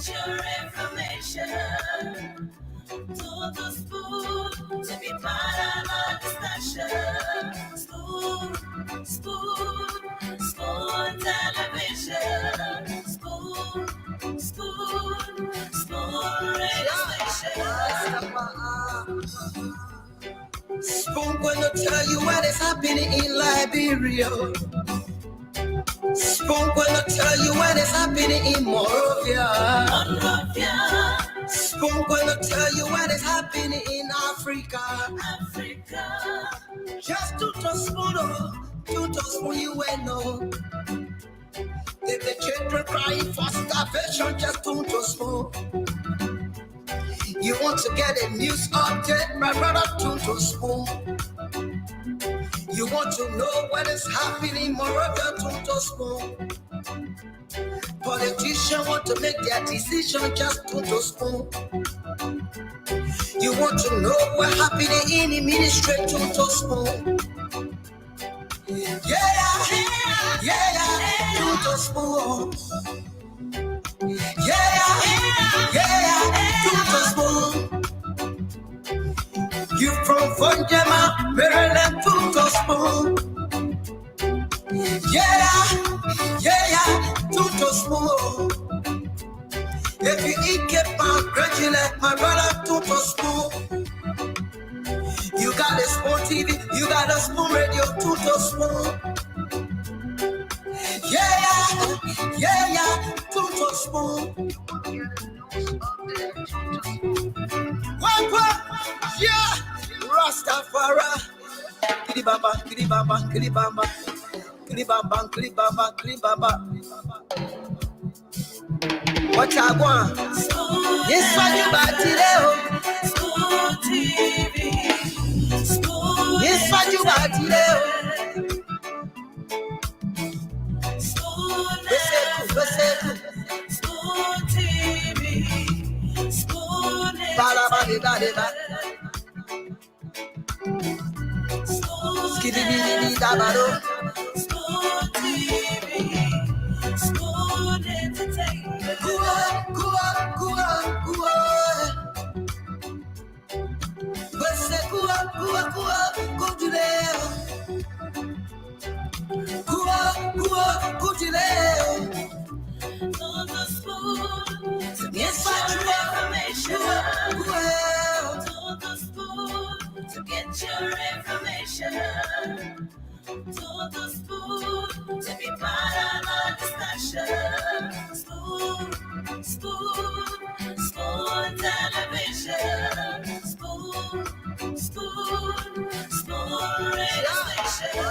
Your information to the school to be part of our discussion. School television. School radio station. Spoon gonna tell you what is happening in Liberia. Spoon gonna tell you what is happening in Monrovia. Spoon gonna tell you what is happening in Africa. Just to spoon you will know. If the children crying for starvation, just to spoon. You want to get a news update, my brother, to spoon. You want to know what is happening, Moreover, to spoon. Politicians want to make their decision, just to spoon. You want to know what happening in the ministry, to spoon. Yeah, to spoon. Yeah, to spoon. You from Fonjama, Maryland, to spoon. Yeah, to spoon. If you eat keep on graduate, my brother, to spoon. You got a spoon TV, you got a spoon radio, to spoon. Yeah, to spoon. What? Yeah, Rastafari. Kilibamba. What I want? Yes, what you got today? School TV. Yes, what you got today? School TV. School School entertainment. Go to there. Go to there. To the school. Yes, information. To the school to get your information. To the school to be part of our discussion. School television. School radio station.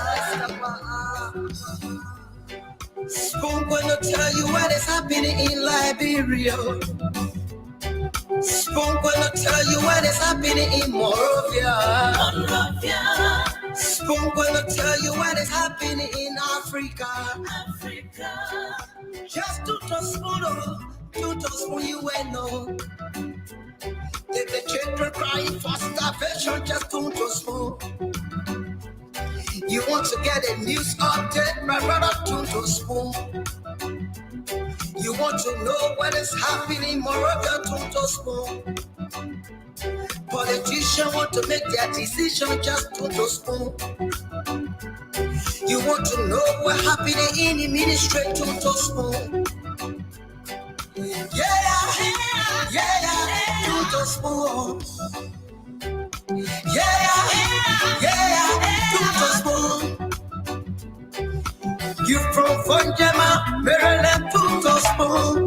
Spoon gonna tell you what is happening in Liberia. Spoon gonna tell you what is happening in Monrovia. Spoon gonna tell you what is happening in Africa. Just to spoon you will know. If the children crying for starvation, just to spoon. You want to get a news update, my brother, to spoon. You want to know what is happening, Moreover, to spoon. Politicians want to make their decision, just to spoon. You want to know what happening in the ministry, to spoon. Yeah, to spoon. Yeah, to spoon. You from Fonjama, Maryland, to spoon.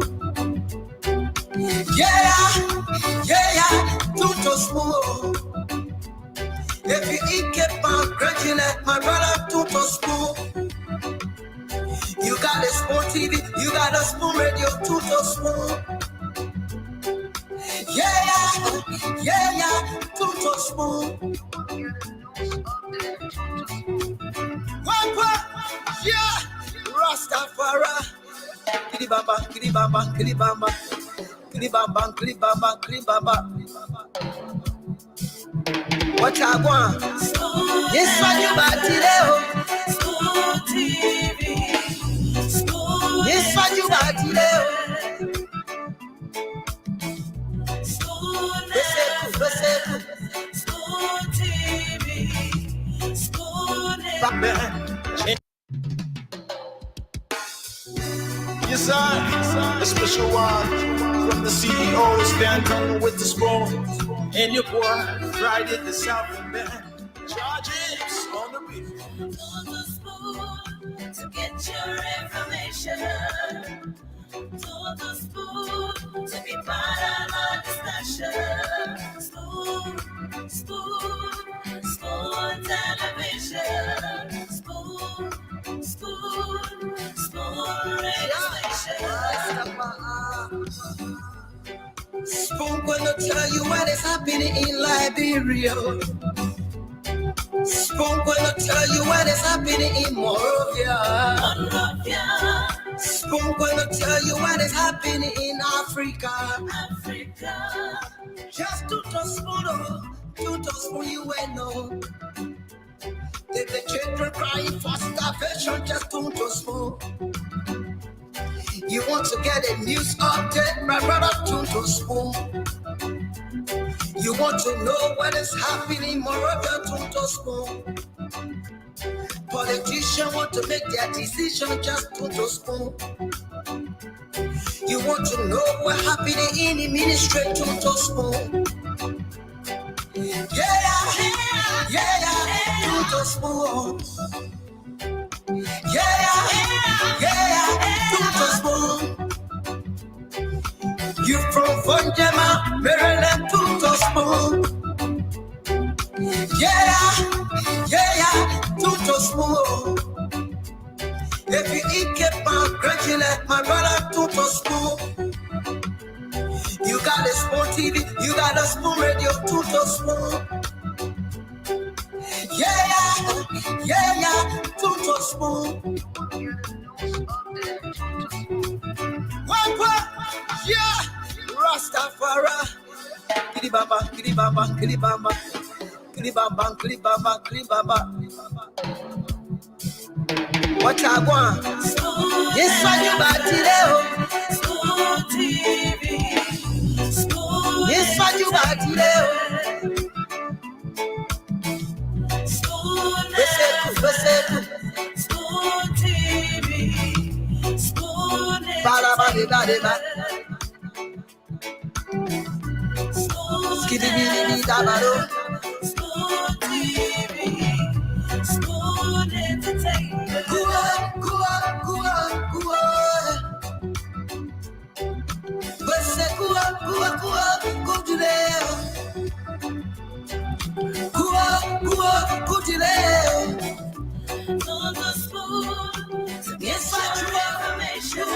Yeah, to spoon. If you eat keep on graduate, my brother, to spoon. You got a spoon TV, you got a spoon radio, to spoon. Yeah, to spoon. What? Yeah, Rastafari. Kilibamba. What I want? Yes, what you got today? School TV. Yes, what you got today? Spoon TV, Spoon. Yes, sir. A special one from the CEO, stand on with the spoon. And your boy, Friday the South Band. Charges on the beat. On the spoon to get your information. To the spoon to be part of our discussion. Spoon, spoon, spoon television. Spoon, spoon, spoon radio station. Spoon gonna tell you what is happening in Liberia. Spoon gonna tell you what is happening in Monrovia. Spoon gonna tell you what is happening in Africa. Just to spoon you will know. If the children crying for starvation, just to spoon. You want to get a news update, my brother, to spoon. You want to know what is happening, Moreover, to spoon. Politicians want to make their decision, just to spoon. You want to know what's happening in the ministry, to spoon. Yeah, to spoon. Yeah, to spoon. You from Vonjama, Maryland, to spoon. Yeah, to spoon. If you eat keep on gradually, my brother, to spoon. You got a spoon TV, you got a spoon radio, to spoon. Yeah, to spoon. What? Yeah, Rastafari. Kilibaba, kilibaba, kilibaba. Kilibaba, kilibaba, kilibaba. What I want? Yes, what you got today? Spoon TV. Yes, what you got today? Spoon TV. Spoon. Spoon TV. Spoon entertainment. Go to there. Go to there. On the spoon. Yes, I information. On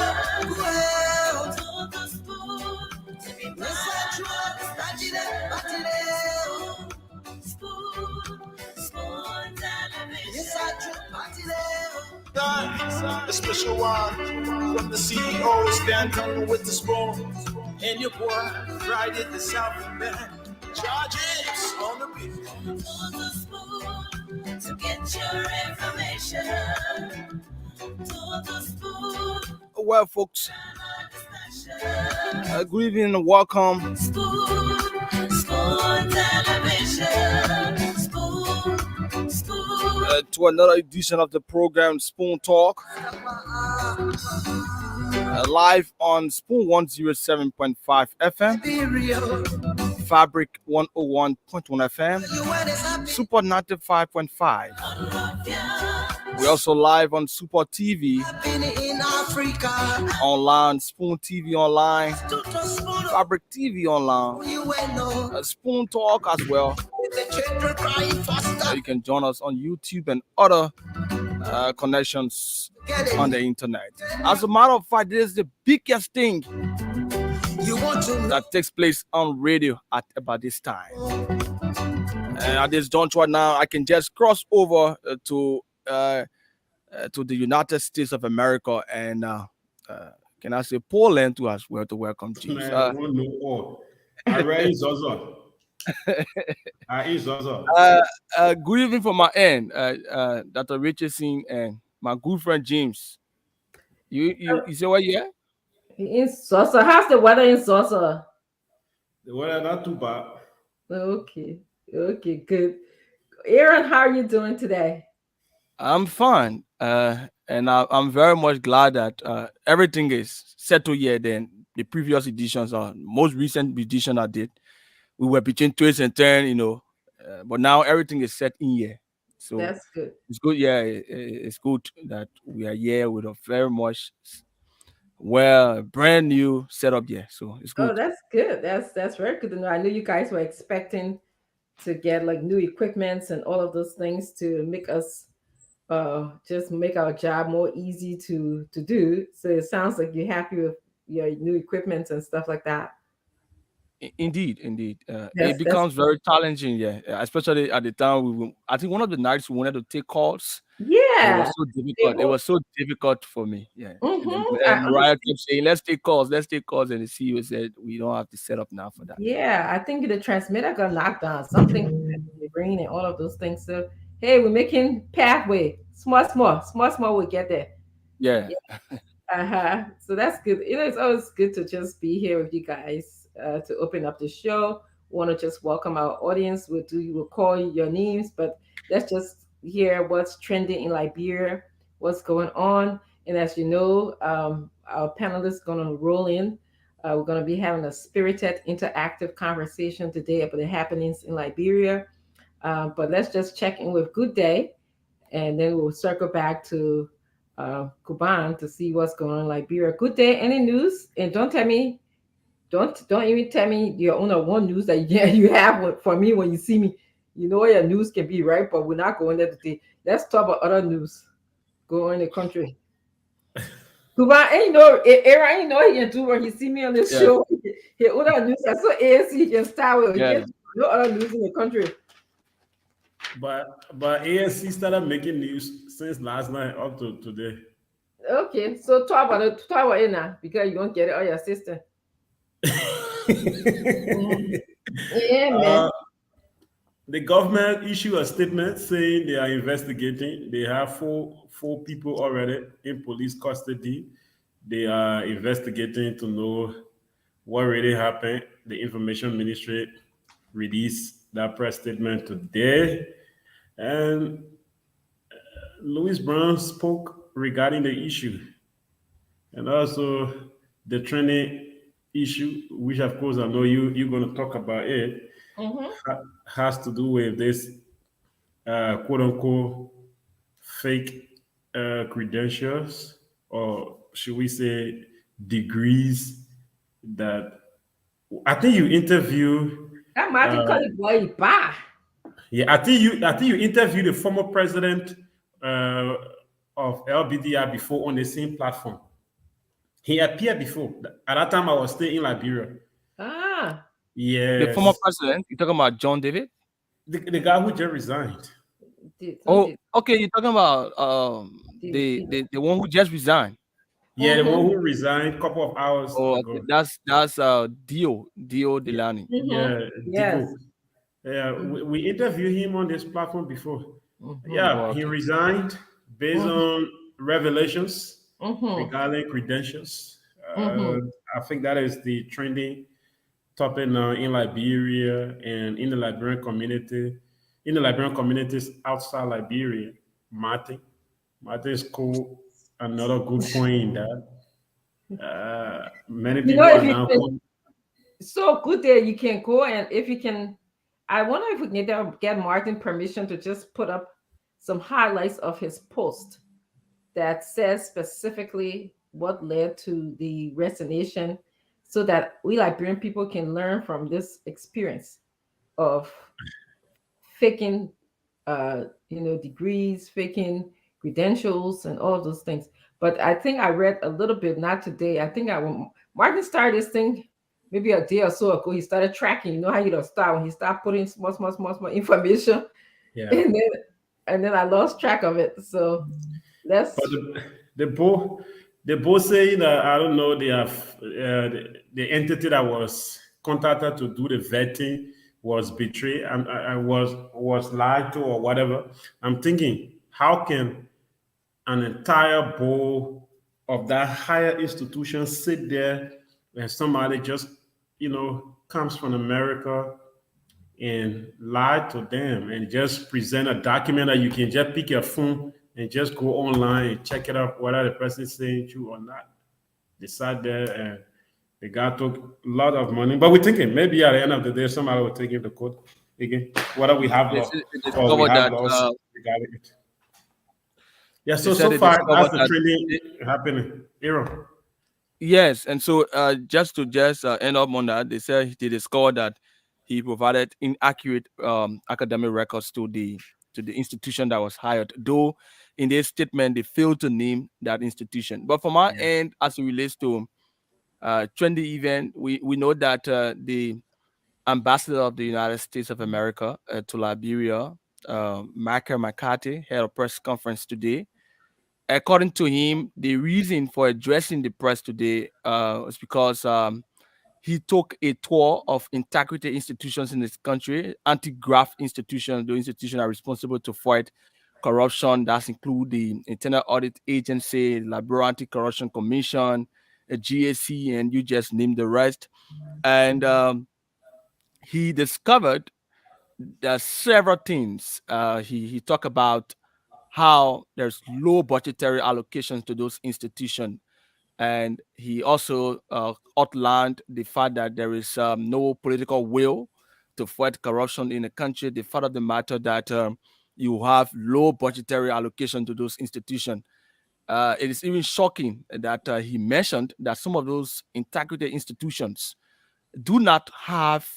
the spoon. Yes, spoon television. Yes, A special one from the CEO, stand on with the spoon. And your boy, Friday the South Band. Charges on the beat. On the spoon to get your information. To the spoon. Well, folks, good evening and welcome. Spoon television. Spoon. To another edition of the program Spoon Talk, live on Spoon 107.5 FM, Fabric 101.1 FM, Super 95.5. We're also live on Super TV, online, Spoon TV online, Fabric TV online, Spoon Talk as well. You can join us on YouTube and other connections on the internet. As a matter of fact, this is the biggest thing that takes place on radio at about this time. At this juncture now, I can just cross over to the United States of America and can I say Poland too as well to welcome James. Good evening from my end, Dr. Richardson and my good friend James. You say what you at? In Sosa. How's the weather in Sosa? The weather not too bad. Okay. Okay, good. Aaron, how are you doing today? I'm fine, and I'm very much glad that everything is settled here. Than the previous editions, or most recent edition I did, we were between twists and turn, but now everything is set in here. So That's good. it's good. Yeah, it's good that we are here with a very much well brand new setup here. So it's Oh, good. that's good. That's very good to know. I knew you guys were expecting to get like new equipments and all of those things to make us just make our job more easy to do. So it sounds like you're happy with your new equipment and stuff like that. Indeed, indeed. It That's becomes very challenging, yeah, especially at the time I think one of the nights we wanted to take calls. It yeah. was so They difficult. It will, was so difficult for me. Yeah. And then I Mariah understand. kept saying, let's take calls, let's take calls. And the CEO said, we don't have to set up now for that. Yeah, I think the transmitter got knocked down. Something happened in the brain and all of those things. So hey, we're making pathway. Small, we get there. Yeah. Uh-huh. So that's good. It's always good to just be here with you guys to open up the show. Want to just welcome our audience. We'll call your names, but let's just hear what's trending in Liberia, what's going on. And as you know, our panelists going to roll in. We're going to be having a spirited, interactive conversation today about the happenings in Liberia. But let's just check in with Good Day, and then we'll circle back to Kuban to see what's going on in Liberia. Good day. Any news? And don't even tell me your own one news that you have for me when you see me. You know what your news can be, right? But we're not going there today. Let's talk about other news going on in the country. Kuban, and Aaron, he can do when he see me on this Yeah. show. He other news. I saw ANC he can start with. He Yeah. can no other news in the country. But ANC started making news since last night up to today. Okay, so talk about it now because you won't get it on your system. Mhm. Yeah, man. uh, the government issued a statement saying they are investigating. They have four people already in police custody. They are investigating to know what really happened. The information ministry released that press statement today, and Louis Brown spoke regarding the issue. And also the training issue, which of course I know you're going to talk about it, Mm-hmm. has to do with this quote unquote fake credentials, or should we say degrees, that I think you interview. That Martin Uh, call it boy bah. yeah, I think you interviewed the former president uh, of LBDI before on the same platform. He appeared before. At that time, I was still in Liberia. Ah, The former Yes, president, you're talking about John David? the guy who just resigned. some Oh, okay, you're talking about did. the one who just resigned. Yeah, the one Mm-hmm. who resigned a couple of hours Oh, okay. ago. That's Dio Yeah, Delani. Mm-hmm. yeah, Yes. Digo. Yeah, we interviewed him on this platform before. Mm-hmm. Yeah, Oh, he okay. resigned based Mm-hmm. on revelations Mm-hmm. regarding credentials. Mm-hmm. I think that is the trending topic now in Liberia and in the Liberian community, in the Liberian communities outside Liberia. Martin, Martin is cool. Another good point in that. Many You know, people are if you now can, so good there, you can go and if you can, I wonder if we can get Martin permission to just put up some highlights of his post that says specifically what led to the resignation so that we Liberian people can learn from this experience of faking degrees, faking credentials and all of those things. But I think I read a little bit, not today. I think Martin started this thing maybe a day or so ago. He started tracking. You know how you don't start when he started putting small information, yeah. and then I lost track of it. So But let's. the both saying that I don't know, they have the entity that was contacted to do the vetting was betrayed and I was lied to or whatever. I'm thinking, how can an entire board of that higher institution sit there and somebody just comes from America, and lie to them and just present a document that you can just pick your phone and just go online and check it out whether the person is saying true or not. They sat there and the guy took a lot of money. But we're thinking maybe at the end of the day somebody will take him to court again. Whether we have They law said they or we discovered have that laws regarding it. Yeah, they so said so they far discovered that's the that training happening. Aaron. yes, and so just to end up on that, they said they discovered that he provided inaccurate academic records to the institution that was hired. Though in their statement they failed to name that institution. But from our Yeah. end, as it relates to trendy event, we know that the ambassador of the United States of America to Liberia, Michael McCarthy, held a press conference today. According to him, the reason for addressing the press today was because he took a tour of integrity institutions in this country, anti-graft institutions, the institutions are responsible to fight corruption. That include the Internal Audit Agency, Liberal Anti-Corruption Commission, GAC, and you just name the rest. And he discovered there are several things. He talked about how there's low budgetary allocations to those institutions, and he also outlined the fact that there is no political will to fight corruption in the country. The fact of the matter that you have low budgetary allocation to those institutions. It is even shocking that he mentioned that some of those integrity institutions do not have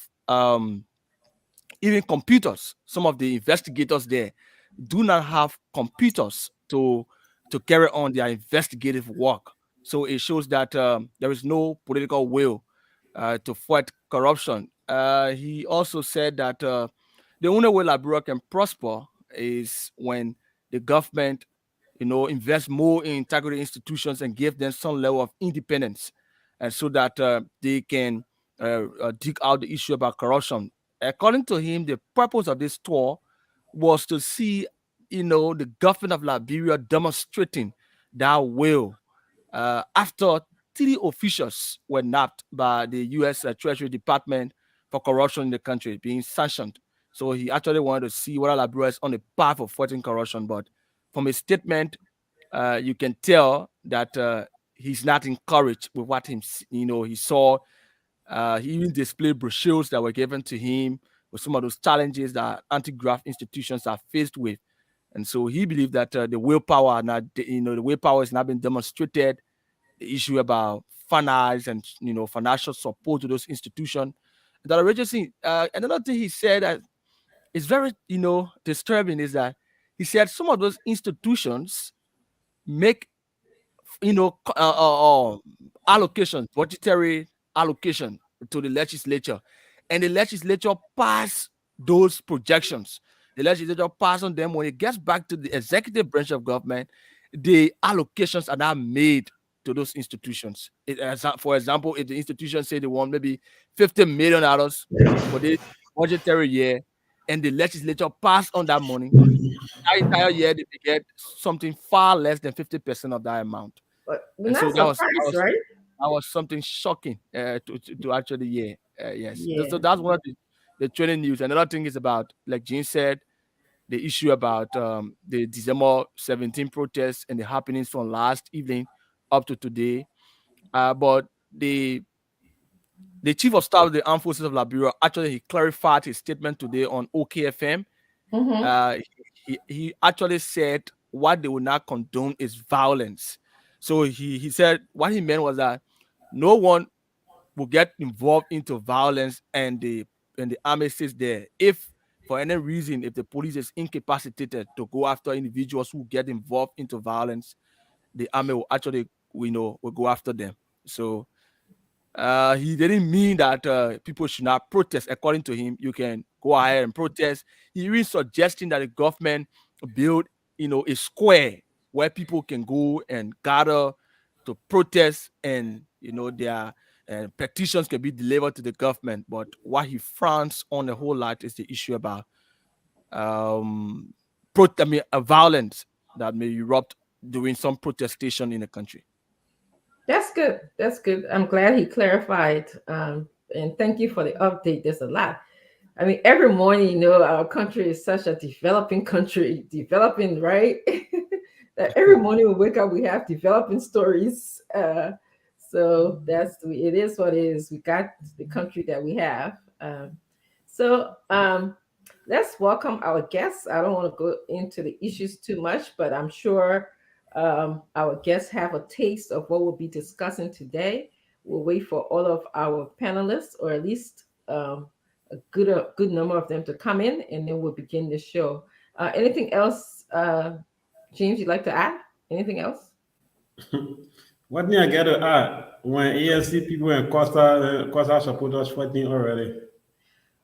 even computers. Some of the investigators there do not have computers to carry on their investigative work. So it shows that there is no political will to fight corruption. He also said that the only way Liberia can prosper is when the government, invest more in integrity institutions and give them some level of independence, and so that they can dig out the issue about corruption. According to him, the purpose of this tour was to see, the government of Liberia demonstrating that will after three officials were nabbed by the U.S. Treasury Department for corruption in the country, being sanctioned. So he actually wanted to see whether Liberia is on the path of fighting corruption. But from his statement, you can tell that he's not encouraged with what he saw. He even displayed brochures that were given to him with some of those challenges that anti-graft institutions are faced with. And so he believed that the willpower has not been demonstrated. The issue about finance and financial support to those institutions. That originally, another thing he said that is very disturbing is that he said some of those institutions make allocation, budgetary allocation to the legislature, and the legislature pass those projections. The legislature pass on them when it gets back to the executive branch of government. The allocations are now made to those institutions. For example, if the institution say they want maybe $50 million for this budgetary year, and the legislature pass on that money, that entire year they get something far less than 50% of that amount. But we're And so not surprised, right? that was something shocking to actually hear. Yes. So Yeah. that's one of the trending news. Another thing is about, like Jean said, the issue about the December 17 protests and the happenings from last evening up to today. But the chief of staff of the armed forces of Liberia actually he clarified his statement today on OKFM. Mm-hmm. uh, he actually said what they would not condone is violence. So he said what he meant was that no one will get involved into violence, and the army sits there. If for any reason, if the police is incapacitated to go after individuals who get involved into violence, the army will actually will go after them. So he didn't mean that people should not protest. According to him, you can go ahead and protest. He really suggesting that the government build, a square where people can go and gather to protest, and their petitions can be delivered to the government. But what he frowns on a whole lot is the issue about violence that may erupt during some protestation in the country. That's good. That's good. I'm glad he clarified. And thank you for the update. There's a lot. I mean, every morning, our country is such a developing country, developing, right? That every morning we wake up, we have developing stories. So it is what it is. We got the country that we have. So let's welcome our guests. I don't want to go into the issues too much, but I'm sure our guests have a taste of what we'll be discussing today. We'll wait for all of our panelists, or at least a good number of them to come in, and then we'll begin the show. Anything else, James, you'd like to add? Anything else? What me I get to add when ANC people and Costa supporters fighting already?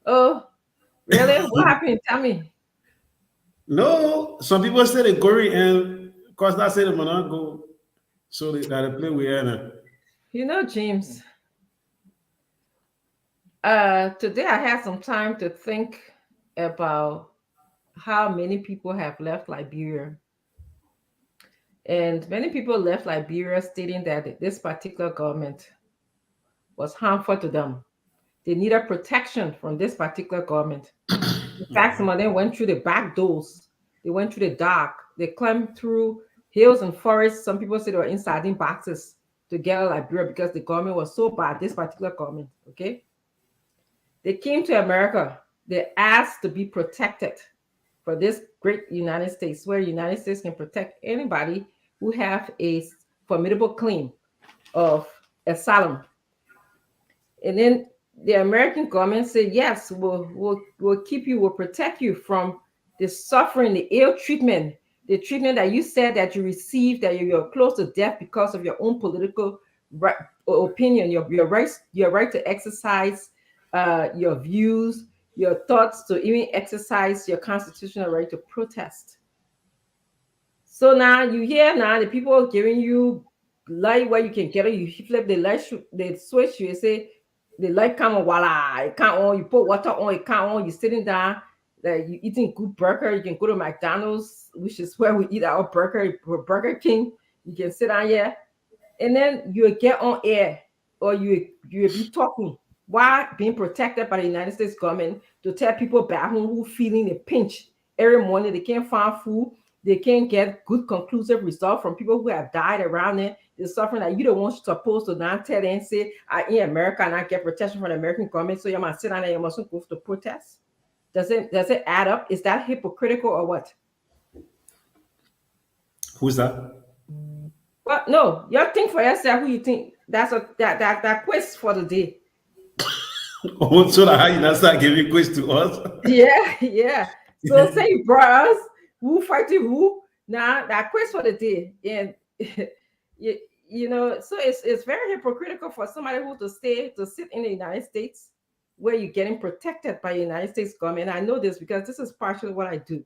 Oh, really? What happened? Tell me. No, some people say they go and Costa say they will not go, so they gotta play with Anna. James, today I had some time to think about how many people have left Liberia. And many people left Liberia stating that this particular government was harmful to them. They needed protection from this particular government. In fact, some of them went through the back doors. They went through the dark. They climbed through hills and forests. Some people say they were in sardine boxes to get out of Liberia because the government was so bad, this particular government, okay? They came to America. They asked to be protected for this great United States, where the United States can protect anybody who have a formidable claim of asylum. And then the American government said, yes, we'll keep you, we'll protect you from the suffering, the ill treatment, the treatment that you said that you received, that you're close to death because of your own political opinion, your right to exercise your views, your thoughts, to even exercise your constitutional right to protest. So now you hear now the people giving you light where you can get it, you flip the light, they switch, you say the light come on, voila, it can't on, you put water on, it can't on, you're sitting down, you eating good burger, you can go to McDonald's, which is where we eat our Burger King, you can sit down here, and then you get on air, or you be talking while being protected by the United States government to tell people back home who feeling a pinch every morning, they can't find food, they can't get good conclusive results from people who have died around them. They're suffering that you don't want supposed to not tell them and say, I in America and I get protection from the American government, so you must sit down and you mustn't go to protest. Does it add up? Is that hypocritical or what? Who's that? Well, no, you think for yourself who you think. That's that quiz for the day. Oh, so that how you not start giving quiz to us? Yeah. So say you brought us who fighting who. Now that quiz for the day, and so it's very hypocritical for somebody who to sit in the United States where you're getting protected by the United States government. I know this because this is partially what I do.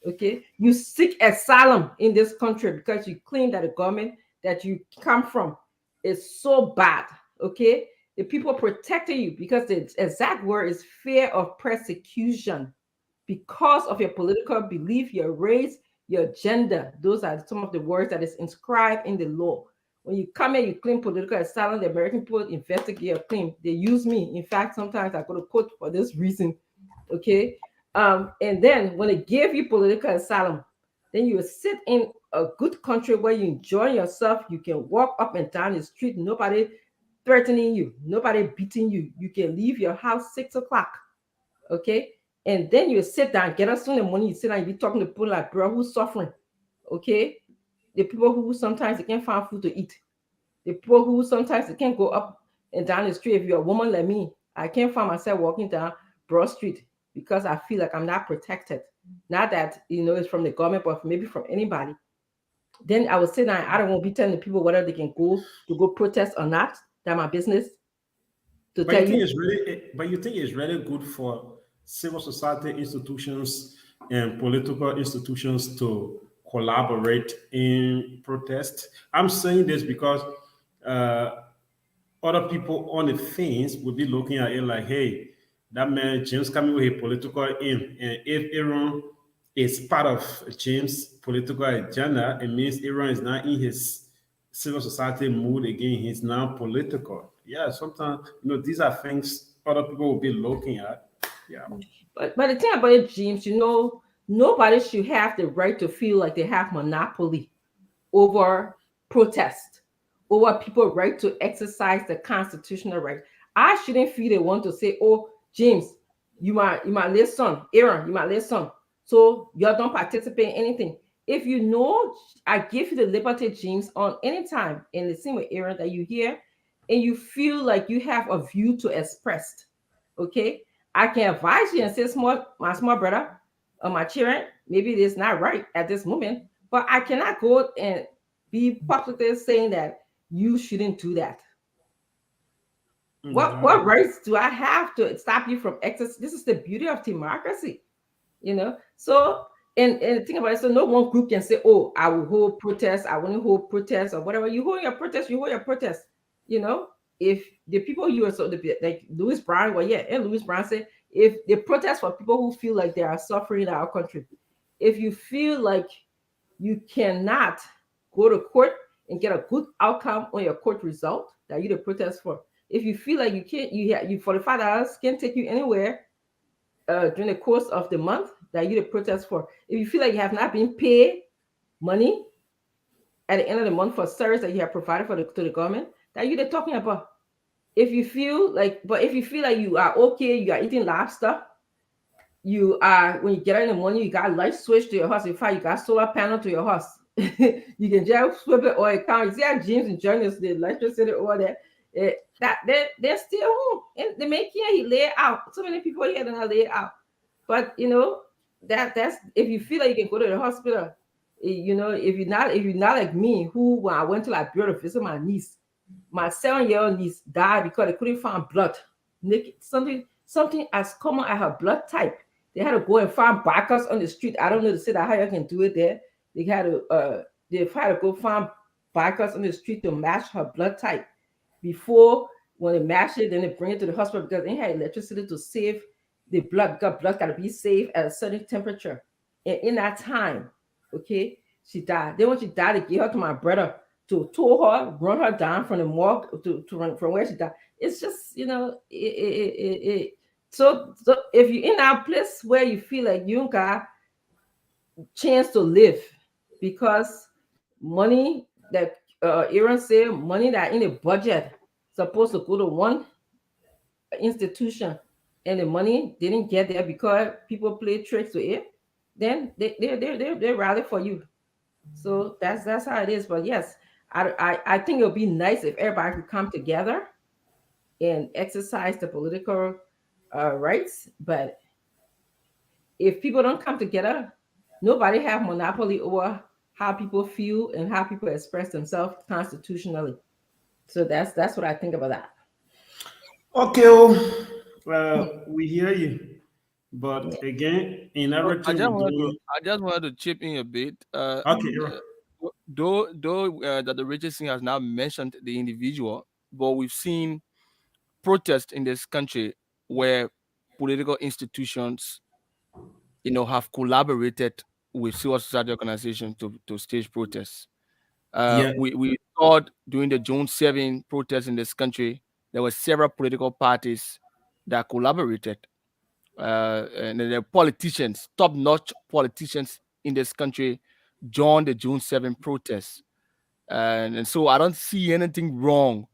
Okay, you seek asylum in this country because you claim that the government that you come from is so bad. Okay, the people protecting you because the exact word is fear of persecution because of your political belief, your race, your gender. Those are some of the words that is inscribed in the law. When you come here, you claim political asylum, the American people investigate your claim. They use me. In fact, sometimes I go to court for this reason. Okay. And then when they give you political asylum, then you sit in a good country where you enjoy yourself. You can walk up and down the street, nobody threatening you, nobody beating you. You can leave your house 6 o'clock. Okay. And then you sit down, get us in the morning, you sit down, you be talking to people like, bro, who's suffering? Okay. The people who sometimes they can't find food to eat. The people who sometimes they can't go up and down the street. If you're a woman like me, I can't find myself walking down Broad Street because I feel like I'm not protected. Not that, it's from the government, but maybe from anybody. Then I would sit down, I don't want to be telling the people whether they can go protest or not. That's my business. But you think it's really good for civil society institutions and political institutions to collaborate in protest? I'm saying this because other people on the fence would be looking at it like, hey, that man James coming with a political aim, and if Aaron is part of James' political agenda, it means Aaron is not in his civil society mood again. He's now political. Yeah, sometimes these are things other people will be looking at. Yeah. But the thing about it, James, nobody should have the right to feel like they have monopoly over protest, over people's right to exercise the constitutional right. I shouldn't feel they want to say, "Oh, James, you my little son, Aaron, you my little son, so you don't participate in anything." If I give you the liberty, James, on any time, and the same with Aaron, that you hear and you feel like you have a view to express, okay, I can advise you and say, my small brother or my children, maybe it is not right at this moment, but I cannot go and be publicly saying that you shouldn't do that. What rights do I have to stop you from access? This is the beauty of democracy, So, and the thing about it, so no one group can say, "Oh, I will hold protests, I won't hold protests," or whatever. You hold your protest, you hold your protest. If the people you are like Louis Brown, and Louis Brown said, if the protest for people who feel like they are suffering in our country, if you feel like you cannot go to court and get a good outcome on your court result that you the protest for, if you feel like you can't, you $45 can't take you anywhere during the course of the month that you the protest for, if you feel like you have not been paid money at the end of the month for service that you have provided to the government, that you the talking about. If you feel like you are okay, you are eating lobster, you are, when you get out in the morning, you got a light switch to your house. In fact, you got solar panel to your house. You can just flip it or account. You see how James enjoying this, the electricity over there. That they're still home. And they make here he lay it out. So many people here that lay it out. But that's if you feel like you can go to the hospital, if you're not like me, who when I went to Liberia to visit my niece, my 7-year-old niece died because they couldn't find blood. Something as common as her blood type. They had to go and find bikers on the street. I don't know to say that how you can do it there. They had to go find bikers on the street to match her blood type before, when they match it, then they bring it to the hospital because they had electricity to save the blood. Because blood got to be safe at a certain temperature. And in that time, okay, she died. Then when she died, they gave her to my brother to tow her, run her down from the morgue to run from where she died. It's just, so if you're in that place where you feel like you don't got chance to live because money that Aaron said, money that in a budget supposed to go to one institution and the money didn't get there because people play tricks with it, then they rally for you. So that's how it is. But yes, I think it would be nice if everybody could come together and exercise the political rights. But if people don't come together, nobody have monopoly over how people feel and how people express themselves constitutionally. So that's what I think about that. Okay, we hear you, but again, in So everything we're doing, I just wanted to chip in a bit. okay, Aaron. Though that the Richardson has now mentioned the individual, but we've seen protests in this country where political institutions, have collaborated with civil society organizations to stage protests. Yeah, We saw during the June 7 protests in this country, there were several political parties that collaborated, and the politicians, top-notch politicians in this country, joined the June 7 protests, and so I don't see anything wrong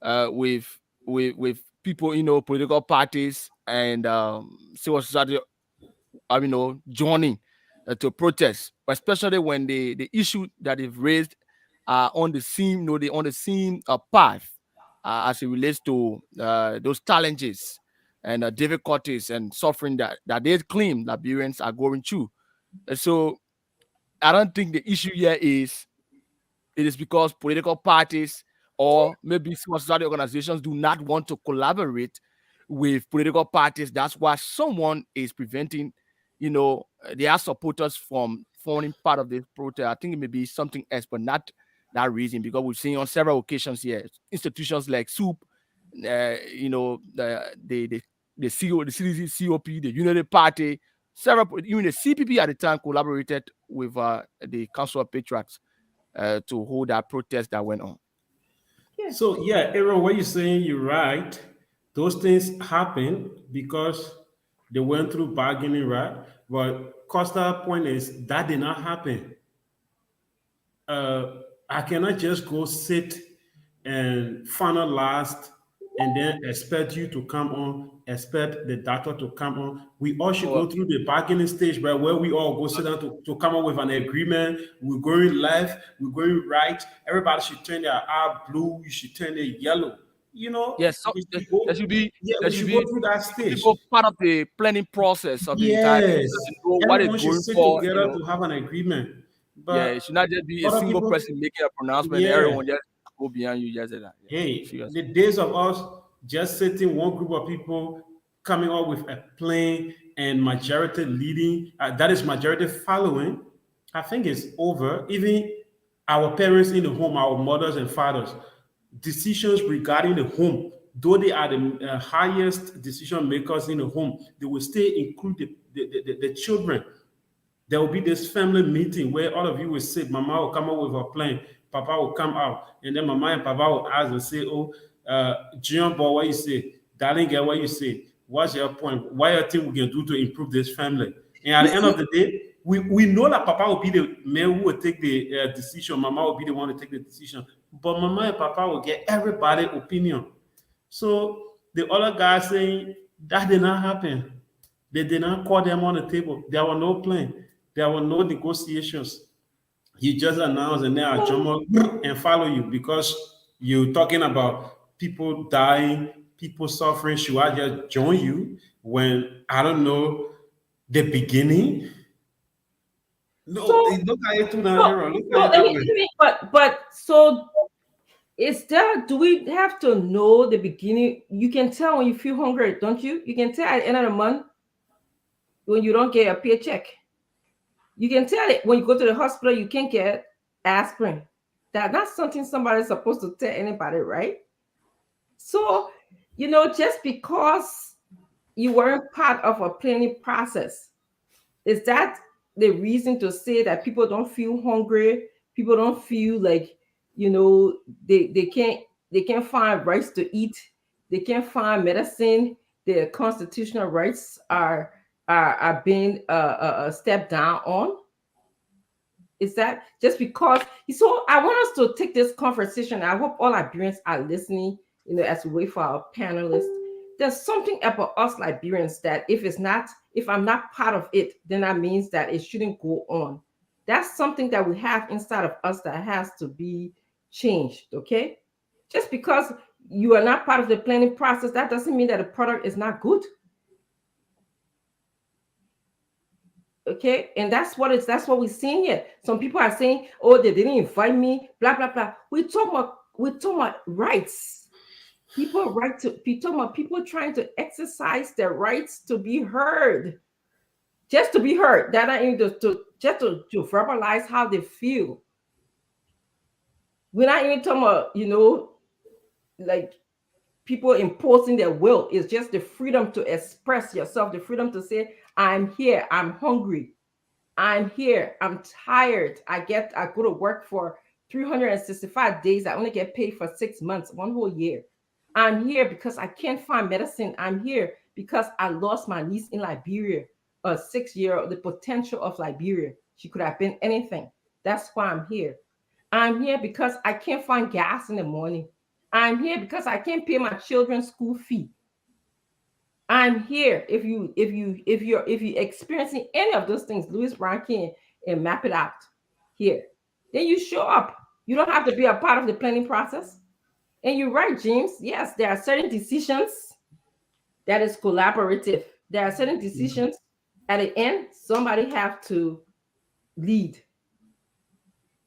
with people, political parties and civil society, joining to protest, especially when the issue that they've raised are on the same, they on the same path as it relates to those challenges and difficulties and suffering that they claim Liberians are going through. And so I don't think the issue here is it is because political parties or maybe civil society organizations do not want to collaborate with political parties. That's why someone is preventing, their supporters from forming part of this protest. I think it may be something else, but not that reason, because we've seen on several occasions here institutions like SOUP, the CO, the CDC, COP, the Unity Party, several, even the CPP at the time collaborated with the Council of Patriots to hold that protest that went on. so yeah, Aaron, what you're saying, you're right. Those things happen because They went through bargaining, right? But Costa's point is that did not happen. I cannot just go sit and final last and then expect you to come on, expect the doctor to come on. We all should Oh, go through the bargaining stage, but where we all go sit down to come up with an agreement. We're going left, we're going right. Everybody should turn their eye blue, you should turn it yellow. You know, yes, so we there should go, there should be yeah, there we should should go be through that stage. people part of the planning process of the entire thing Yes, so that they know what they're everyone should going sit for. together to have an agreement. Yeah, it But should not just be a other single people, person making a pronouncement and yeah. everyone just go behind you just say that. Yeah, Hey, seriously. the days of us just sitting one group of people coming up with a plan and majority leading, that is majority following, I think it's over. Even our parents in the home, our mothers and fathers, decisions regarding the home, though they are the highest decision makers in the home, they will still include the children. There will be this family meeting where all of you will sit. Mama will come up with a plan. Papa will come out. And then Mama and Papa will ask and say, oh, Junior boy, what you say? Darling girl, what you say? What's your point? What you think we can do to improve this family? And at the end of the day, we know that Papa will be the man who will take the decision. Mama will be the one to take the decision. But Mama and Papa will get everybody's opinion. So the other guy saying that did not happen. They did not call them on the table. There were no plan. There were no negotiations. You just announce and then I jump up and follow you because you're talking about people dying, people suffering. Should I just join you when I don't know the beginning? No, So, look at it too now, so, Aaron. Look so at it that way. but so is that, do we have to know the beginning? You can tell when you feel hungry, don't you? You can tell at the end of the month when you don't get a paycheck. You can tell it when you go to the hospital, you can't get aspirin. That's something somebody's supposed to tell anybody, right? So, just because you weren't part of a planning process, is that the reason to say that people don't feel hungry? People don't feel like, they can't find rights to eat. They can't find medicine. Their constitutional rights are being stepped down on. Is that just because? So I want us to take this conversation. I hope all Liberians are listening, as we wait for our panelists. There's something about us Liberians that if I'm not part of it, then that means that it shouldn't go on. That's something that we have inside of us that has to be changed, okay? Just because you are not part of the planning process, that doesn't mean that the product is not good. Okay, and that's what we're seeing here. Some people are saying, "Oh, they didn't invite me." Blah blah blah. We're talking about rights. People talking about people trying to exercise their rights to be heard, just to be heard. That I mean, to verbalize how they feel. We're not even talking about like people imposing their will. It's just the freedom to express yourself, the freedom to say, "I'm here. I'm hungry. I'm here. I'm tired. I go to work for 365 days. I only get paid for 6 months, one whole year. I'm here because I can't find medicine. I'm here because I lost my niece in Liberia, a 6-year-old, the potential of Liberia. She could have been anything. That's why I'm here. I'm here because I can't find gas in the morning. I'm here because I can't pay my children's school fee. I'm here. If you're experiencing any of those things, Louis Brown can and map it out here. Then you show up. You don't have to be a part of the planning process. And you're right, James. Yes, there are certain decisions that is collaborative. There are certain decisions at the end, somebody have to lead.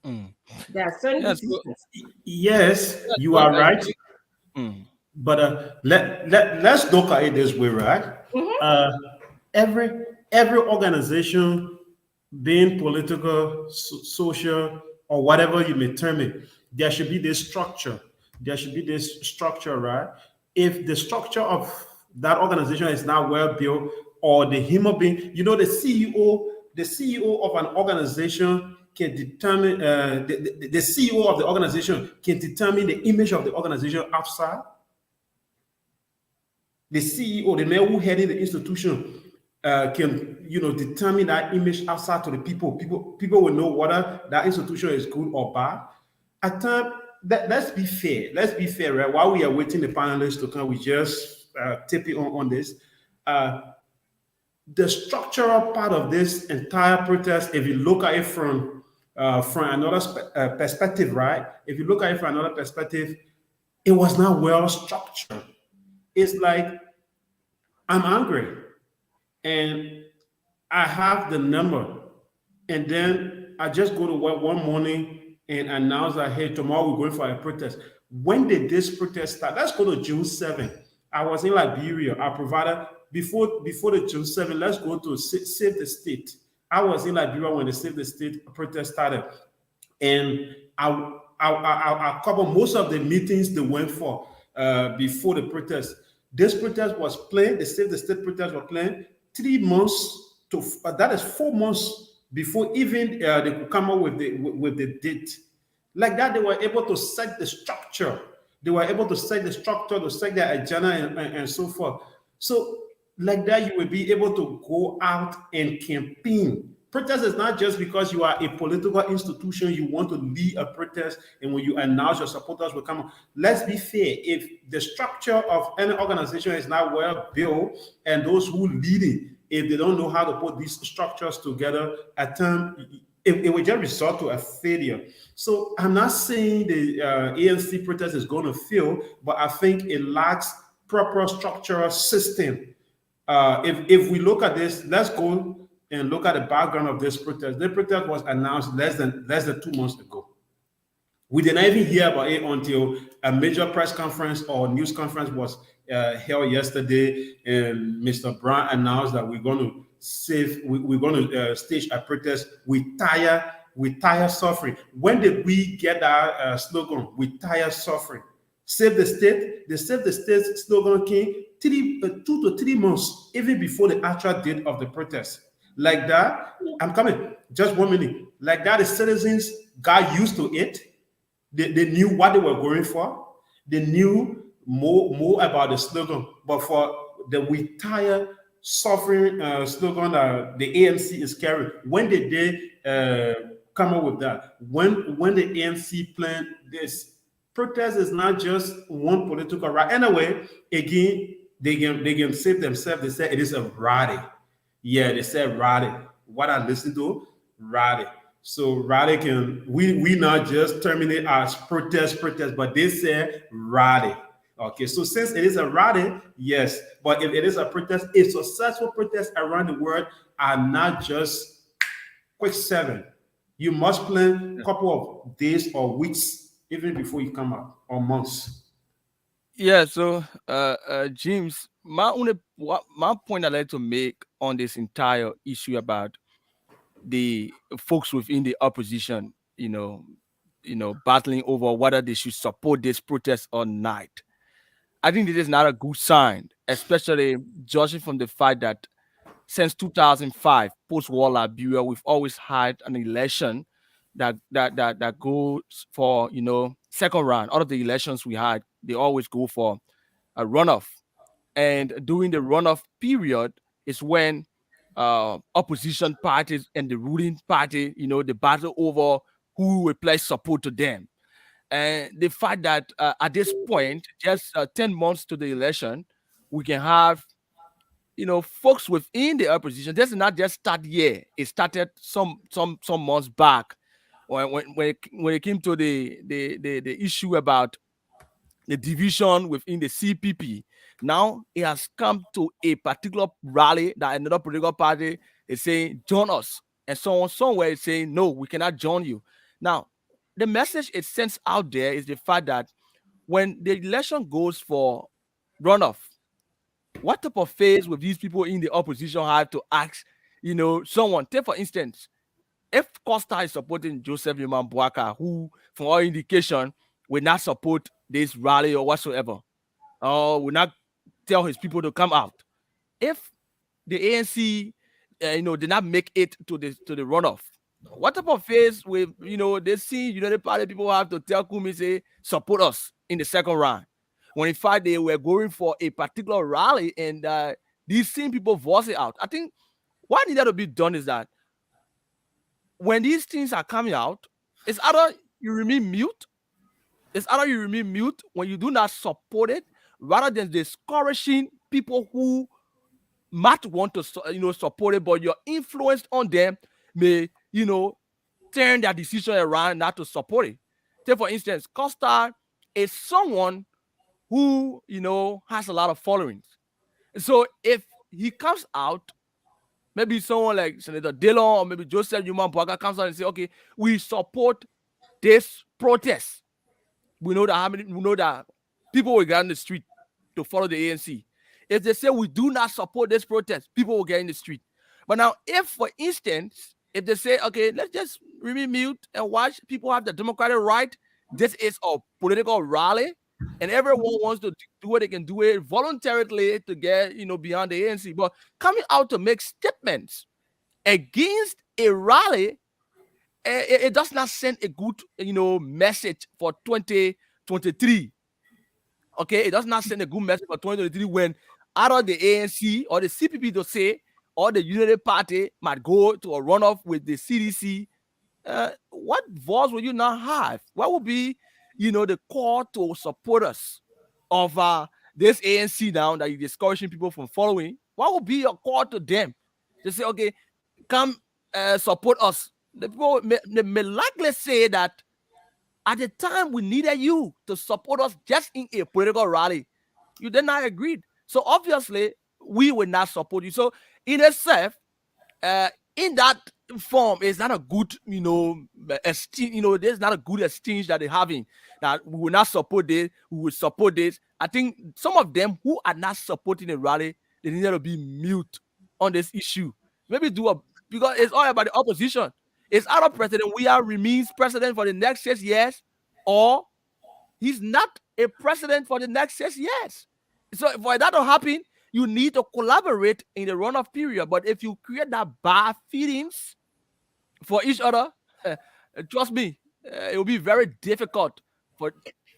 There are certain decisions. Yes, you are right. But let's look at it this way, right? Every organization, being political, social, or whatever you may term it, there should be this structure. There should be this structure, right? If the structure of that organization is not well built, or the human being, the CEO of an organization can determine the CEO of the organization can determine the image of the organization outside. The CEO, the man who headed the institution, can determine that image outside to the people. People will know whether that institution is good or bad. At time, let's be fair. Let's be fair, right? While we are waiting the panelists to come, we just tip it on this. The structural part of this entire protest, if you look at it from another perspective, right? If you look at it from another perspective, it was not well structured. It's like I'm angry and I have the number, and then I just go to work one morning and announce that, hey, tomorrow we're going for a protest. When did this protest start? Let's go to June 7th. I was in Liberia. I provided before the June 7th. Let's go to Save the State. I was in Liberia when the Save the State protest started, and I covered most of the meetings they went for before the protest. This protest was planned. The Save the State protest was planned 3 months to that is 4 months before even they could come up with the date. Like that, they were able to set the structure. They were able to set the structure, to set their agenda, and so forth. So, like that, you will be able to go out and campaign. Protest is not just because you are a political institution, you want to lead a protest, and when you announce your supporters will come. Let's be fair. If the structure of any organization is not well built, and those who lead it, if they don't know how to put these structures together, at times it will just result to a failure. So I'm not saying the ANC protest is going to fail, but I think it lacks proper structural system. If we look at this, let's go and look at the background of this protest. The protest was announced less than 2 months ago. We did not even hear about it until a major press conference or news conference was held yesterday, and Mr. Brown announced that we're going to stage a protest. We tire suffering. When did we get that slogan? We tire suffering. Save the State. The Save the State slogan came 2 to 3 months even before the actual date of the protest. Like that, I'm coming. Just 1 minute. Like that, the citizens got used to it. They knew what they were going for. They knew more about the slogan. But for the "we tire suffering" slogan that the ANC is carrying, when did they come up with that? When the ANC planned this protest is not just one political right. Anyway, again, they can save themselves. They say it is a rally. Yeah, they said rally. What I listen to, rally. So rally we not just terminate as protest, but they say rally. Okay, so since it is a rally, yes, but if it is a protest, a successful protest around the world are not just quick 7. You must plan a couple of days or weeks even before you come out, or months. Yeah, so James, my point I'd like to make on this entire issue about the folks within the opposition, battling over whether they should support this protest or not. I think this is not a good sign, especially judging from the fact that since 2005, post-war Liberia, we've always had an election that goes for second round. All of the elections we had, they always go for a runoff, and during the runoff period is when opposition parties and the ruling party, they battle over who will pledge support to them. And the fact that at this point, just 10 months to the election, we can have folks within the opposition. This is not just start here. It started some months back when it came to the issue about the division within the CPP. Now it has come to a particular rally that another political party is saying, join us. And someone somewhere is saying, no, we cannot join you. Now, the message it sends out there is the fact that when the election goes for runoff, what type of phase will these people in the opposition have to ask, someone? Take, for instance, if Costa is supporting Joseph Liman Boaka, who, from all indication, will not support this rally or whatsoever, or will not tell his people to come out. If the ANC, did not make it to the runoff, what type of phase will they see? The party people have to tell Kumi, say, support us in the second round, when in fact they were going for a particular rally, and these same people voice it out. I think what needed to be done is that when these things are coming out, it's either you remain mute, when you do not support it, rather than discouraging people who might want to support it, but your influence on them may turn their decision around not to support it. Take for instance, Costa is someone who has a lot of followings. So if he comes out, maybe someone like Senator Dillon or maybe Joseph Newman Boaga comes out and say, okay, we support this protest. We know that people will get in the street to follow the ANC. If they say we do not support this protest, people will get in the street. But now, if, for instance, if they say, okay, let's just remain mute and watch people have the democratic right, this is a political rally, and everyone wants to do what they can do it voluntarily to get beyond the ANC. But coming out to make statements against a rally, it does not send a good message for 2023. Okay, it does not send a good message for 2023 when either the ANC or the CPP to say or the Unity Party might go to a runoff with the CDC. What voice will you not have? What will be the call to supporters of this ANC now that you're discouraging people from following? What will be your call to them to say, okay, come support us? The people may likely say that at the time we needed you to support us just in a political rally, you did not agree. So obviously we will not support you. So in itself, in that form, it's not a good, esteem, there's not a good esteem that they're having. That we will not support this, we will support this. I think some of them who are not supporting the rally, they need to be mute on this issue. Maybe because it's all about the opposition. It's our president. Remains president for the next 6 years, or he's not a president for the next 6 years. So for that to happen, you need to collaborate in the runoff period. But if you create that bad feelings for each other, trust me, it will be very difficult for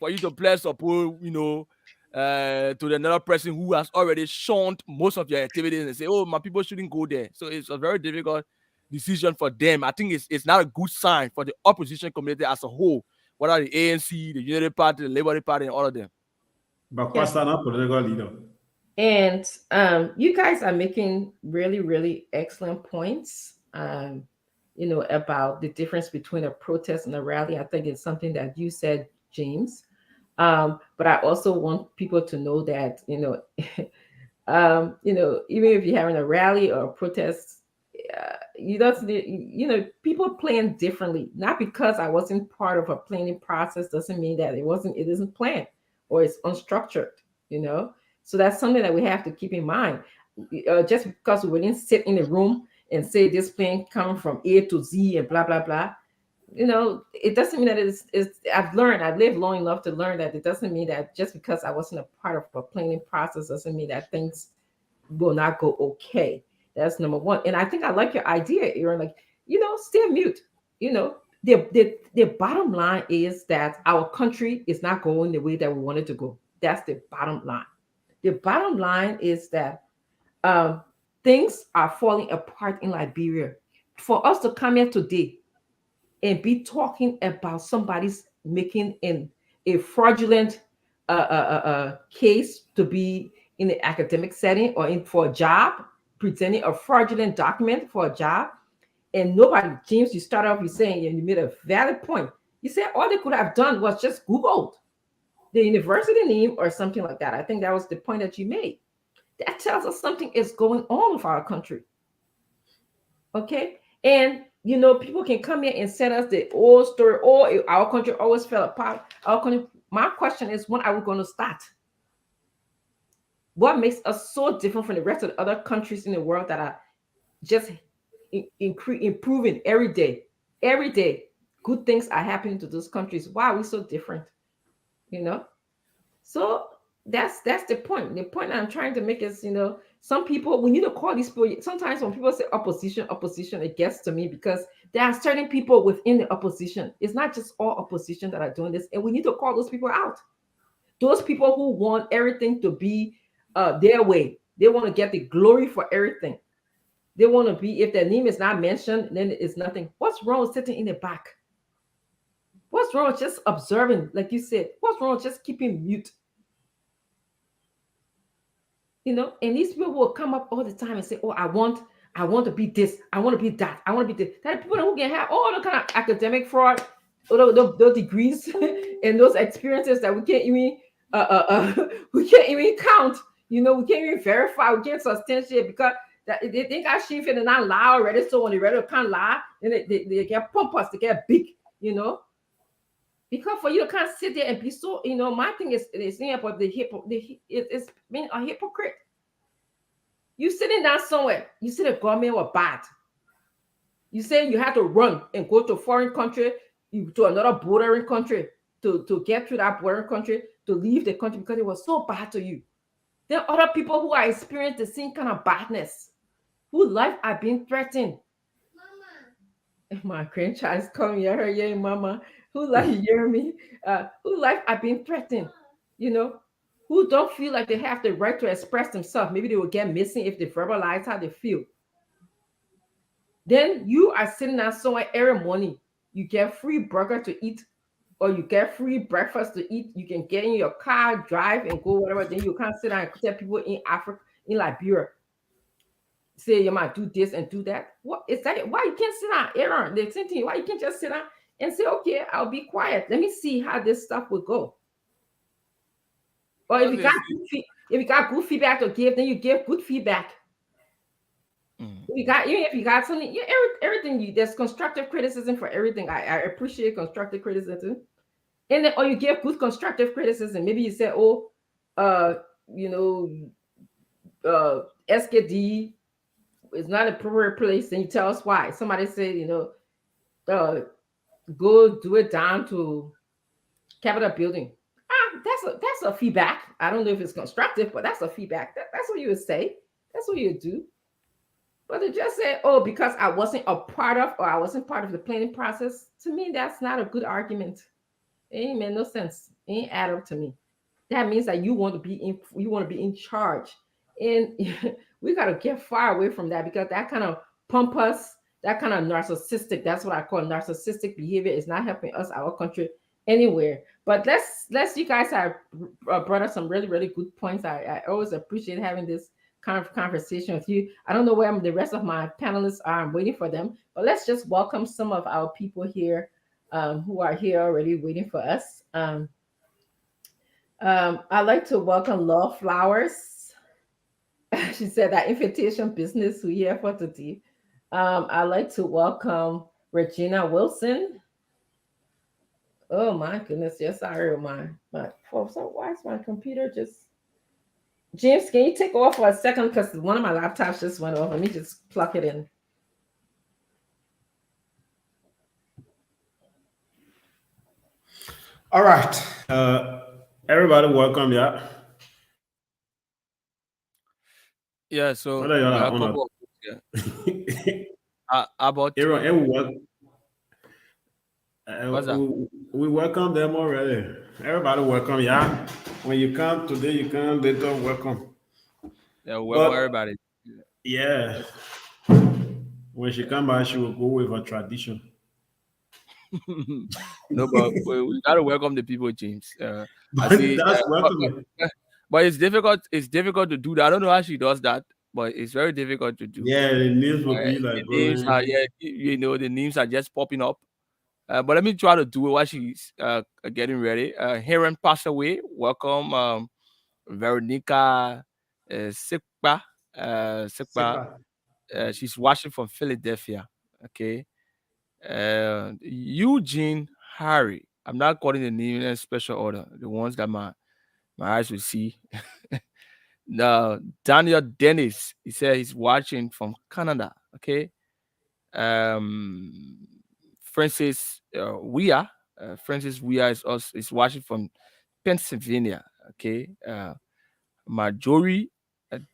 you to play support, to another person who has already shunned most of your activities and say, oh, my people shouldn't go there. So it's a very difficult decision for them. I think it's not a good sign for the opposition community as a whole, whether the ANC, the Unity Party, the Labour Party, and all of them. But Costa not political leader. And you guys are making really, really excellent points, about the difference between a protest and a rally. I think it's something that you said, James. But I also want people to know that, even if you're having a rally or a protest, people plan differently. Not because I wasn't part of a planning process doesn't mean that it isn't planned or it's unstructured, So that's something that we have to keep in mind. Just because we didn't sit in the room and say this plan coming from A to Z and blah, blah, blah, it doesn't mean that I've lived long enough to learn that it doesn't mean that just because I wasn't a part of a planning process doesn't mean that things will not go okay. That's number one. And I think I like your idea, Aaron, like, stay mute. The bottom line is that our country is not going the way that we want it to go. That's the bottom line. The bottom line is that things are falling apart in Liberia. For us to come here today and be talking about somebody's making a fraudulent case to be in the academic setting or for a job, presenting a fraudulent document for a job, and nobody, James, you start off, you're saying, and you made a valid point. You said all they could have done was just Googled the university name or something like that. I think that was the point that you made. That tells us something is going on with our country. Okay? And, people can come here and set us the old story, or our country always fell apart. My question is, when are we going to start? What makes us so different from the rest of the other countries in the world that are just improving every day? Every day, good things are happening to those countries. Why are we so different? So that's the point. The point I'm trying to make is, some people, we need to call these people. Sometimes when people say opposition, it gets to me because there are certain people within the opposition. It's not just all opposition that are doing this, and we need to call those people out. Those people who want everything to be their way. They want to get the glory for everything. They want to be, if their name is not mentioned, then it's nothing. What's wrong with sitting in the back? What's wrong with just observing, like you said? What's wrong with just keeping mute? And these people will come up all the time and say, "Oh, I want to be this, I want to be that, I want to be this." That people who can have all the kind of academic fraud, those degrees and those experiences that we can't even we can't even count. We can't even verify, we can't substantiate, because that they think our sheep and not lie already. So when they ready to can't lie, then they get pompous, they get big, because for you to can't sit there and be so, my thing is saying about it's being a hypocrite. You sitting down somewhere, you see the government was bad. You say you have to run and go to a foreign country, to another bordering country, to get through that bordering country, to leave the country because it was so bad to you. There are other people who are experiencing the same kind of badness, whose life are being threatened. Mama. My grandchild is coming here, yeah, mama. Who life, you hear me? Who life are being threatened, who don't feel like they have the right to express themselves. Maybe they will get missing if they verbalize how they feel. Then you are sitting down somewhere every morning. You get free burger to eat, or you get free breakfast to eat. You can get in your car, drive, and go whatever. Then you can't sit down and tell people in Africa, in Liberia, say you might do this and do that. What is that? Why you can't sit down, Aaron? The same thing. Why you can't just sit down and say, "Okay, I'll be quiet. Let me see how this stuff will go." Or if you got good feedback to give, then you give good feedback. If you got something, everything, there's constructive criticism for everything. I appreciate constructive criticism, and then, or you give good constructive criticism. Maybe you say, "Oh, SKD is not a appropriate place," and you tell us why. Somebody say, go do it down to Capitol building. That's a feedback. I don't know if it's constructive, but that's a feedback. That's what you would say. That's what you would do. But to just say, "Oh, because I wasn't a part of, or I wasn't part of the planning process," to me, that's not a good argument. It ain't made no sense. It ain't add up to me. That means that you want to be in charge. And we got to get far away from that, because that kind of pompous, that kind of narcissistic, that's what I call narcissistic behavior, is not helping us, our country, anywhere. But let's you guys have brought up some really, really good points. I always appreciate having this kind of conversation with you. I don't know where the rest of my panelists are. I'm waiting for them. But let's just welcome some of our people here who are here already waiting for us. I'd like to welcome Love Flowers. She said that invitation business we here for today. I'd like to welcome Regina Wilson. Oh my goodness, yes, sorry, so why is my computer just... James, can you take off for a second, because one of my laptops just went off. Let me just plug it in. All right. Everybody welcome, yeah. Yeah, so about Aaron, we welcome them already. Everybody welcome, yeah. When you come today, you come later, welcome. Yeah, welcome everybody. Yeah. When she come back, she will go with her tradition. No, but we gotta welcome the people, James. That's welcome. But it's difficult. It's difficult to do that. I don't know how she does that, but it's very difficult to do. Yeah, the names will be like names are, the names are just popping up. But let me try to do it while she's getting ready. Heron passed away. Welcome, Veronica Sikpa. Sikpa. She's watching from Philadelphia. Okay. Eugene Harry. I'm not calling the name in special order. The ones that my eyes will see. Now, Daniel Dennis. He said he's watching from Canada. Okay. Francis Weir. Francis Weir is watching from Pennsylvania. Okay. Marjorie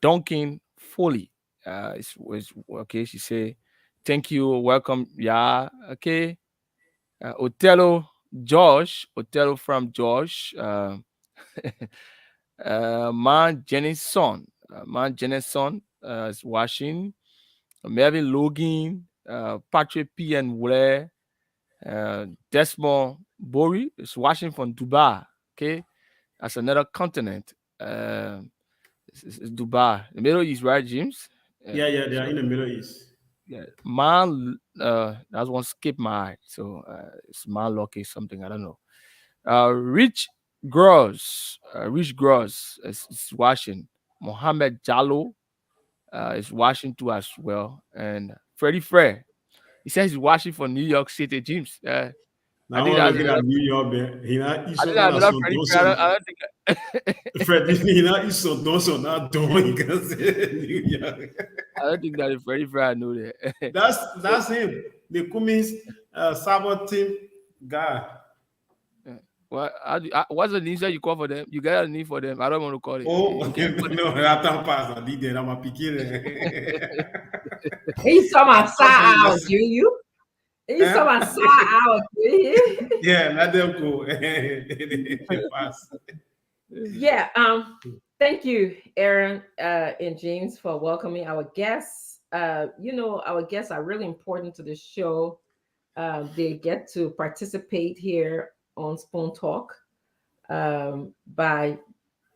Duncan Foley is okay. She say, "Thank you, welcome, yeah, okay." Othello from Josh. Man Jenny's son. Man Jennison is watching. Melvin Logan, Patrick P. and Wule, Desmond Bori is watching from Dubai. Okay, that's another continent. It's Dubai, the Middle East, right, James? Yeah, they are So in the Middle East. yeah, man, that one skip my eye. So it's man lucky something I don't know. Rich Gross is watching. Mohammed Jallo is watching too as well, and Freddie Frey. He says he's watching for New York City, James. I Now I think want that's to get another. a New York, man. He not I iso think na that's na another son Freddie Frey. doso. I don't think. Fred, he not iso doso na doing because New York. I don't think that is Freddie Frey. I know that. So, That's him. The Cummins Sabbath team guy. what's the name that you call for them? You got a name for them. I don't want to call it. Oh You can call no, attends pas, I did that. I'm a piqué. He's talking about side out, do you? He's talking about side out, do you? Yeah, let them go. They pass. Yeah. Thank you, Aaron and James, for welcoming our guests. Our guests are really important to the show. They get to participate here on Spoon Talk by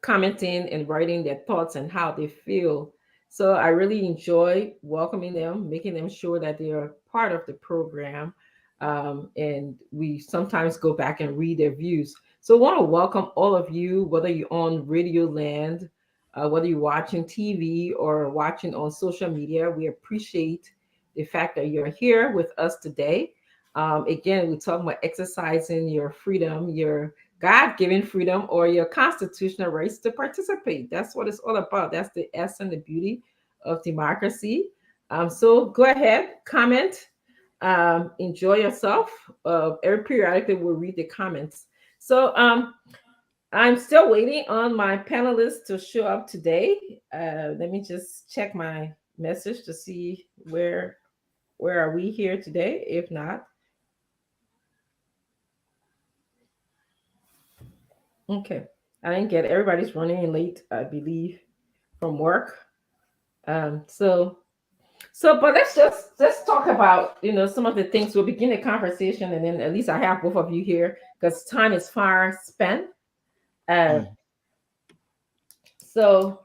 commenting and writing their thoughts and how they feel. So I really enjoy welcoming them, making them sure that they are part of the program. And we sometimes go back and read their views. So I want to welcome all of you, whether you're on Radio Land, whether you're watching TV or watching on social media. We appreciate the fact that you're here with us today. Again, we're talking about exercising your freedom, your God-given freedom, or your constitutional rights to participate. That's what it's all about. That's the essence and the beauty of democracy. So go ahead, comment, enjoy yourself. Every periodically we'll read the comments. So I'm still waiting on my panelists to show up today. Let me just check my message to see where are we here today. If not, okay. I didn't get everybody's running in late, I believe, from work. But let's talk about some of the things. We'll begin the conversation, and then at least I have both of you here because time is far spent. So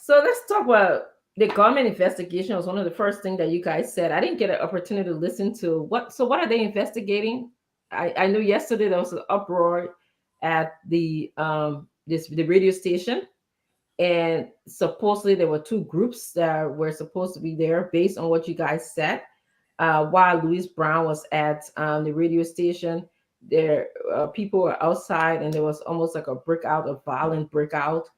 let's talk about the government investigation. Was one of the first things that you guys said. I didn't get an opportunity to listen to what. So what are they investigating? I know yesterday there was an uproar at the radio station, and supposedly there were two groups that were supposed to be there based on what you guys said. While Louis Brown was at the radio station, there people were outside, and there was almost like a violent breakout.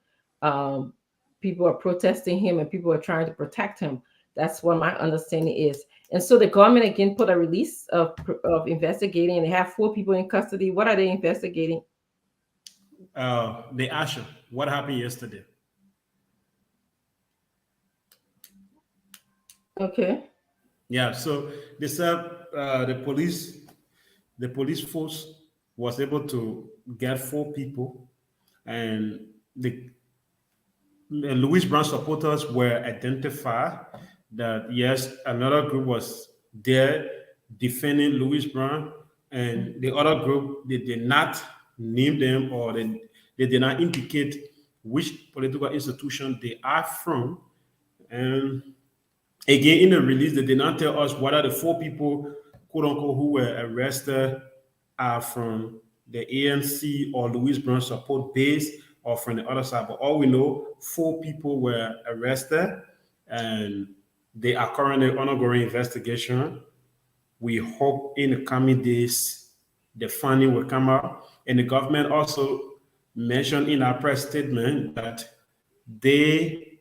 People are protesting him, and people are trying to protect him. That's what my understanding is. And so the government again put a release of investigating, and they have 4 people in custody. What are they investigating? The Asher. What happened yesterday? Okay. Yeah, so they said the police force was able to get 4 people, and the Louis Brown supporters were identified. That yes, another group was there defending Louis Brown, and the other group, they did not name them, or they did not indicate which political institution they are from. And again, in the release, they did not tell us whether the 4 people, quote unquote, who were arrested are from the ANC or Louis Brown support base or from the other side. But all we know, 4 people were arrested, and they are currently undergoing investigation. We hope in the coming days the funding will come out. And the government also mentioned in our press statement that they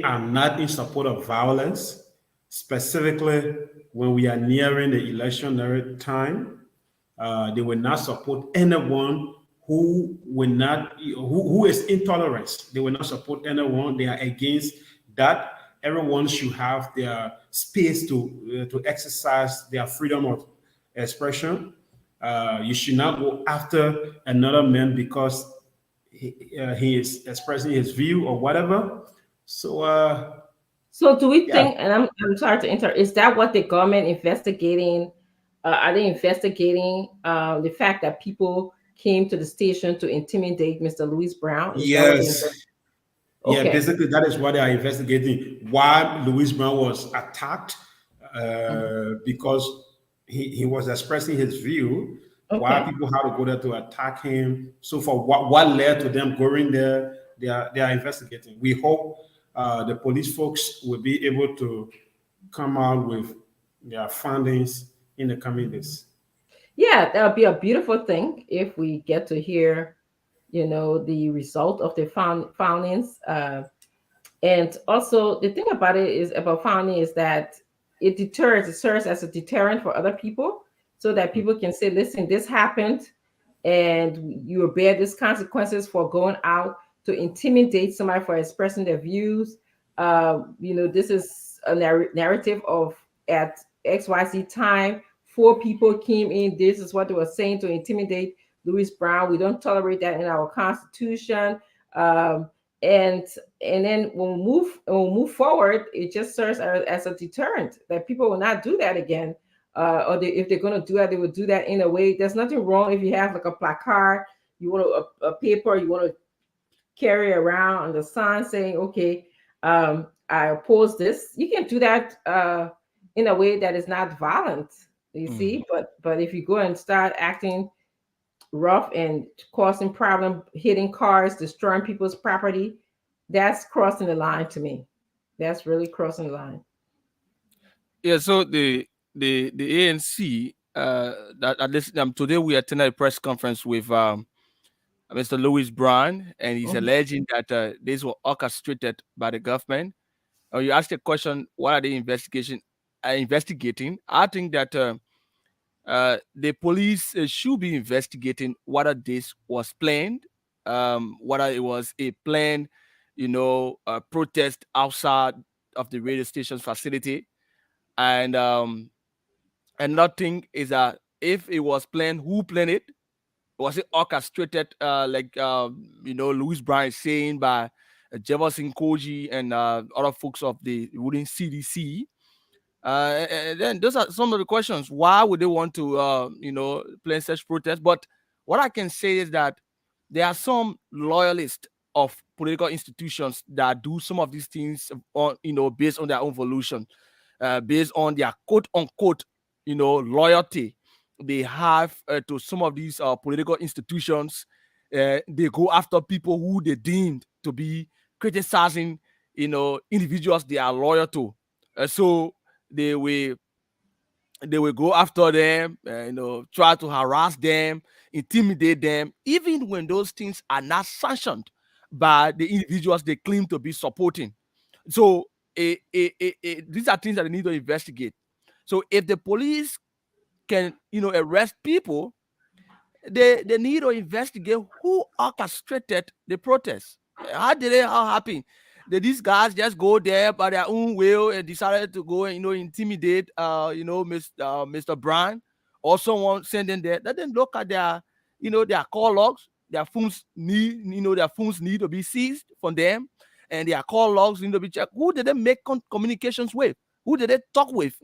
are not in support of violence, specifically when we are nearing the electionary time. They will not support anyone who is intolerant. They will not support anyone. They are against that. Everyone should have their space to exercise their freedom of expression. You should not go after another man because he is expressing his view or whatever. So So do we yeah, think, and I'm sorry to interrupt, is that what the government investigating? Are they investigating the fact that people came to the station to intimidate Mr. Louis Brown? Is that what they yes, invest? yeah. Okay. Basically, that is what they are investigating. Why Louis Brown was attacked Mhm. because he was expressing his view. Why Okay. people had to go there to attack him. So for what led to them going there, they are investigating. We hope the police folks will be able to come out with their findings in the coming days. Yeah, that would be a beautiful thing if we get to hear, the result of the foundings. And also, the thing about it is about founding is that it serves as a deterrent for other people, so that people can say, "Listen, this happened, and you will bear these consequences for going out to intimidate somebody for expressing their views." This is a narrative of at XYZ time, four people came in. This is what they were saying to intimidate Louis Brown. We don't tolerate that in our Constitution. Um, and and then when we move forward, it just serves as a deterrent that people will not do that again. If they're going to do that, they will do that in a way. There's nothing wrong if you have like a placard, you want a paper, you want to carry around on the sign saying, okay, I oppose this. You can do that in a way that is not violent, you see. But if you go and start acting rough and causing problem, hitting cars, destroying people's property, that's crossing the line to me. That's really crossing the line. Yeah, so the ANC that at least today we attended a press conference with Mr. Louis Brown, and he's Mhm. alleging that these were orchestrated by the government. You asked the question, what are they investigating? I think that the police should be investigating whether this was planned, whether it was a planned, protest outside of the radio station's facility, and another thing is that if it was planned, who planned it? Was it orchestrated, like Louis Brown is saying by Jefferson Koji and other folks of the ruling CDC? And then those are some of the questions. Why would they want to, plan such protests? But what I can say is that there are some loyalists of political institutions that do some of these things on, based on their own volition, based on their quote unquote, loyalty they have to some of these political institutions. They go after people who they deemed to be criticizing, individuals they are loyal to. So they will they will go after them, try to harass them, intimidate them, even when those things are not sanctioned by the individuals they claim to be supporting. So these are things that they need to investigate. So if the police can, arrest people, they need to investigate who orchestrated the protest. How did it all happen? Did these guys just go there by their own will and decided to go and intimidate Mr. Brown, or someone sent them there? Let them look at their their call logs. Their phones need to be seized from them, and their call logs need to be checked. Who did they make communications with? Who did they talk with?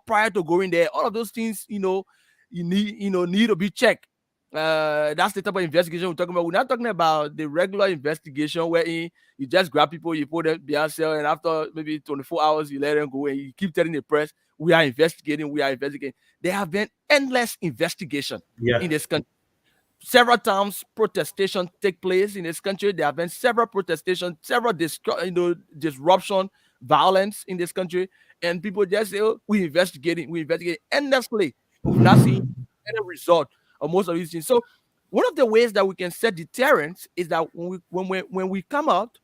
Prior to going there, all of those things need to be checked. That's the type of investigation we're talking about. We're not talking about the regular investigation where you just grab people, you put them behind cell, and after maybe 24 hours, you let them go and you keep telling the press, we are investigating, we are investigating. There have been endless investigation Yeah. in this country. Several times protestation take place in this country. There have been several protestations, several disruption, violence in this country, and people just say, "Oh, we investigate endlessly." We've not seen any result of most of these things. So, one of the ways that we can set deterrence is that when we come out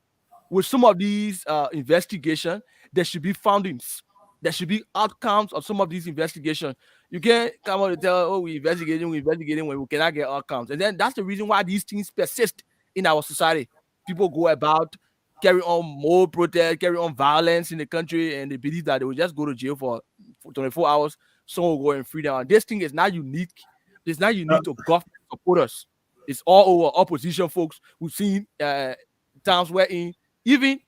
with some of these investigations, there should be findings. There should be outcomes of some of these investigations. You can't come out and tell, oh, we're investigating when we cannot get outcomes. And then that's the reason why these things persist in our society. People go about, carry on more protest, carry on violence in the country, and they believe that they will just go to jail for 24 hours. Someone will go and free them. And this thing is not unique. It's not unique to government supporters. It's all over opposition folks. We've seen times wherein even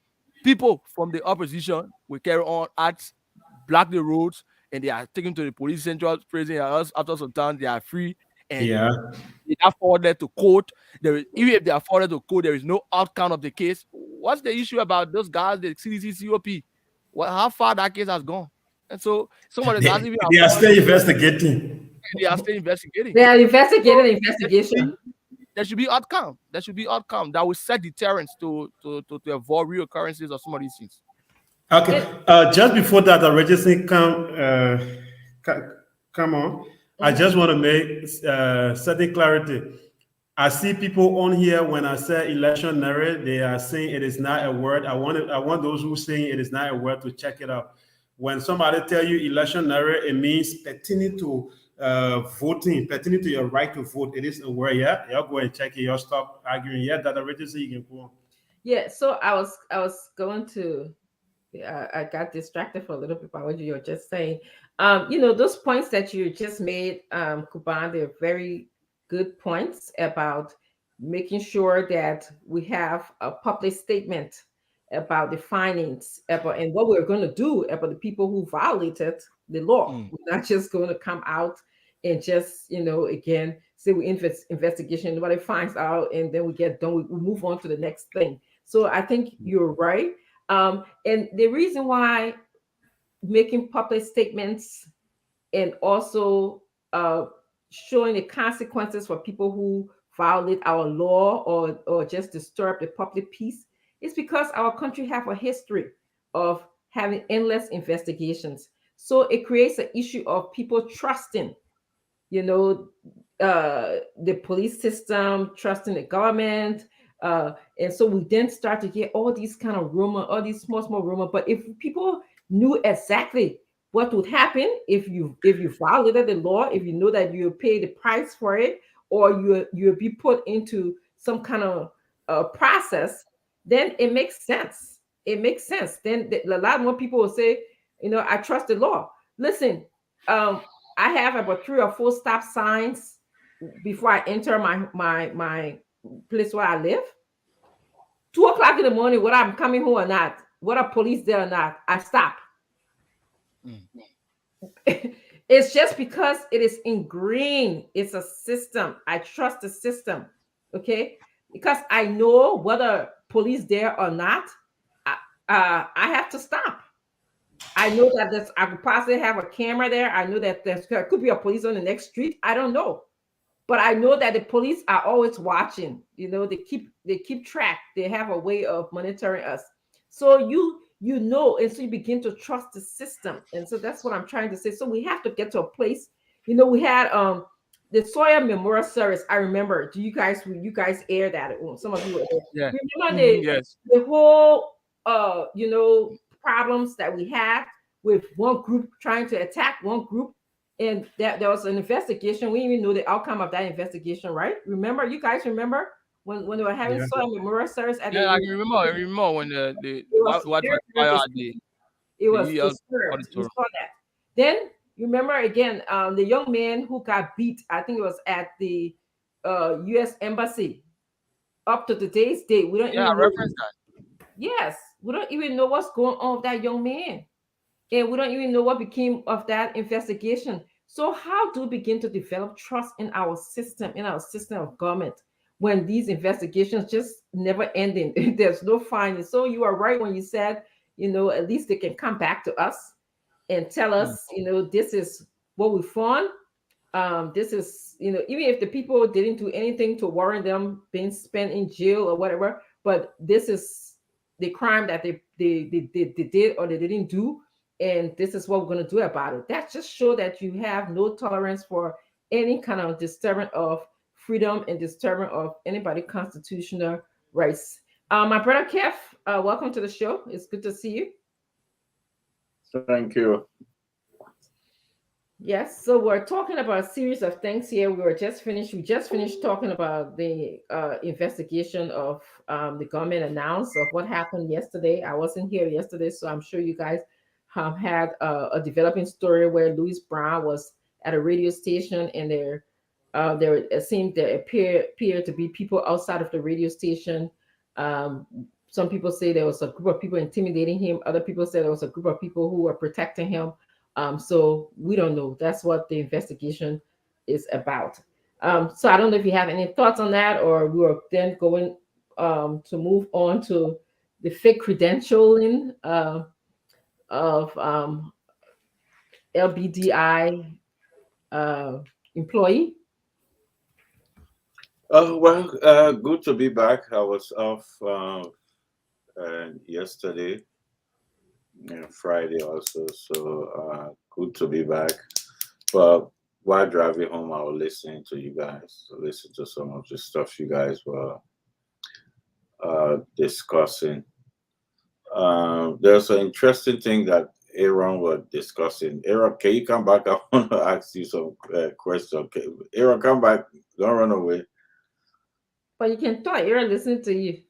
people from the opposition will carry on acts, block the roads, and they are taken to the police central prison. And after some time, they are free, and Yeah. they are forwarded to court. Even if they are forwarded to court, there is no outcome of the case. What's the issue about those guys, the CDC, COP? How far that case has gone? And so some of the guys even They are have still investigating. they are still investigating. They are investigating the There should investigation. there should be outcome. There should be outcome that will set deterrents to avoid reoccurrences of some of these things. Okay. Just before that, the registry come on. I just want to make certain clarity. I see people on here when I say election narrative, they are saying it is not a word. I want those who saying it is not a word to check it out. When somebody tell you election narrative, it means pertaining to voting, pertaining to your right to vote. It is a word. Yeah, y'all go and check it. Y'all stop arguing. Yeah, that registry you can go on. Yeah, so I was going to I got distracted for a little bit by what you were just saying. Those points that you just made, Kuban, they're very good points about making sure that we have a public statement about the findings about and what we're going to do about the people who violated the law. We're not just going to come out and just, again, say we investigation, nobody finds out, and then we get done. We move on to the next thing. So I think you're right. And the reason why making public statements and also showing the consequences for people who violate our law or just disturb the public peace is because our country have a history of having endless investigations. So it creates an issue of people trusting, the police system, trusting the government. And so we then start to get all these kind of rumor, all these small rumor. But if people knew exactly what would happen if you violated the law, if you know that you pay the price for it, or you'll be put into some kind of process, then it makes sense. It makes sense. Then a lot more people will say, I trust the law. Listen, I have about 3 or 4 stop signs before I enter my place where I live. 2:00 in the morning, whether I'm coming home or not, whether police there or not, I stop. It's just because it is ingrained. It's a system. I trust the system. Okay, because I know whether police there or not, I have to stop. I know that I could possibly have a camera there. I know that there could be a police on the next street. I don't know. But I know that the police are always watching. They keep track. They have a way of monitoring us. So and so you begin to trust the system. And so that's what I'm trying to say. So we have to get to a place. We had the Sawyer Memorial Service. I remember. You guys air that? Some of you were there. Yeah. Remember the whole problems that we had with one group trying to attack one group. And that there was an investigation. We didn't even know the outcome of that investigation, right? Remember, you guys remember when they were having Sawyer Memorial Service at I remember when the what fire it was disturbed. We saw that. Then you remember again, the young man who got beat. I think it was at the U.S. Embassy. Up to today's date, we don't even reference that. Yes, we don't even know what's going on with that young man. And we don't even know what became of that investigation. So how do we begin to develop trust in our system of government, when these investigations just never ending? There's no finding. So you are right when you said, at least they can come back to us and tell us, this is what we found. This is, even if the people didn't do anything to warrant them being spent in jail or whatever, but this is the crime that they did or they didn't do. And this is what we're going to do about it. That just shows that you have no tolerance for any kind of disturbance of freedom and disturbance of anybody's constitutional rights. My brother Kev, welcome to the show. It's good to see you. Thank you. Yes, so we're talking about a series of things here. We just finished talking about the investigation of the government announced of what happened yesterday. I wasn't here yesterday, so I'm sure you guys had a developing story where Louis Brown was at a radio station and There appear to be people outside of the radio station. Some people say there was a group of people intimidating him. Other people say there was a group of people who were protecting him. So we don't know. That's what the investigation is about. So I don't know if you have any thoughts on that, or we are then going to move on to the fake credentialing of LBDI employee. Well, good to be back. I was off yesterday and Friday also, so good to be back. But while driving home, I was listening to you guys, listen to some of the stuff you guys were discussing. There's an interesting thing that Aaron was discussing. Aaron, can you come back? I want to ask you some questions. Okay. Aaron, come back. Don't run away. But you can talk. You're listening to you.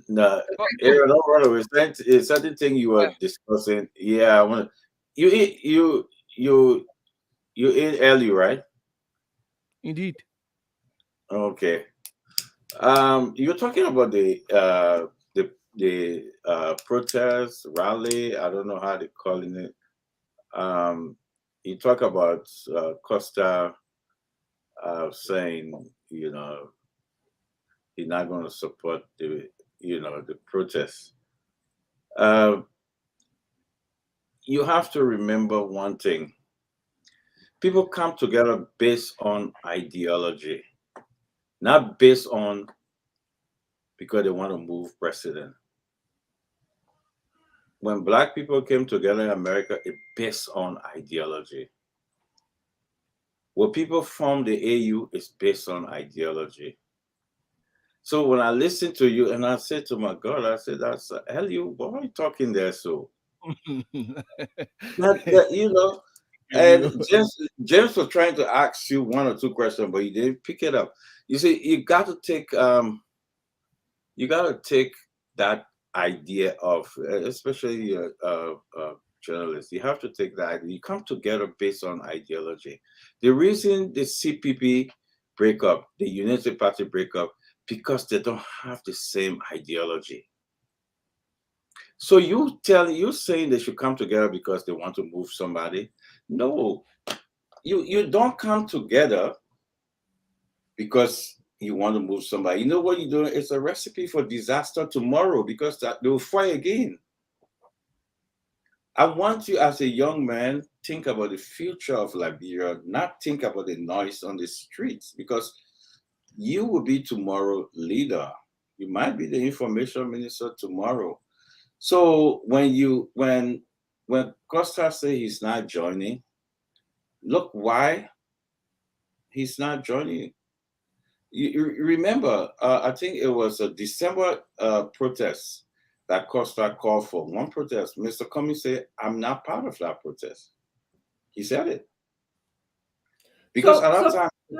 No, Aaron, don't run away. It's certain thing you were discussing. Yeah, I want to. You ate early, right? Indeed. Okay. You're talking about the protest rally. I don't know how they're calling it. You talk about Costa saying, he's not going to support the protests. You have to remember one thing. People come together based on ideology, not based on because they want to move president. When Black people came together in America, it's based on ideology. When people formed the AU, it's based on ideology. So when I listen to you and I said to my God, I said, that's LU, why are you talking there so? And James was trying to ask you one or two questions, but you didn't pick it up. You see, you got to take that idea of, especially journalists, you have to take that. You come together based on ideology. The reason the CPP break up, the Unity Party break up, because they don't have the same ideology. So you saying they should come together because they want to move somebody? No, you don't come together because you want to move somebody. You know what you're doing? It's a recipe for disaster tomorrow because they will fight again. I want you as a young man, think about the future of Liberia, not think about the noise on the streets, because you will be tomorrow leader. You might be the information minister tomorrow. So when Costa say he's not joining, look why he's not joining. You remember, I think it was a December protest that Costa called for. One protest, Mr. Cummings said, I'm not part of that protest. He said it. Because at that time, I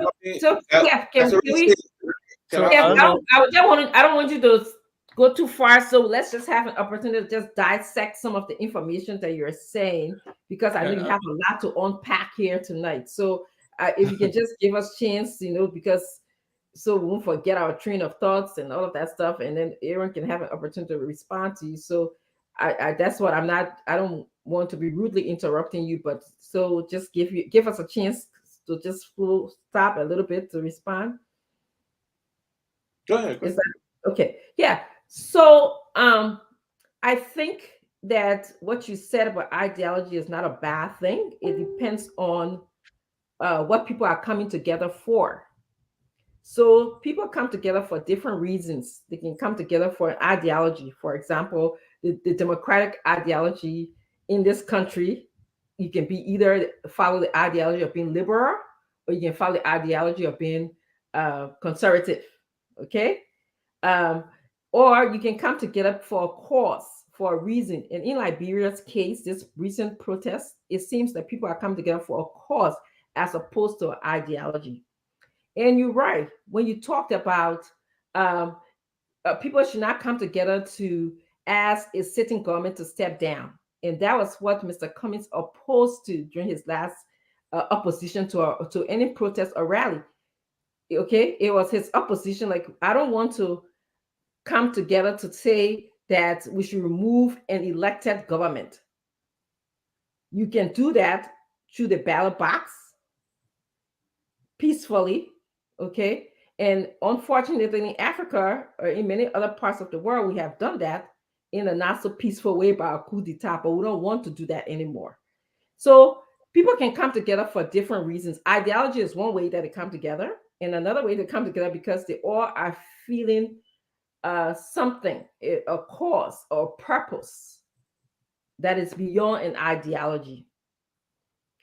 don't want you to go too far. So let's just have an opportunity to just dissect some of the information that you're saying, because I know you have a lot to unpack here tonight. So if you can just give us chance, because so we won't forget our train of thoughts and all of that stuff, and then Aaron can have an opportunity to respond to you. So that's what I don't want to be rudely interrupting you, but so just give us a chance to just stop a little bit to respond. Go ahead. Is that okay? Yeah. So I think that what you said about ideology is not a bad thing. It depends on what people are coming together for. So people come together for different reasons. They can come together for an ideology. For example, the democratic ideology in this country, you can be either follow the ideology of being liberal, or you can follow the ideology of being conservative. Okay. Or you can come together for a cause, for a reason. And in Liberia's case, this recent protest, it seems that people are coming together for a cause as opposed to an ideology. And you're right. When you talked about people should not come together to ask a sitting government to step down. And that was what Mr. Cummings opposed to during his last opposition to any protest or rally. Okay, it was his opposition. Like, I don't want to come together to say that we should remove an elected government. You can do that through the ballot box peacefully, okay? And unfortunately, in Africa or in many other parts of the world, we have done that in a not so peaceful way by a coup d'etat, but we don't want to do that anymore. So people can come together for different reasons. Ideology is one way that they come together, and another way they come together because they all are feeling something, a cause or purpose that is beyond an ideology.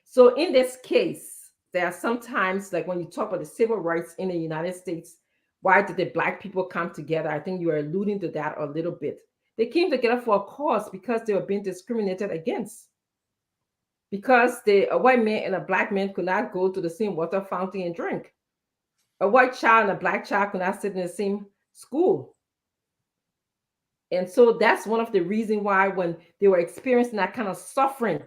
So in this case, there are sometimes, like when you talk about the civil rights in the United States, why did the Black people come together? I think you are alluding to that a little bit. They came together for a cause because they were being discriminated against. Because a white man and a Black man could not go to the same water fountain and drink. A white child and a Black child could not sit in the same school. And so that's one of the reasons why when they were experiencing that kind of suffering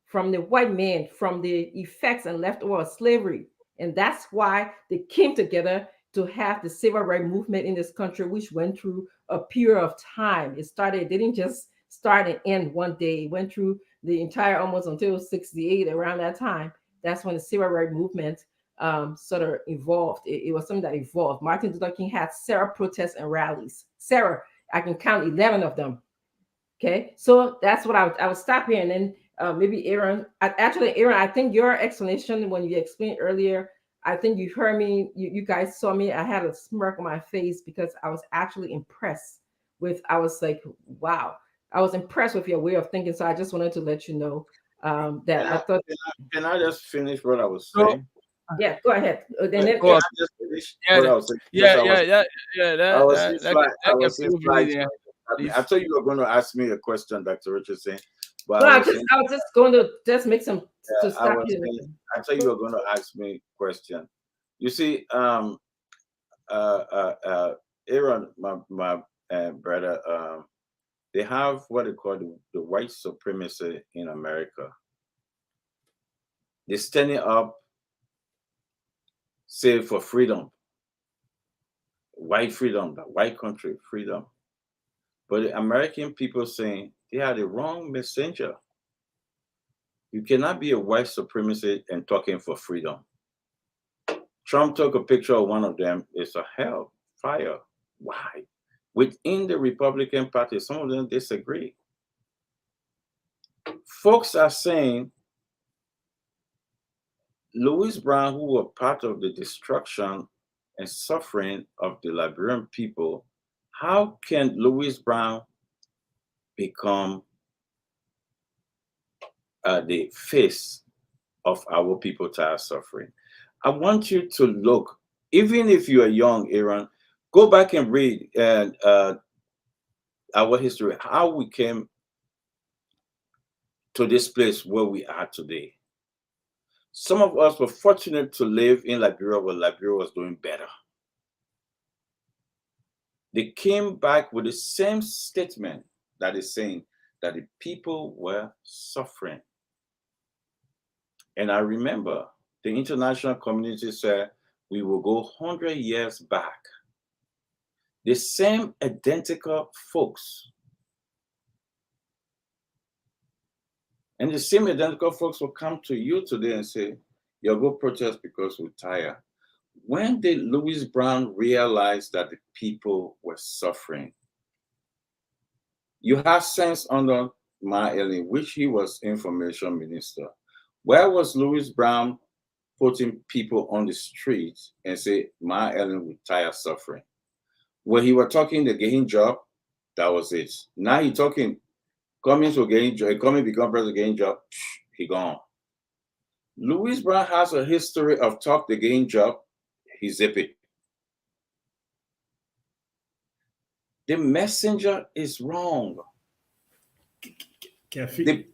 from the white man, from the effects and leftover of slavery. And that's why they came together to have the civil rights movement in this country, which went through a period of time. It didn't just start and end one day. It went through the entire, almost until 68, around that time. That's when the civil rights movement sort of evolved. It was something that evolved. Martin Luther King had several protests and rallies. I can count 11 of them. Okay, so that's what I would stop here, and then maybe Aaron. Aaron, I think your explanation when you explained earlier, I think you heard me. You guys saw me. I had a smirk on my face because I was actually impressed with. I was like, wow, I was impressed with your way of thinking. So I just wanted to let you know that I thought. Can I just finish what I was saying? Yeah, go ahead. And then Can I just finish what I was saying? I was in flight. I thought you were going to ask me a question, Dr. Richardson. But I was just going to just make some to stop you. I thought you were going to ask me a question. You see, Aaron, my brother, they have what they call the white supremacy in America. They're standing up, say, for freedom, white freedom, the white country freedom. But the American people saying they are the wrong messenger. You cannot be a white supremacist and talking for freedom. Trump took a picture of one of them. It's a hellfire. Why? Within the Republican Party, some of them disagree. Folks are saying Louis Brown, who were part of the destruction and suffering of the Liberian people, how can Louis Brown become the face of our people that are suffering? I want you to look, even if you are young, Aaron, go back and read our history, how we came to this place where we are today. Some of us were fortunate to live in Liberia where Liberia was doing better. They came back with the same statement that is saying that the people were suffering. And I remember the international community said we will go 100 years back. The same identical folks. And the same identical folks will come to you today and say, you'll go protest because we're tired. When did Louis Brown realize that the people were suffering? You have sense under Ma Ellen, which he was information minister. Where was Louis Brown putting people on the streets and say, Ma Ellen will tire suffering? When he was talking the getting job, that was it. Now he talking, coming to getting job, coming become president getting job, he gone. Louis Brown has a history of talk the getting job, he zip it. The messenger is wrong. The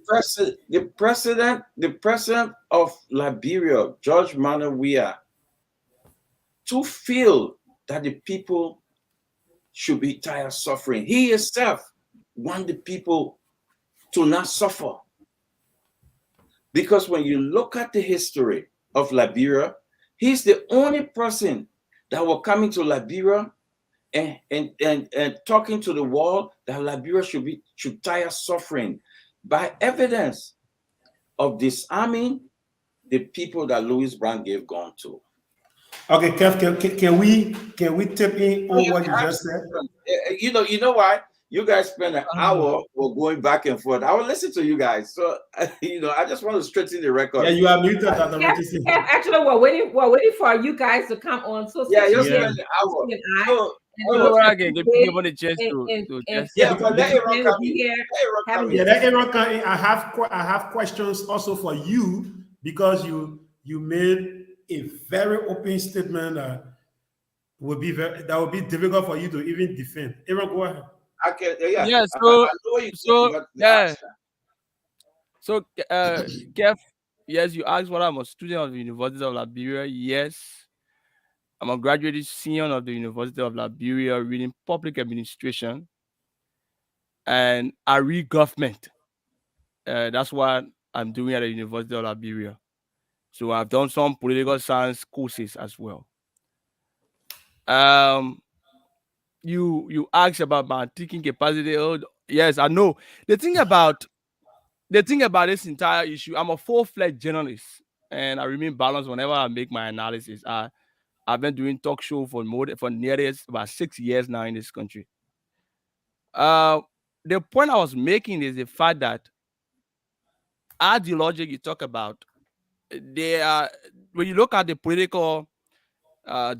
president of Liberia, George Manuel Weah, to feel that the people should be tired of suffering. He himself want the people to not suffer. Because when you look at the history of Liberia, he's the only person that were coming to Liberia and talking to the world that Liberia should tire suffering by evidence of disarming the people that Louis Brown gave gun to. Okay, Kev, can we tip in on what you just said? You know why? You guys spend an hour going back and forth. I will listen to you guys. So I just want to straighten the record. Yeah, you are muted. Actually, we're waiting for you guys to come on. So yeah, you're spending an hour. Give on the chance but let Aaron come in. Let Aaron come in. I have questions also for you because you made a very open statement that would be difficult for you to even defend. Aaron, go ahead. Okay, yeah. So, Kev, yes, you asked what I'm a student of the University of Liberia. Yes, I'm a graduate senior of the University of Liberia reading public administration, and I read government. That's what I'm doing at the University of Liberia. So I've done some political science courses as well. You asked about my thinking capacity. Oh, yes, I know. The thing about this entire issue, I'm a full-fledged journalist, and I remain balanced whenever I make my analysis. I've been doing talk show for nearly about 6 years now in this country. The point I was making is the fact that ideology you talk about, they are, when you look at the political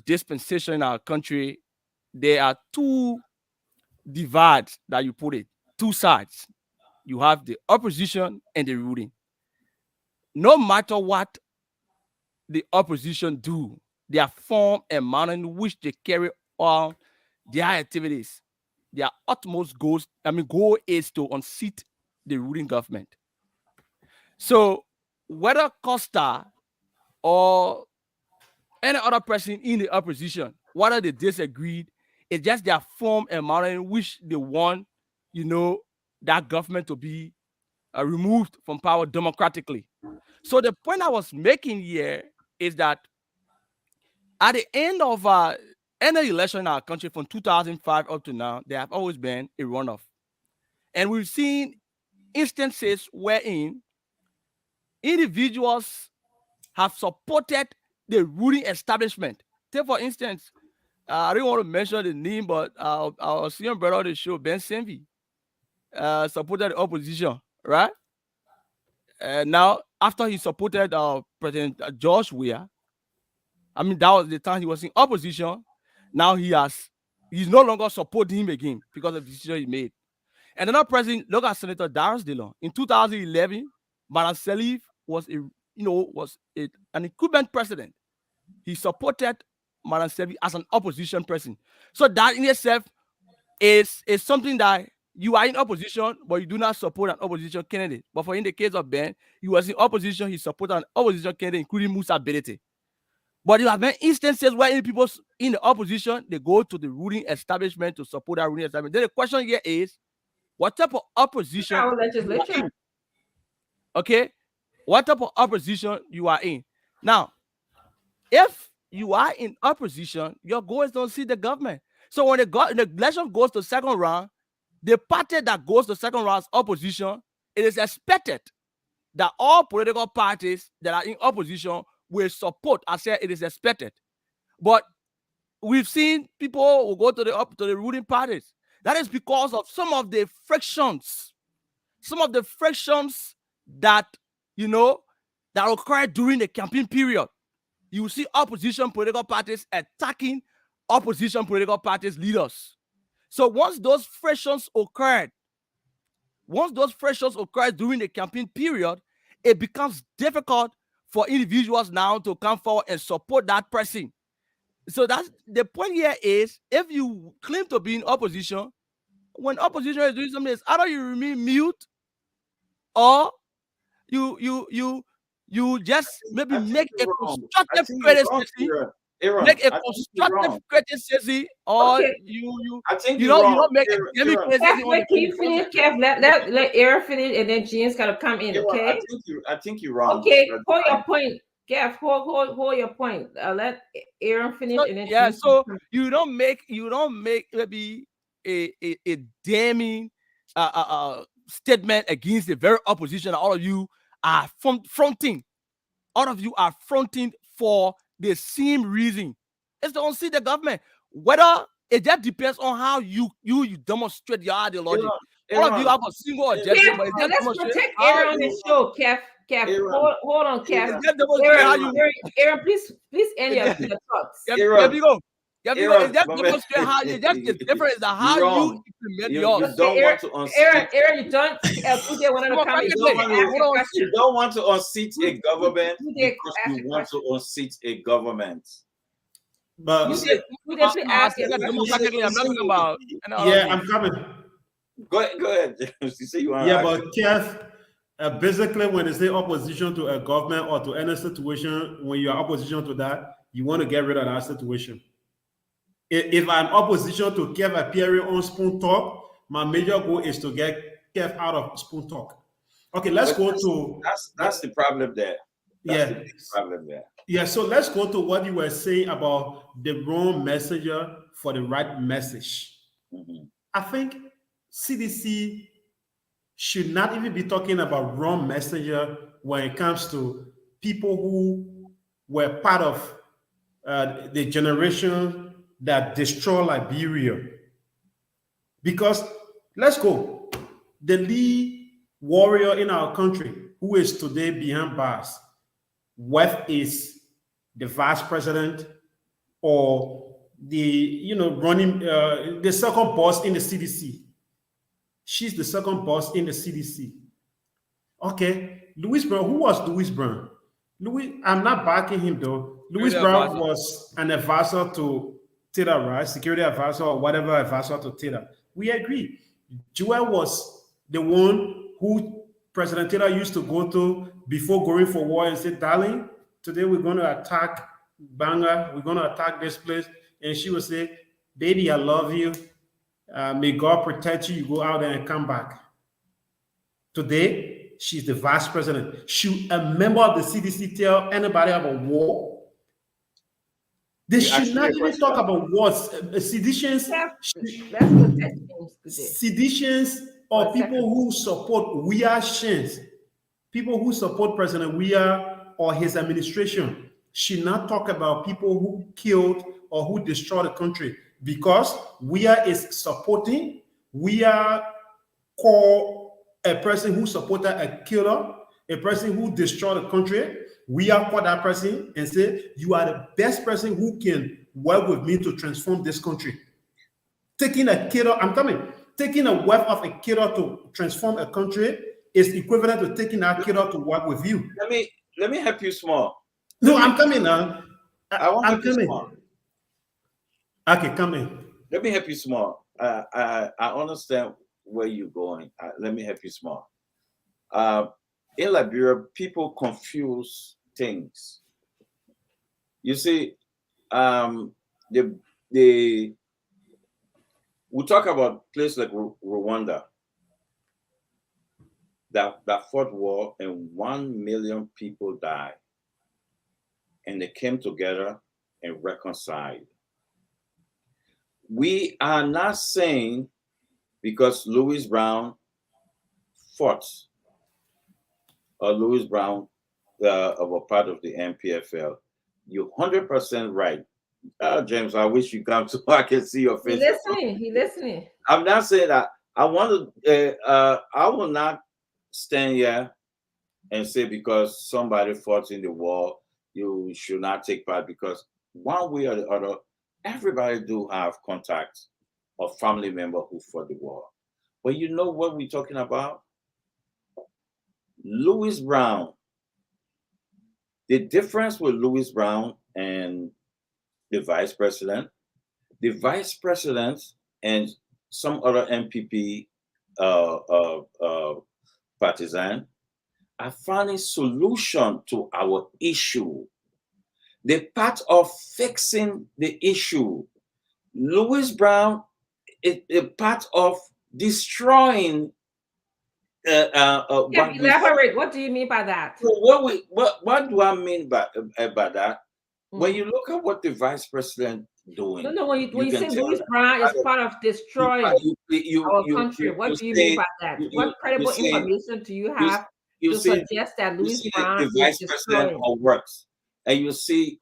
dispensation in our country, there are two divides that you put it, two sides. You have the opposition and the ruling. No matter what the opposition do, their form and manner in which they carry on their activities, their utmost goal is to unseat the ruling government. So whether Costa or any other person in the opposition, whether they disagreed, it's just their form and manner in which they want, that government to be removed from power democratically. So the point I was making here is that at the end of any election in our country from 2005 up to now, there have always been a runoff. And we've seen instances wherein individuals have supported the ruling establishment. Take, for instance, I don't want to mention the name, but our senior brother on the show, Ben Senvi, supported the opposition, right? Now, after he supported President George Weah, that was the time he was in opposition. Now he's no longer supporting him again because of the decision he made. And another president, look at Senator Darius Dillon. In 2011, Madam Salif was an incumbent president. He supported Madam Salif as an opposition person. So that in itself is something that you are in opposition, but you do not support an opposition candidate. But in the case of Ben, he was in opposition, he supported an opposition candidate, including Musa Belete. But you have been instances where people in the opposition, they go to the ruling establishment to support that ruling establishment. Then the question here is, what type of opposition? Our legislature. Okay, what type of opposition you are in? Now, if you are in opposition, your goal is to see the government. So when the election goes to second round, the party that goes to second round's opposition, it is expected that all political parties that are in opposition will support. I said it is expected. But we've seen people who go to the ruling parties. That is because of some of the frictions that that occurred during the campaign period. You see opposition political parties attacking opposition political parties leaders. So once those frictions occurred during the campaign period, it becomes difficult for individuals now to come forward and support that person. So that's the point here is, if you claim to be in opposition, when opposition is doing something, either you remain mute or you just maybe make a constructive criticism. Make a constructive criticism, or you don't make a criticism. Can you finish, Kev? Let Aaron finish, and then James gotta come in. Okay. I think you're wrong. Okay, for your point. Kev, hold your point. Let Aaron finish, So, and then yeah, so you don't make maybe a damning statement against the very opposition that all of you are fronting. All of you are fronting for the same reason. It's to unseat the government. Whether it just depends on how you demonstrate your ideology. All of you have a single objective, but it just let's demonstrates protect how Aaron on the show, Kev. Hold on, Kev. it just demonstrates how you. Aaron, please end your thoughts. There we go. It just Aaron, demonstrates how it just is different is how wrong. you implement You yours. don't want to unseat. Aaron, you don't. Put there one of the comments. You don't want to unseat a government because you want to unseat a government. But you ask democratically, I'm not talking about. Yeah, I'm coming. Go ahead. You say you want. Yeah, but Kev, basically, when they say opposition to a government or to any situation, when you are opposition to that, you want to get rid of that situation. If I'm opposition to Kev appearing on Spoon Talk, my major goal is to get Kev out of Spoon Talk. Okay, let's go to that's the problem there. That's the big problem there. Yeah, so let's go to what you were saying about the wrong messenger for the right message. Mm-hmm. I think CDC should not even be talking about wrong messenger when it comes to people who were part of the generation that destroyed Liberia. Because let's go, the lead warrior in our country who is today behind bars, whether is the vice president or the running the second boss in the CDC. She's the second boss in the CDC. Okay, Louis Brown. Who was Louis Brown? I'm not backing him though. Louis Brown was an advisor to Taylor, right? Security advisor or whatever advisor to Taylor. We agree. Joel was the one who President Taylor used to go to before going for war and say, darling, today we're going to attack Banga. We're going to attack this place. And she would say, baby, I love you. May God protect you. You go out there and come back. Today, she's the vice president. Should a member of the CDC tell anybody about war? They should not even talk about wars. Seditions or people who support Weah Shins, people who support President Weah or his administration should not talk about people who killed or who destroyed the country, because Weah is supporting, Weah call a person who supported a killer, a person who destroyed the country. Weah call that person and say, you are the best person who can work with me to transform this country. Taking a killer, taking a wealth of a killer to transform a country is equivalent to taking that killer to work with you. Let me help you small. No, I'm coming now. I'm coming. Okay, come in. Let me help you small. I understand where you're going. Let me help you small. In Liberia, people confuse things. You see, we talk about places like Rwanda that fought war and 1 million people died, and they came together and reconciled. We are not saying because Louis Brown fought or Louis Brown of a part of the MPFL, you're 100% right. James, I wish you come so I can see your face. He listening. I'm not saying that. I will not stand here and say because somebody fought in the war, you should not take part, because one way or the other, everybody do have contact or family member who fought the war. But you know what we're talking about? Louis Brown. The difference with Louis Brown and the vice president and some other MPP partisan are finding solution to our issue. The part of fixing the issue. Louis Brown is a part of destroying elaborate. What do you mean by that? So what do I mean by that? When you look at what the vice president doing, no. When you say Louis Brown is part of destroying our country, what do you mean by that? What credible information do you have to suggest that Louis Brown the vice president works? And you see,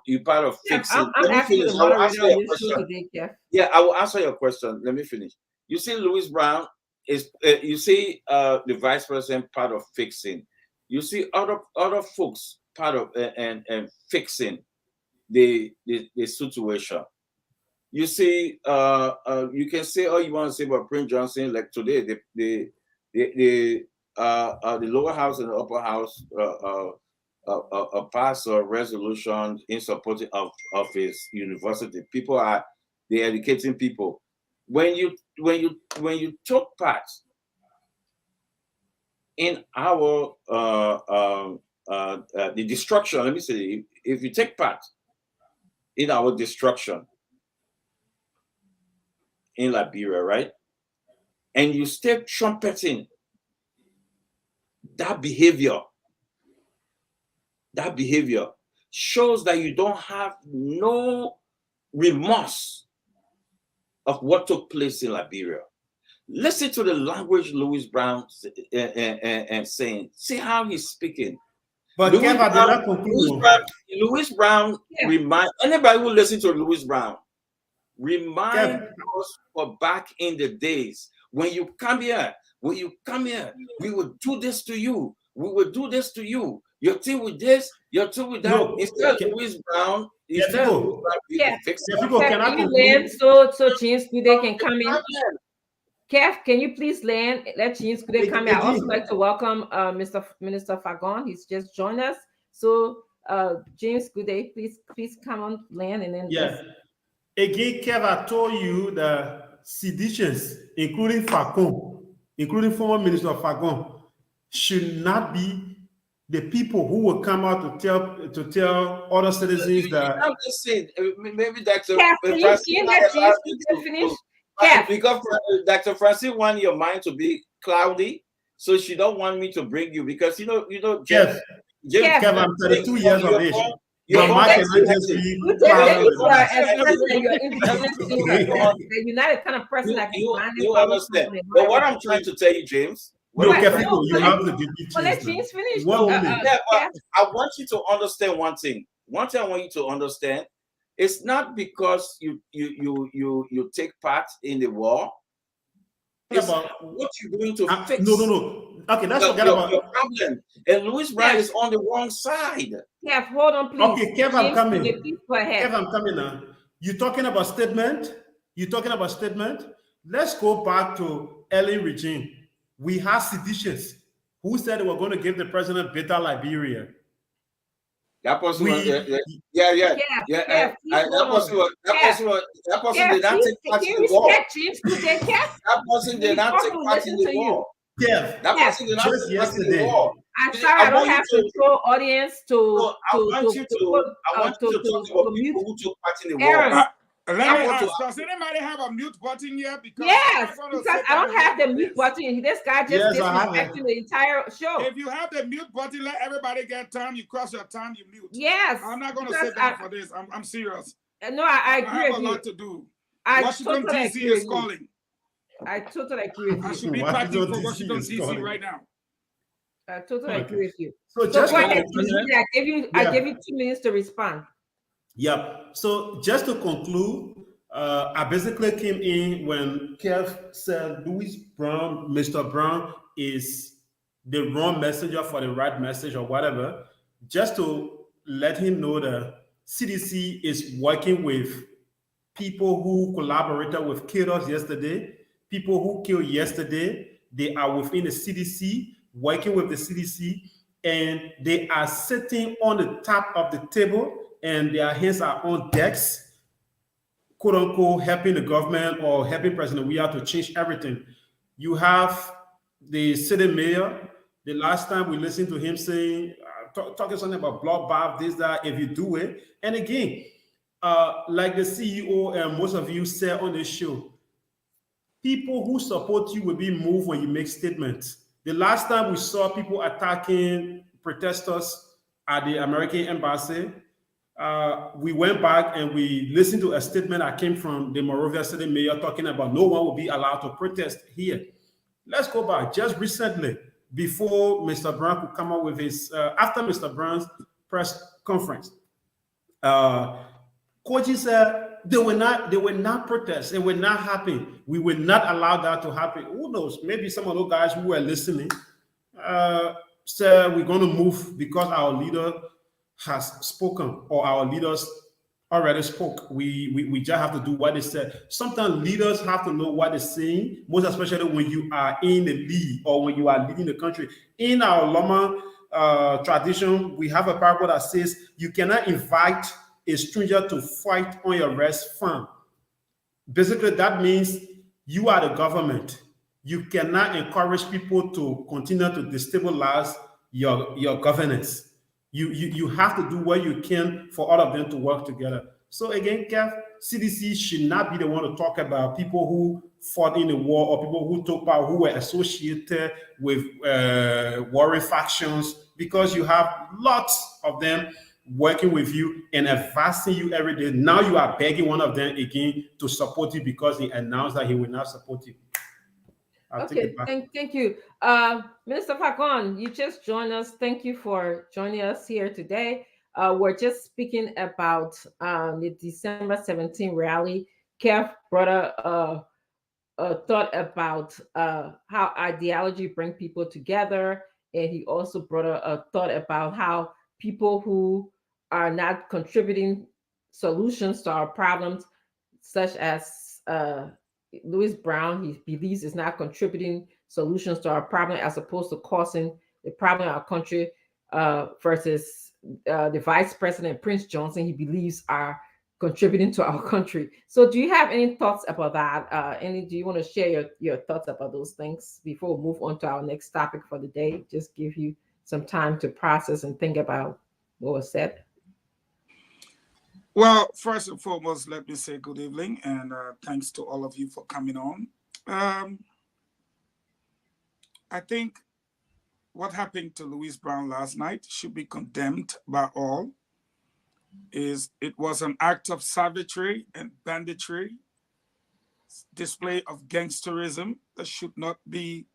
you part of fixing. I'm asking the moderator on this show today, Jeff. Yeah, I will answer your question. Let me finish. You see, Louis Brown is. You see, the vice president part of fixing. You see, other folks part of and fixing the situation. You see, you can say all you want to say about Prince Johnson. Like today, the lower house and the upper house passed a resolution in support of his university. People they educating people. When you took part in our the destruction, let me say, if you take part in our destruction in Liberia, right, and you stay trumpeting that behavior shows that you don't have no remorse of what took place in Liberia. Listen to the language Louis Brown and saying. See how he's speaking. But Louis Brown remind anybody who listen to Louis Brown, remind us for back in the days when you come here, we will do this to you. We will do this to you. You're still with this, you're still with that. No, instead of Louis Brown, can you land so James Gude can come in? Kev, can you please land? Let James Gude come in. I also like to welcome Minister Fagon. He's just joined us. So James Gude, please come on, land, and then Again, Kev, I told you the seditions, including Fagon, including former Minister Fagon, should not be the people who will come out to tell other citizens that. I'm just saying, maybe Dr. finish? Because Dr. Francis want your mind to be cloudy, so she don't want me to bring you because you know, Jeff, I'm 32 years of age. Your mind cannot just be cloudy. You're not a kind of person that can you understand. But what I'm trying to tell you, James. You have to give me let James finish. I want you to understand one thing. One thing I want you to understand. It's not because you take part in the war. It's what you're doing to fix. No. Okay, that's forget about your problem. And Louis Brown is on the wrong side. Kev, hold on, please. Okay, Kev, I'm coming. Go ahead. Kev, I'm coming now. You're talking about statement. Let's go back to Ellen regime. We have seditions who said they were going to give the president better Liberia. That person, that person did not take part in the war. That person did not take part in the war. That person did not take part in the war. I'm sorry, I don't have control audience to I want you to talk about people who took part in the war. Let me ask, does anybody have a mute button here? Because yes, because I don't have the mute button. This guy just disrespecting the entire show. If you have the mute button, let everybody get time. You cross your time, you mute. Yes. I'm not going to sit down for this. I'm serious. No, I agree. I have a lot to do. Washington, D.C. is calling. I totally agree with you. I should be packing for Washington, D.C. right now. I totally agree with you. So just go ahead. I gave you 2 minutes to respond. Yep. So just to conclude, I basically came in when Kev said Louis Brown, Mr. Brown is the wrong messenger for the right message or whatever, just to let him know that CDC is working with people who collaborated with killers yesterday, people who killed yesterday. They are within the CDC, working with the CDC, and they are sitting on the top of the table and their hands are on decks, quote unquote, helping the government or helping President Weah to change everything. You have the city mayor. The last time we listened to him saying, talking something about bloodbath, this, that, if you do it. And again, like the CEO and most of you said on this show, people who support you will be moved when you make statements. The last time we saw people attacking protesters at the American embassy, we went back and we listened to a statement that came from the Monrovia City mayor talking about no one will be allowed to protest here. Let's go back. Just recently, before Mr. Brown could come up with his, after Mr. Brown's press conference, Koji said they will not protest. They will not happen. We will not allow that to happen. Who knows? Maybe some of those guys who were listening said we're going to move because our leader has spoken or our leaders already spoke. We just have to do what they said. Sometimes leaders have to know what they're saying, most especially when you are in the lead or when you are leading the country. In our Loma tradition, we have a parable that says you cannot invite a stranger to fight on your rest farm. Basically, that means you are the government. You cannot encourage people to continue to destabilize your governance. You have to do what you can for all of them to work together. So again, Kev, CDC should not be the one to talk about people who fought in the war or people who took power who were associated with warring factions, because you have lots of them working with you and advancing you every day. Now you are begging one of them again to support you because he announced that he will not support you. Okay, thank you. Minister Fagon, you just joined us. Thank you for joining us here today. We're just speaking about the December 17 rally. Kev brought a thought about how ideology bring people together, and he also brought a thought about how people who are not contributing solutions to our problems, such as Louis Brown, he believes is not contributing solutions to our problem as opposed to causing the problem in our country, versus the Vice President, Prince Johnson, he believes are contributing to our country. So do you have any thoughts about that? Do you want to share your thoughts about those things before we move on to our next topic for the day? Just give you some time to process and think about what was said. Well, first and foremost, let me say good evening and thanks to all of you for coming on. I think what happened to Louis Brown last night should be condemned by all. It was an act of savagery and banditry, display of gangsterism that should not be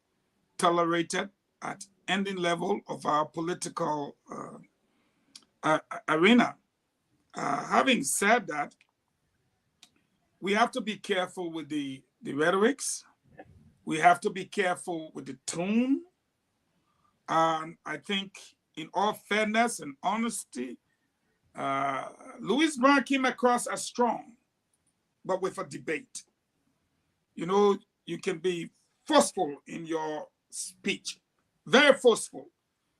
tolerated at any level of our political arena. Having said that, we have to be careful with the rhetorics. We have to be careful with the tone. And I think in all fairness and honesty, Louis Brown came across as strong, but with a debate. You know, you can be forceful in your speech, very forceful.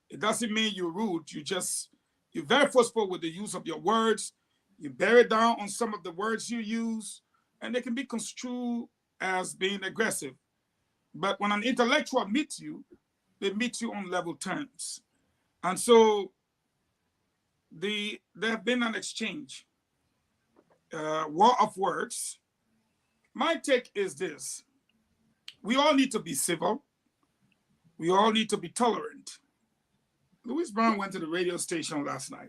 It doesn't mean you're rude. You're very forceful with the use of your words. You bear down on some of the words you use, and they can be construed as being aggressive. But when an intellectual meets you, they meet you on level terms. And so there have been an exchange, war of words. My take is this: we all need to be civil. We all need to be tolerant. Louis Brown went to the radio station last night.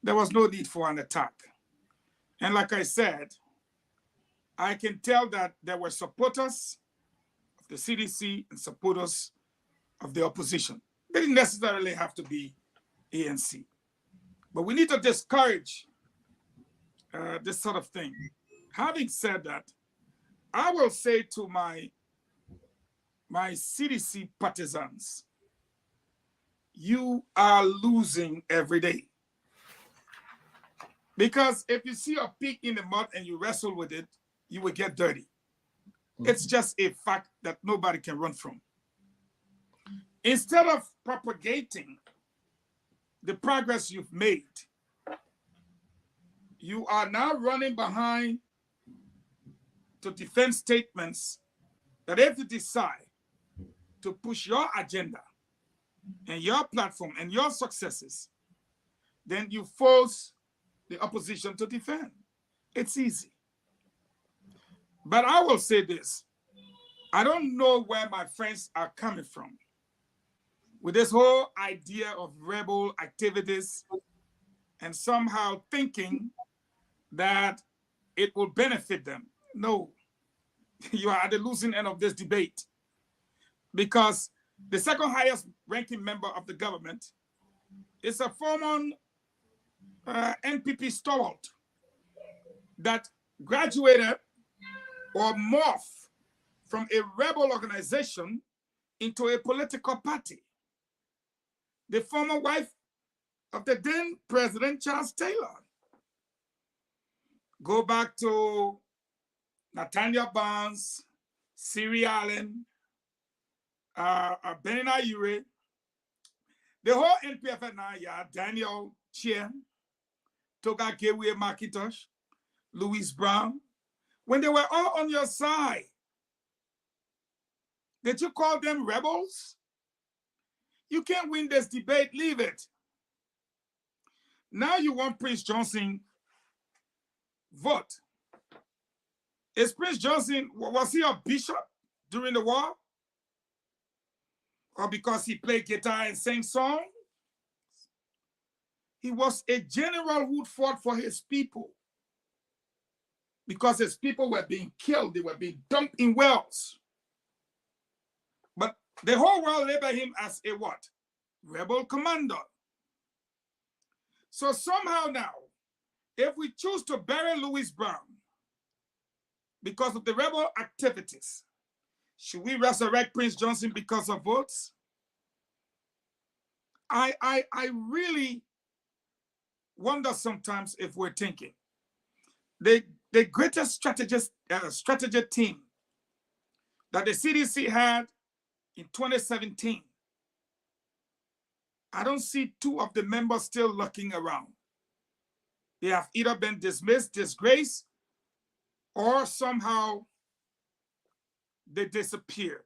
There was no need for an attack. And like I said, I can tell that there were supporters of the CDC and supporters of the opposition. They didn't necessarily have to be ANC. But we need to discourage this sort of thing. Having said that, I will say to my CDC partisans, you are losing every day. Because if you see a pig in the mud and you wrestle with it, you will get dirty. Mm-hmm. It's just a fact that nobody can run from. Instead of propagating the progress you've made, you are now running behind to defend statements that if you decide to push your agenda and your platform and your successes, then you force the opposition to defend. It's easy. But I will say this: I don't know where my friends are coming from. with this whole idea of rebel activities and somehow thinking that it will benefit them. No, you are at the losing end of this debate, because the second highest ranking member of the government is a former NPP stalwart that graduated or morphed from a rebel organization into a political party. The former wife of the then President Charles Taylor. Go back to Nathaniel Barnes, Siri Allen, Benin Ayure, the whole NPF now, yeah, Daniel Chien, Toga Gewe McIntosh, Louis Brown, when they were all on your side, did you call them rebels? You can't win this debate, leave it. Now you want Prince Johnson vote. Is Prince Johnson, was he a bishop during the war? Or because he played guitar and sang songs? He was a general who fought for his people. Because his people were being killed, they were being dumped in wells. But the whole world labeled him as a what? Rebel commander. So somehow now, if we choose to bury Louis Brown because of the rebel activities, should we resurrect Prince Johnson because of votes? I really wonder sometimes if we're thinking. The greatest strategy team that the CDC had in 2017, I don't see two of the members still lurking around. They have either been dismissed, disgraced, or somehow they disappeared.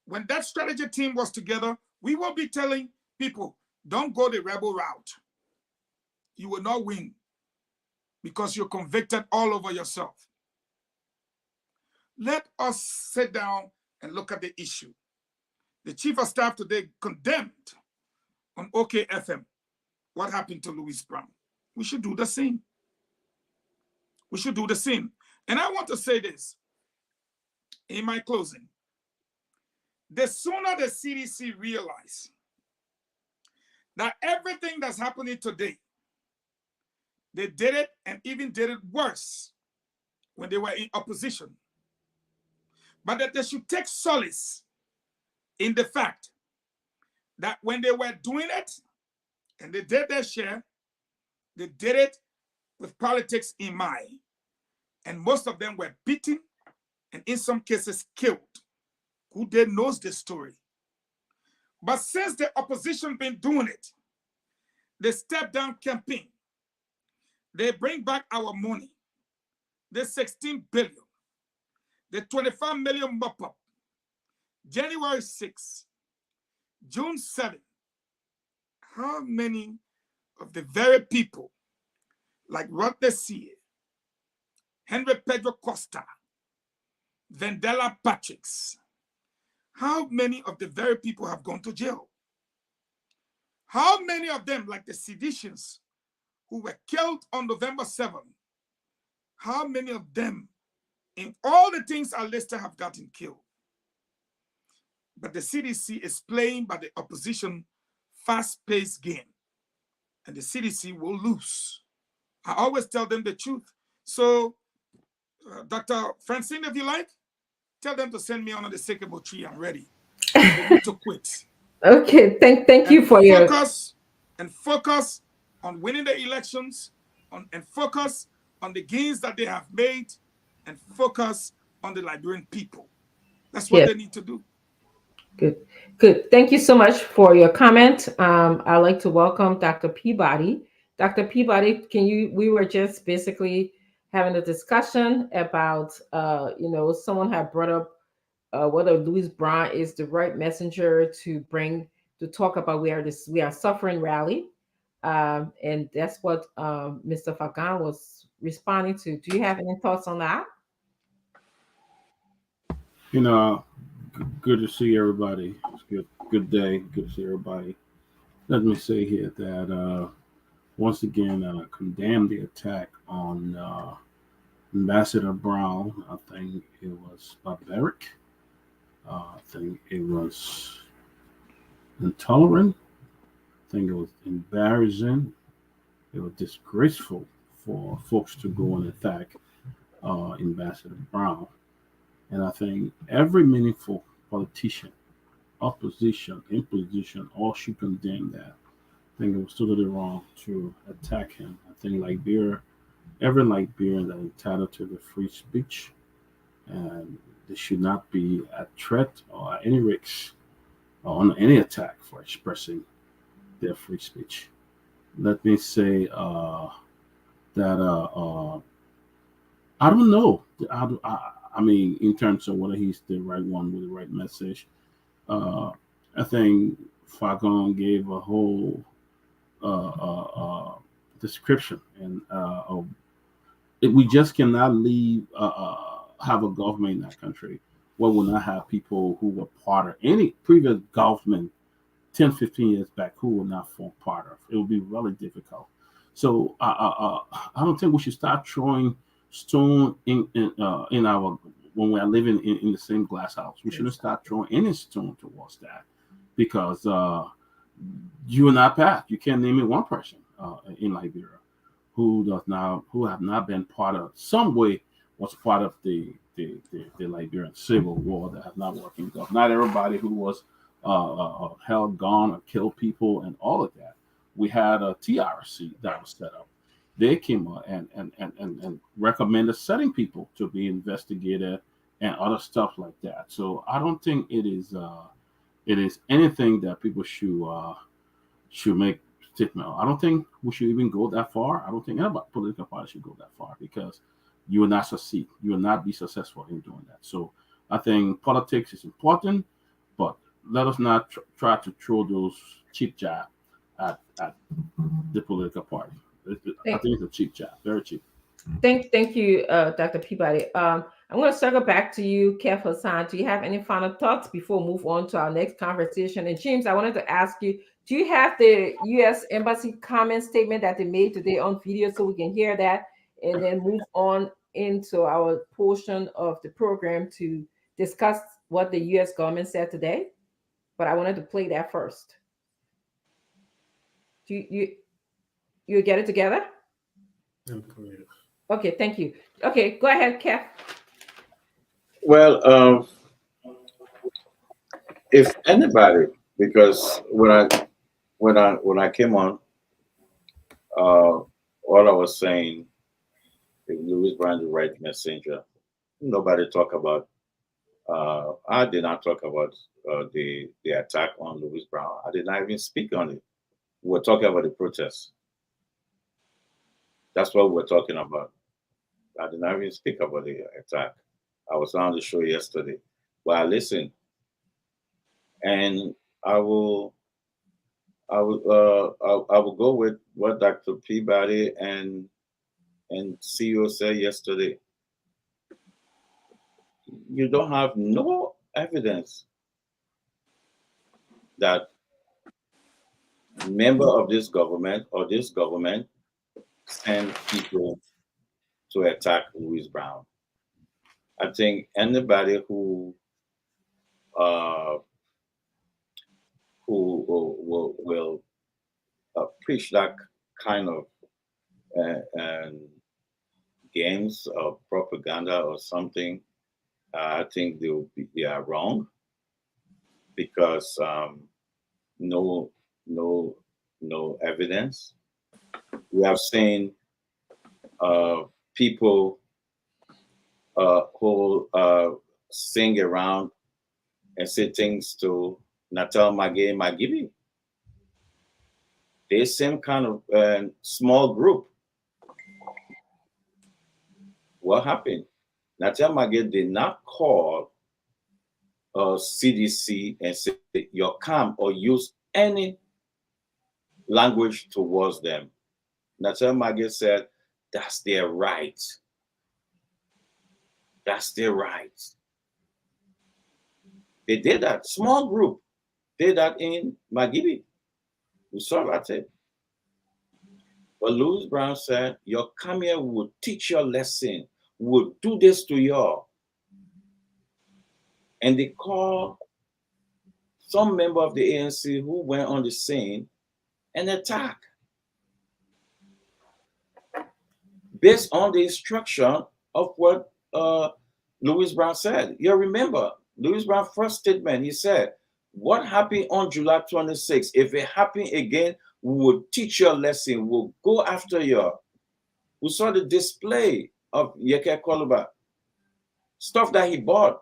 When that strategy team was together, we will be telling people, don't go the rebel route. You will not win because you're convicted all over yourself. Let us sit down and look at the issue. The chief of staff today condemned on OKFM what happened to Louis Brown. We should do the same. We should do the same. And I want to say this in my closing. The sooner the CDC realize that everything that's happening today, they did it and even did it worse when they were in opposition. But that they should take solace in the fact that when they were doing it and they did their share, they did it with politics in mind. And most of them were beaten and in some cases killed. Who there knows this story? But since the opposition been doing it, the step down campaign, they bring back our money, the 16 billion, the 25 million mop-up, January 6, June 7. How many of the very people like Rodney C., Henry Pedro Costa, Vendela Patricks, how many of the very people have gone to jail? How many of them, like the seditionists who were killed on November 7, how many of them in all the things I listed have gotten killed? But the CDC is playing by the opposition fast-paced game, and the CDC will lose. I always tell them the truth. So, Dr. Francine, if you like, tell them to send me under the sycamore tree. I'm ready. They need to quit. Okay, thank you for your focus on winning the elections, and focus on the gains that they have made, and focus on the Liberian people. That's what they need to do. Good. Thank you so much for your comment. I'd like to welcome Dr. Peabody. Dr. Peabody, we were just basically having a discussion about, someone had brought up whether Louis Brown is the right messenger to talk about we are suffering rally. And that's what Mr. Fagan was responding to. Do you have any thoughts on that? Good to see everybody. It's good day. Good to see everybody. Let me say here that once again condemn the attack on Ambassador Brown. I think it was barbaric. I think it was intolerant. I think it was embarrassing. It was disgraceful for folks to go and attack Ambassador Brown. And I think every meaningful politician, opposition, imposition, all should condemn that. I think it was totally wrong to attack him. I think every Liberian that is entitled to the free speech, and they should not be at threat or at any risk or on any attack for expressing their free speech. Let me say that I don't know. I mean, in terms of whether he's the right one with the right message, I think Fagon gave a whole description, and we just cannot leave have a government in that country where we'll not have people who were part of any previous government 10, 15 years back who will not form part of. It will be really difficult. So I don't think we should start throwing stone in our when we are living in the same glass house. We shouldn't start throwing any stone towards that because you and I, Pat, you can't name me one person in Liberia who have not been part of some way was part of the Liberian Civil War that have not working God. Not everybody who was held, gone, or killed people and all of that. We had a TRC that was set up. They came up and recommended setting people to be investigated and other stuff like that. So I don't think it is anything that people should make statement. I don't think we should even go that far. I don't think any political party should go that far because you will not succeed. You will not be successful in doing that. So I think politics is important, but let us not try to throw those cheap jabs at the political party. I think it's a cheap jab, very cheap. Thank you, Dr. Peabody. I'm going to circle back to you, Kev Hassan. Do you have any final thoughts before we move on to our next conversation? And James, I wanted to ask you, do you have the U.S. Embassy comment statement that they made today on video so we can hear that and then move on into our portion of the program to discuss what the U.S. government said today? But I wanted to play that first. Do you get it together? Okay, thank you. Okay, go ahead, Kev. Well, if anybody, because when I came on, all I was saying, if Louis Brown the right messenger, nobody talk about. I did not talk about the attack on Louis Brown. I did not even speak on it. We're talking about the protests. That's what we're talking about. I did not even speak about the attack. I was on the show yesterday, but I listened, and I will go with what Dr. Peabody and CEO said yesterday. You don't have no evidence that member of this government or this government send people to attack Louis Brown. I think anybody who will preach that kind of games or propaganda or something, I think they are wrong because no evidence. We have seen people who sing around and say things to Natal Magibi. They same kind of small group. What happened? Natal Magé did not call CDC and say you're calm or use any language towards them. Natal Magé said that's their right. That's their right. They did that. Small group did that in Magibi. We saw that tape. But Louis Brown said, "Your come here will teach your lesson. Will do this to y'all." And they called some member of the ANC who went on the scene and attacked based on the instruction of what Louis Brown said. You remember, Louis Brown's first statement, he said, "What happened on July 26th, if it happened again, we will teach you a lesson. We'll go after you." We saw the display of Yeke Koluba, stuff that he bought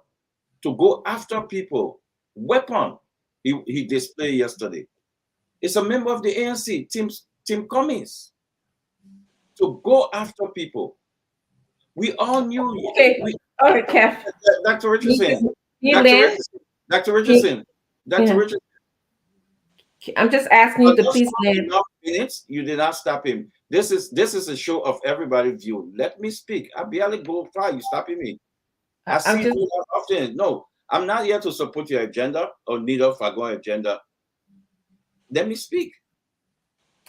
to go after people, weapon he displayed yesterday. It's a member of the ANC, Tim Cummings, to go after people. We all knew. Okay. All right, Kev. Dr. Richardson. I'm just asking you to please land. Enough minutes. You did not stop him. This is a show of everybody's view. Let me speak. I barely go far. You stopping me. I see you often. No, I'm not here to support your agenda or neither Fagon agenda. Let me speak.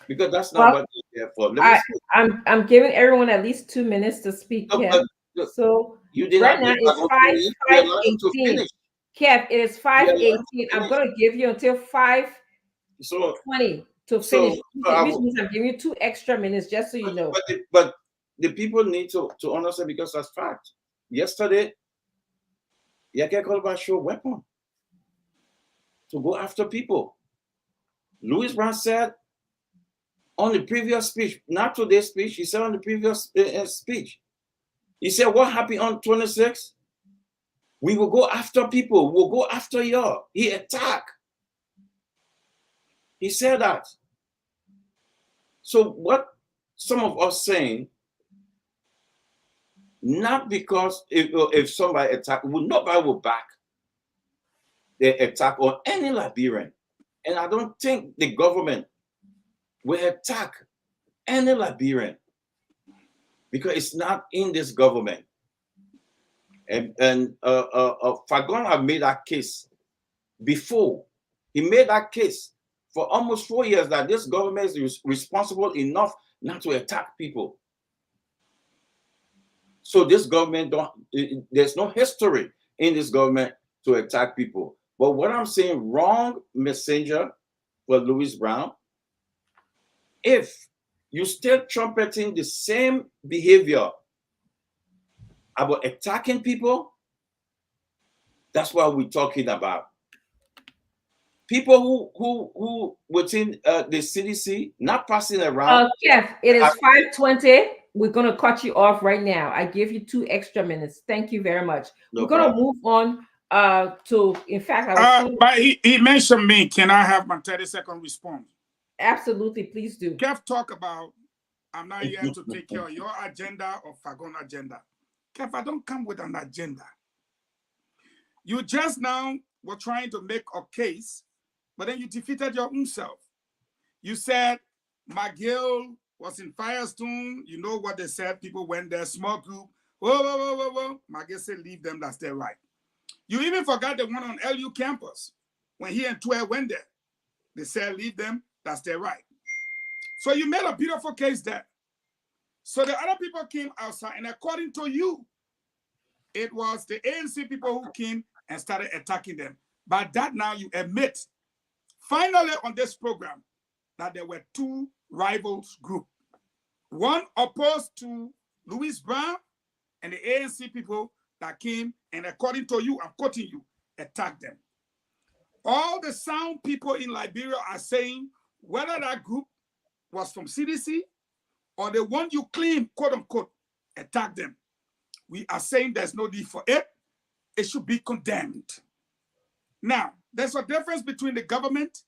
Because that's not what you're here for. I'm giving everyone at least 2 minutes to speak, Kev. So you did right now it's 5:18. Kev, it is 5:18. I'm going to give you until 5:20 to finish. Which means I'm giving you 2 extra minutes, just so you know. But the people need to understand, because that's fact. Yesterday, Yeke Koluba showed weapon to go after people. Louis Brown said on the previous speech, not today's speech, he said on the previous speech, he said, "What happened on 26th? We will go after people. We'll go after y'all." He attacked. He said that. So what some of us saying, not because if somebody attack, nobody will back the attack on any Liberian. And I don't think the government will attack any Liberian, because it's not in this government. And Fagon have made that case before. He made that case for almost 4 years that this government is responsible enough not to attack people. So this government there's no history in this government to attack people. But what I'm saying, wrong messenger for Louis Brown. If you still trumpeting the same behavior about attacking people, that's what we're talking about. People who within the CDC not passing around. Jeff, it is 5:20. We're gonna cut you off right now. I give you 2 extra minutes. Thank you very much. We're gonna move on to, in fact, but he mentioned me. Can I have my 30-second response? Absolutely, please do. Kev, talk about, I'm not here to take care of your agenda or Fagon agenda. Kev, I don't come with an agenda. You just now were trying to make a case, but then you defeated your own self. You said McGill was in Firestone. You know what they said. People went there, small group. Whoa. McGill said, leave them, that's their right. You even forgot the one on LU campus. When he and Tue went there, they said, leave them, that's their right. So you made a beautiful case there. So the other people came outside, and according to you, it was the ANC people who came and started attacking them. But that now you admit, finally on this program, that there were 2 rivals group. One opposed to Louis Brown and the ANC people that came, and according to you, I'm quoting you, attacked them. All the sound people in Liberia are saying whether that group was from CDC or the one you claim, quote unquote, attacked them. We are saying there's no need for it. It should be condemned. Now, there's a difference between the government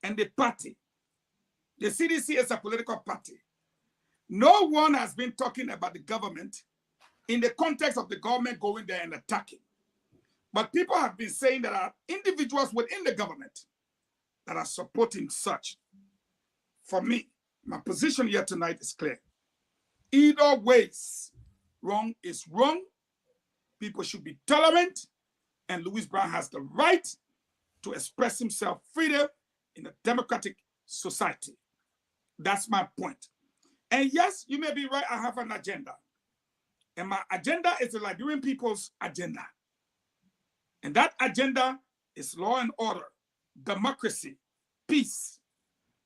and the party. The CDC is a political party. No one has been talking about the government in the context of the government going there and attacking. But people have been saying there are individuals within the government that are supporting such. For me, my position here tonight is clear. Either ways, wrong is wrong. People should be tolerant and Louis Brown has the right to express himself freely in a democratic society. That's my point. And yes, you may be right, I have an agenda. And my agenda is the Liberian people's agenda. And that agenda is law and order, democracy, peace.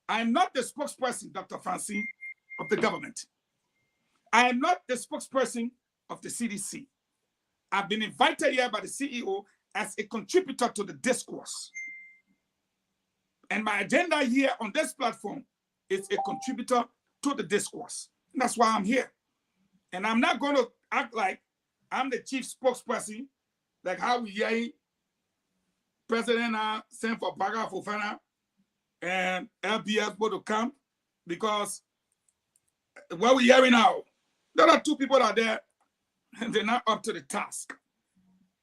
I am not the spokesperson, Dr. Francine, of the government. I am not the spokesperson of the CDC. I've been invited here by the CEO as a contributor to the discourse. And my agenda here on this platform is a contributor to the discourse. And that's why I'm here. And I'm not going to act like I'm the chief spokesperson, like how we hear President sent for Baga Fofana and LBS to come, because what we're hearing now, there are two people out there and they're not up to the task.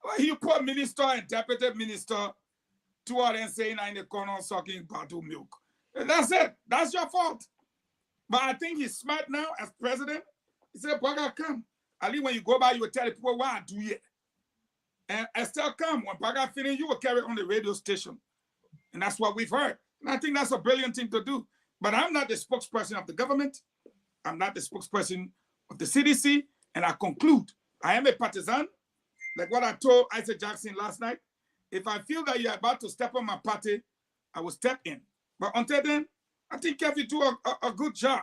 Well, you put minister and deputy minister, two of them saying in the corner sucking bottle milk. And that's it. That's your fault. But I think he's smart now as president. He said, Baga come. At least when you go by, you will tell the people what I do here. And Estelle come. When Baga finish, you will carry on the radio station. And that's what we've heard. And I think that's a brilliant thing to do. But I'm not the spokesperson of the government. I'm not the spokesperson of the CDC. And I conclude, I am a partisan. Like what I told Isaac Jackson last night. If I feel that you're about to step on my party, I will step in. But until then, I think Kev, you do a good job.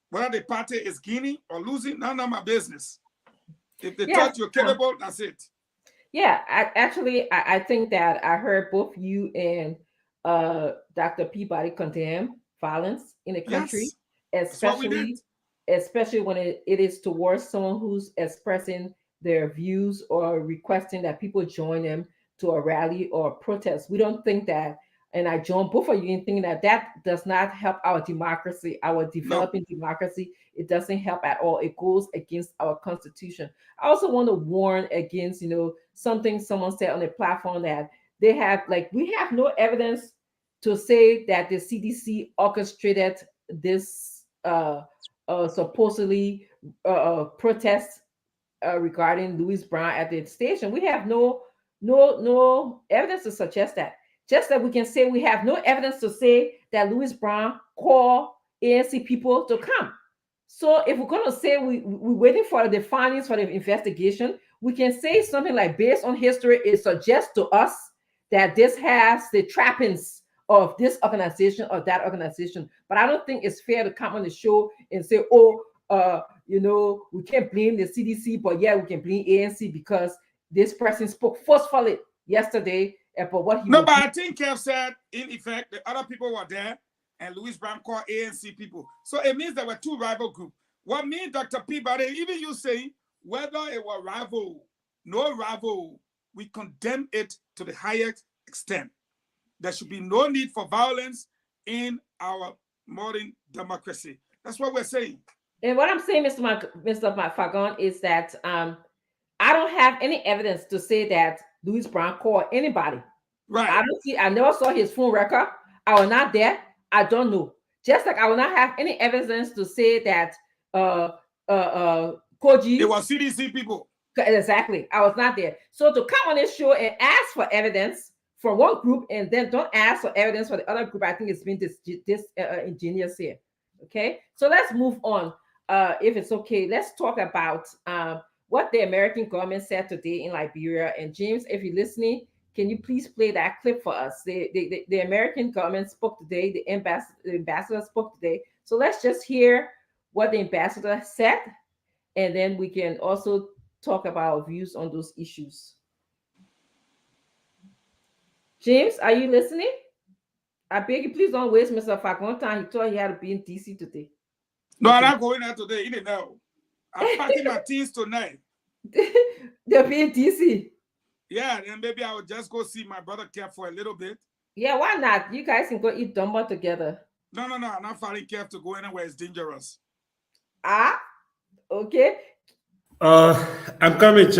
Whether the party is gaining or losing, none of my business. If they thought you're capable, that's it. Yeah, I think that I heard both you and Dr. Peabody condemn violence in the country, yes, especially when it is towards someone who's expressing their views or requesting that people join them to a rally or a protest. We don't think that, and I join both of you in thinking that that does not help our democracy, our developing democracy. It doesn't help at all. It goes against our constitution. I also want to warn against, something someone said on the platform that they have, we have no evidence to say that the CDC orchestrated this supposedly protest regarding Louis Brown at the station. We have no evidence to suggest that. Just that we can say we have no evidence to say that Louis Brown called ANC people to come. So if we're going to say we're waiting for the findings for the investigation, we can say something like, based on history, it suggests to us that this has the trappings of this organization or that organization. But I don't think it's fair to come on the show and say, we can't blame the CDC, but yeah, we can blame ANC because this person spoke forcefully yesterday about what he. No, but I think Kev said, in effect, the other people were there, and Louis Brown called ANC people. So it means there were two rival groups. What me, Dr. Peabody, even you say, whether it was no rival, we condemn it to the highest extent. There should be no need for violence in our modern democracy. That's what we're saying. And what I'm saying, Mr. Fagon, is that I don't have any evidence to say that Louis Brown called anybody. Right. I never saw his phone record. I was not there. I don't know. Just like I will not have any evidence to say that Koji. It was CDC people. Exactly. I was not there. So to come on this show and ask for evidence for one group and then don't ask for evidence for the other group, I think it's been ingenious here. Okay. So let's move on. If it's okay, let's talk about what the American government said today in Liberia. And James, if you're listening, can you please play that clip for us? The American government spoke today. The ambassador spoke today. So let's just hear what the ambassador said, and then we can also talk about our views on those issues. James, are you listening? I beg you, please don't waste Mr. Fagon time. He thought he had to be in DC today. No, I'm not going there today. You didn't know. I'm packing my things tonight. They'll be in DC. Yeah, and maybe I will just go see my brother Kev for a little bit. Yeah, why not? You guys can go eat dumbo together. No, I'm not fighting Kev to go anywhere. It's dangerous. Okay. I'm coming.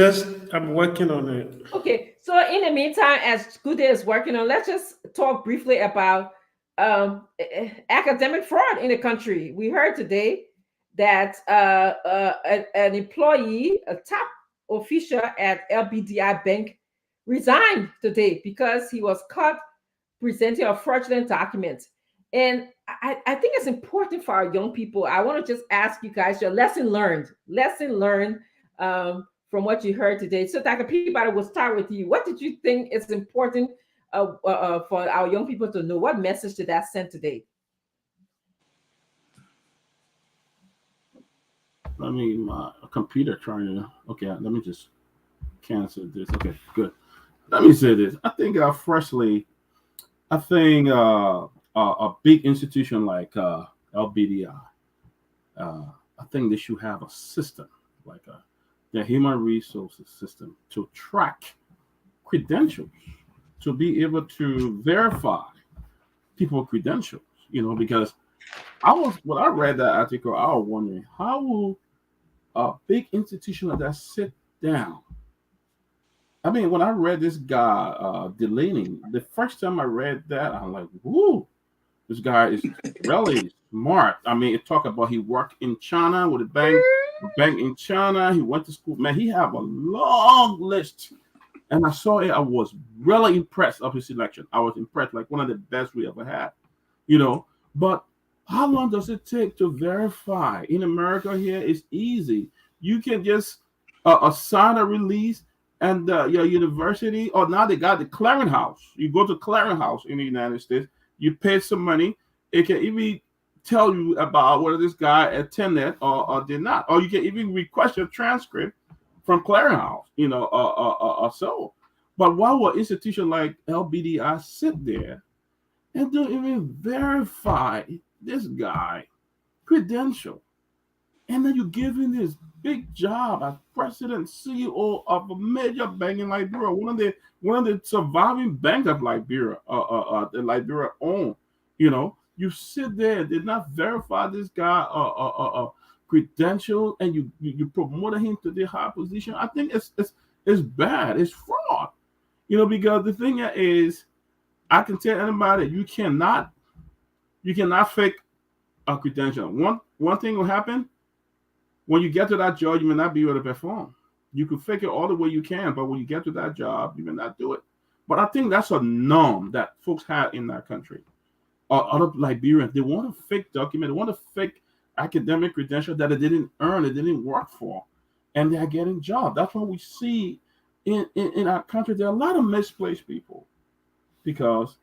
I'm working on it. Okay. So in the meantime, as Good Day is working on, let's just talk briefly about academic fraud in the country. We heard today that an employee, a top official at LBDI Bank, resigned today because he was caught presenting a fraudulent document. And I think it's important for our young people. I want to just ask you guys your lesson learned from what you heard today. So Dr. Peabody, we'll start with you. What did you think is important for our young people to know? What message did that send today? I mean, my computer trying to. Okay, let me just cancel this. Okay, good. Let me say this. I think, firstly, I think a big institution like LBDI, I think they should have a system like the human resources system to track credentials, to be able to verify people's credentials. Because when I read that article, I was wondering how will a big institution like that sit down. I mean, when I read this guy, Delaney, the first time I read that, I'm like, whoo, this guy is really smart. I mean, it talked about he worked in China with a bank in China. He went to school. Man, he have a long list. And I saw it. I was really impressed of his selection. I was impressed, like one of the best we ever had, But how long does it take to verify? In America here, it's easy. You can just sign a release and your university, or now they got the clearinghouse. You go to clearinghouse in the United States, you pay some money. It can even tell you about whether this guy attended or did not. Or you can even request your transcript from clearinghouse, or so. But why would institution like LBDI sit there and don't even verify this guy credential? And then you give him this big job as president, CEO of a major bank in Liberia, one of the surviving banks of Liberia, the Liberia own. You sit there and did not verify this guy credential, and you promoted him to the high position. I think it's bad. It's fraud. Because the thing is, I can tell anybody you cannot fake a credential. One thing will happen. When you get to that job, you may not be able to perform. You can fake it all the way you can, but when you get to that job, you may not do it. But I think that's a norm that folks have in that country. Other Liberians, they want to fake document, they want to fake academic credential that they didn't earn, they didn't work for, and they're getting jobs. That's what we see in our country. There are a lot of misplaced people because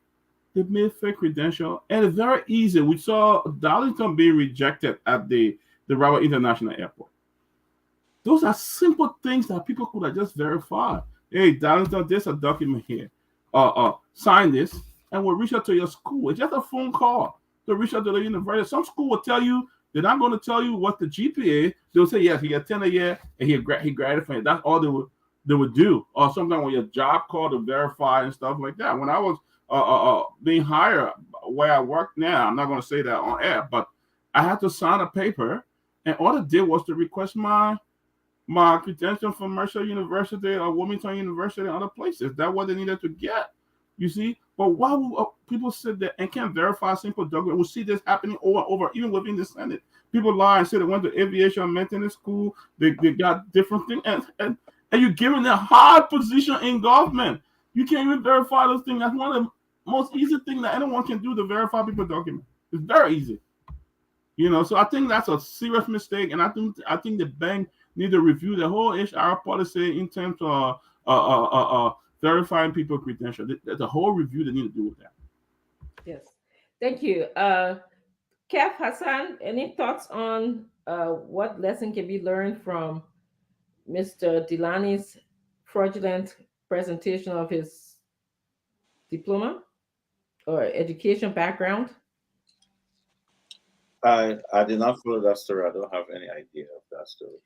they made fake credential, and it's very easy. We saw Darlington being rejected at the Railway International Airport. Those are simple things that people could have just verified. Hey, Darlington, there's a document here. Sign this, and we'll reach out to your school. It's just a phone call to reach out to the university. Some school will tell you, they're not going to tell you what the GPA. They'll say, yes, he got 10 a year, and he graduated from it. That's all they would do. Or sometimes when your job call to verify and stuff like that. When I was being hired where I work now, I'm not going to say that on air, but I had to sign a paper, and all it did was to request my credential from Mercer University or Wilmington University and other places. That's what they needed to get, you see. But why would people sit there and can't verify a simple document? We see this happening over and over, even within the Senate. People lie and say they went to aviation and maintenance school. They got different things, and you're giving them a high position in government. You can't even verify those things. That's one of the most easy things that anyone can do to verify people's documents. It's very easy. So I think that's a serious mistake, and I think the bank need to review the whole HR policy in terms of verifying people's credentials. There's a whole review they need to do with that. Yes, thank you. Kev, Hassan, any thoughts on what lesson can be learned from Mr. Delaney's fraudulent presentation of his diploma or education background? I did not follow that story. I don't have any idea of that story.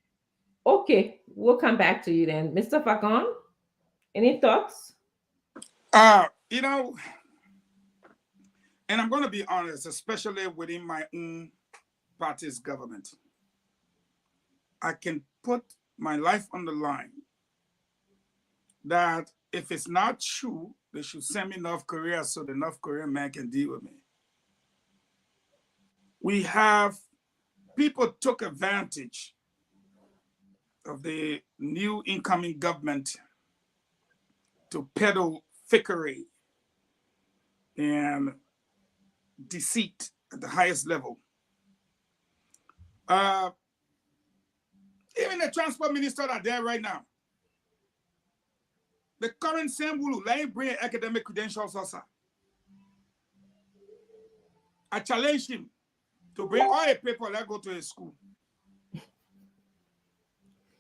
Okay, we'll come back to you then. Mr. Fagon, any thoughts? And I'm going to be honest, especially within my own party's government, I can put my life on the line that if it's not true, they should send me North Korea so the North Korean man can deal with me. We have people took advantage of the new incoming government to peddle fakery and deceit at the highest level. Even the transport minister that are there right now, the current same Wulu, let him bring academic credentials also. I challenge him to bring all a paper, let go to his school.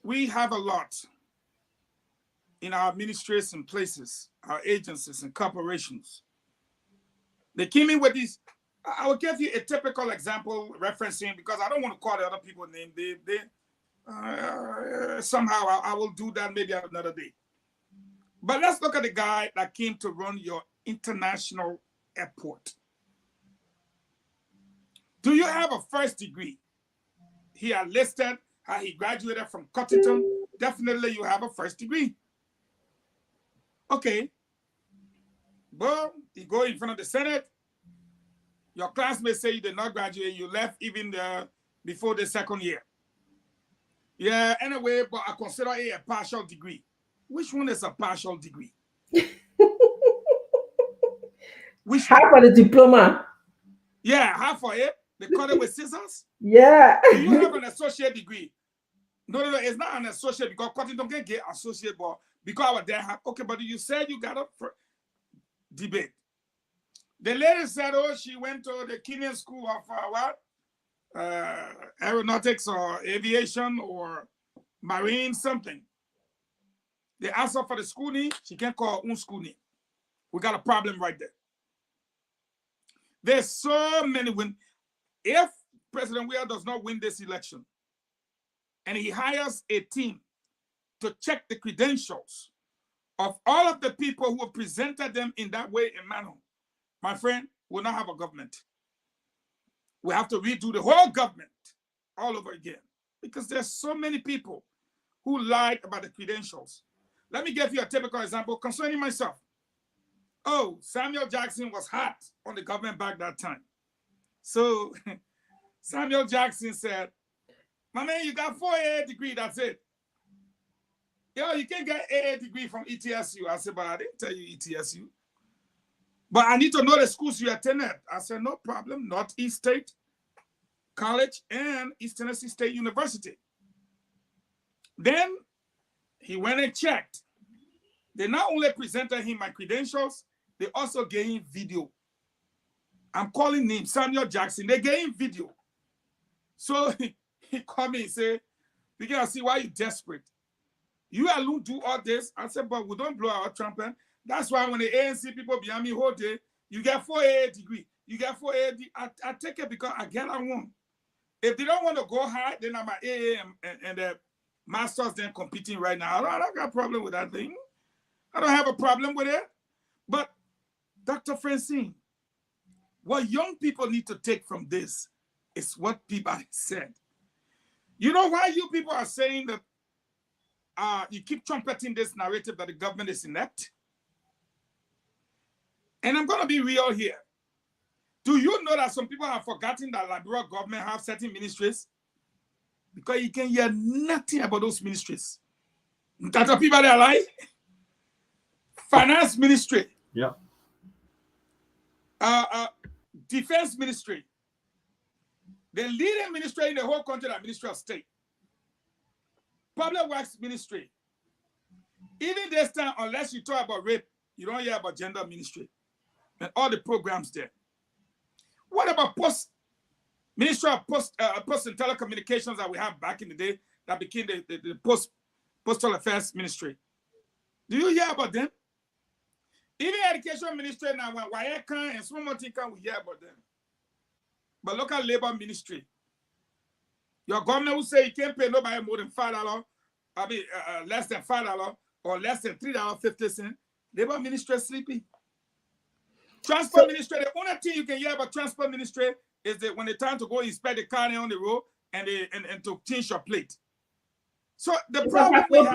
We have a lot in our ministries and places, our agencies and corporations. They came in with these. I will give you a typical example referencing, because I don't want to call the other people's name. Somehow I will do that maybe another day. But let's look at the guy that came to run your international airport. Do you have a first degree? He had listed how he graduated from Cottington. Definitely you have a first degree. Okay. Well, you go in front of the Senate. Your classmates say you did not graduate. You left even before the second year. Yeah, anyway, but I consider it a partial degree. Which one is a partial degree? Which half of the diploma. Yeah, half of it. They cut it with scissors. Yeah. Do you have an associate degree? No, it's not an associate, because Cottington can get associate, but because I was there, okay, but you said you got a debate. The lady said, oh, she went to the Kenyan school of aeronautics or aviation or marine something. They asked her for the school name. She can't call her own school name. We got a problem right there. There's so many if President Weah does not win this election and he hires a team to check the credentials of all of the people who have presented them in that way and manner, my friend, we'll not have a government. We have to redo the whole government all over again, because there's so many people who lied about the credentials. Let me give you a typical example concerning myself. Oh, Samuel Jackson was hot on the government back that time. So Samuel Jackson said, my man, you got 4 AA degree, that's it. Yo, you can't get AA degree from ETSU. I said, but I didn't tell you ETSU. But I need to know the schools you attended. I said, no problem. Northeast State College and East Tennessee State University. Then he went and checked. They not only presented him my credentials, they also gave him video. I'm calling him Samuel Jackson. They gave him video. So he called me and said, we gotta see why you desperate. You alone do all this. I said, but we don't blow our trumpet. That's why when the ANC people behind me whole day, you get 4 AA degree. You get 4 AA degree. I take it because I get I want. If they don't want to go high, then I'm an AA and the masters then competing right now. I don't got a problem with that thing. I don't have a problem with it. But Dr. Francine, what young people need to take from this is what people said. You know why you people are saying that you keep trumpeting this narrative that the government is inept? And I'm going to be real here. Do you know that some people have forgotten that Liberal government have certain ministries? Because you can hear nothing about those ministries. That's what people are like. Finance ministry. Yeah. Defense ministry. The leading ministry in the whole country, the Ministry of State. Public Works ministry. Even this time, unless you talk about rape, you don't hear about gender ministry and all the programs there. What about Ministry of Post and Telecommunications that we have back in the day that became the Postal Affairs Ministry? Do you hear about them? Even Education Ministry now, when Wayekan and small things we hear about them. But local labor ministry, your governor will say you can't pay nobody more than $5, less than $5 or less than $3.50. Labor ministry sleepy. Transport ministry, the only thing you can hear about transport ministry is that when it's time to go inspect the car on the road and to change your plate. So the problem we have.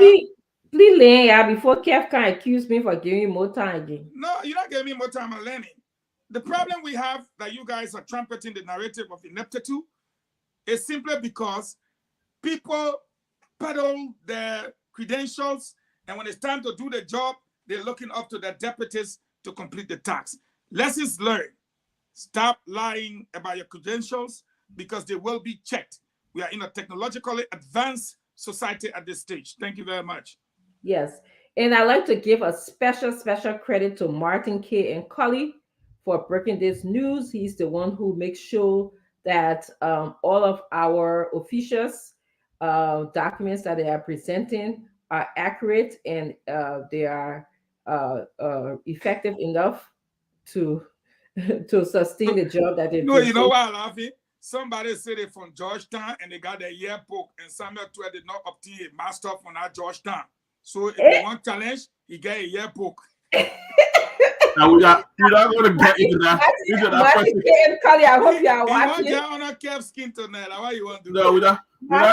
Please lay before Kev can accuse me for giving more time again. No, you're not giving me more time on learning. The problem we have that you guys are trumpeting the narrative of ineptitude is simply because people peddle their credentials, and when it's time to do the job, they're looking up to their deputies to complete the task. Lessons learned. Stop lying about your credentials because they will be checked. We are in a technologically advanced society at this stage. Thank you very much. Yes. And I'd like to give a special credit to Martin K. and Cully for breaking this news. He's the one who makes sure that all of our officials documents that they are presenting are accurate and they are effective enough to to sustain the job that they do. No, you know why I'm laughing? Somebody said they from Georgetown and they got their ear poked, and Samuel 12 did not obtain a master from that Georgetown. So if they want challenge, he get a ear poke. Now we're not going to get into that. Cully, I hope you are watching. You want to keep skin tonight. Why you want to do no, we're not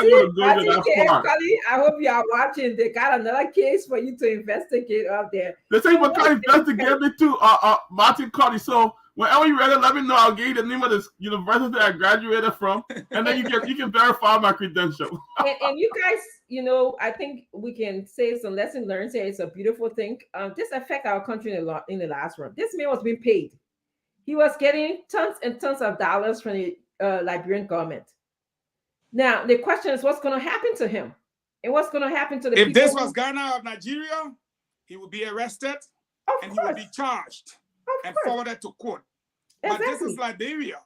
going to go into that part. Cully, I hope you are watching. They got another case for you to investigate up there. The same one can investigate me too, Martin Cully. So whenever you're ready, let me know. I'll give you the name of this university I graduated from, and then you can verify my credential. and you guys, I think we can say some lesson learned here. It's a beautiful thing. This affect our country in the last run. This man was being paid. He was getting tons and tons of dollars from the Liberian government. Now the question is, what's going to happen to him, and what's going to happen to the people? If this was Ghana or Nigeria, he would be arrested and he would be charged and forwarded to court. Exactly. But this is Liberia.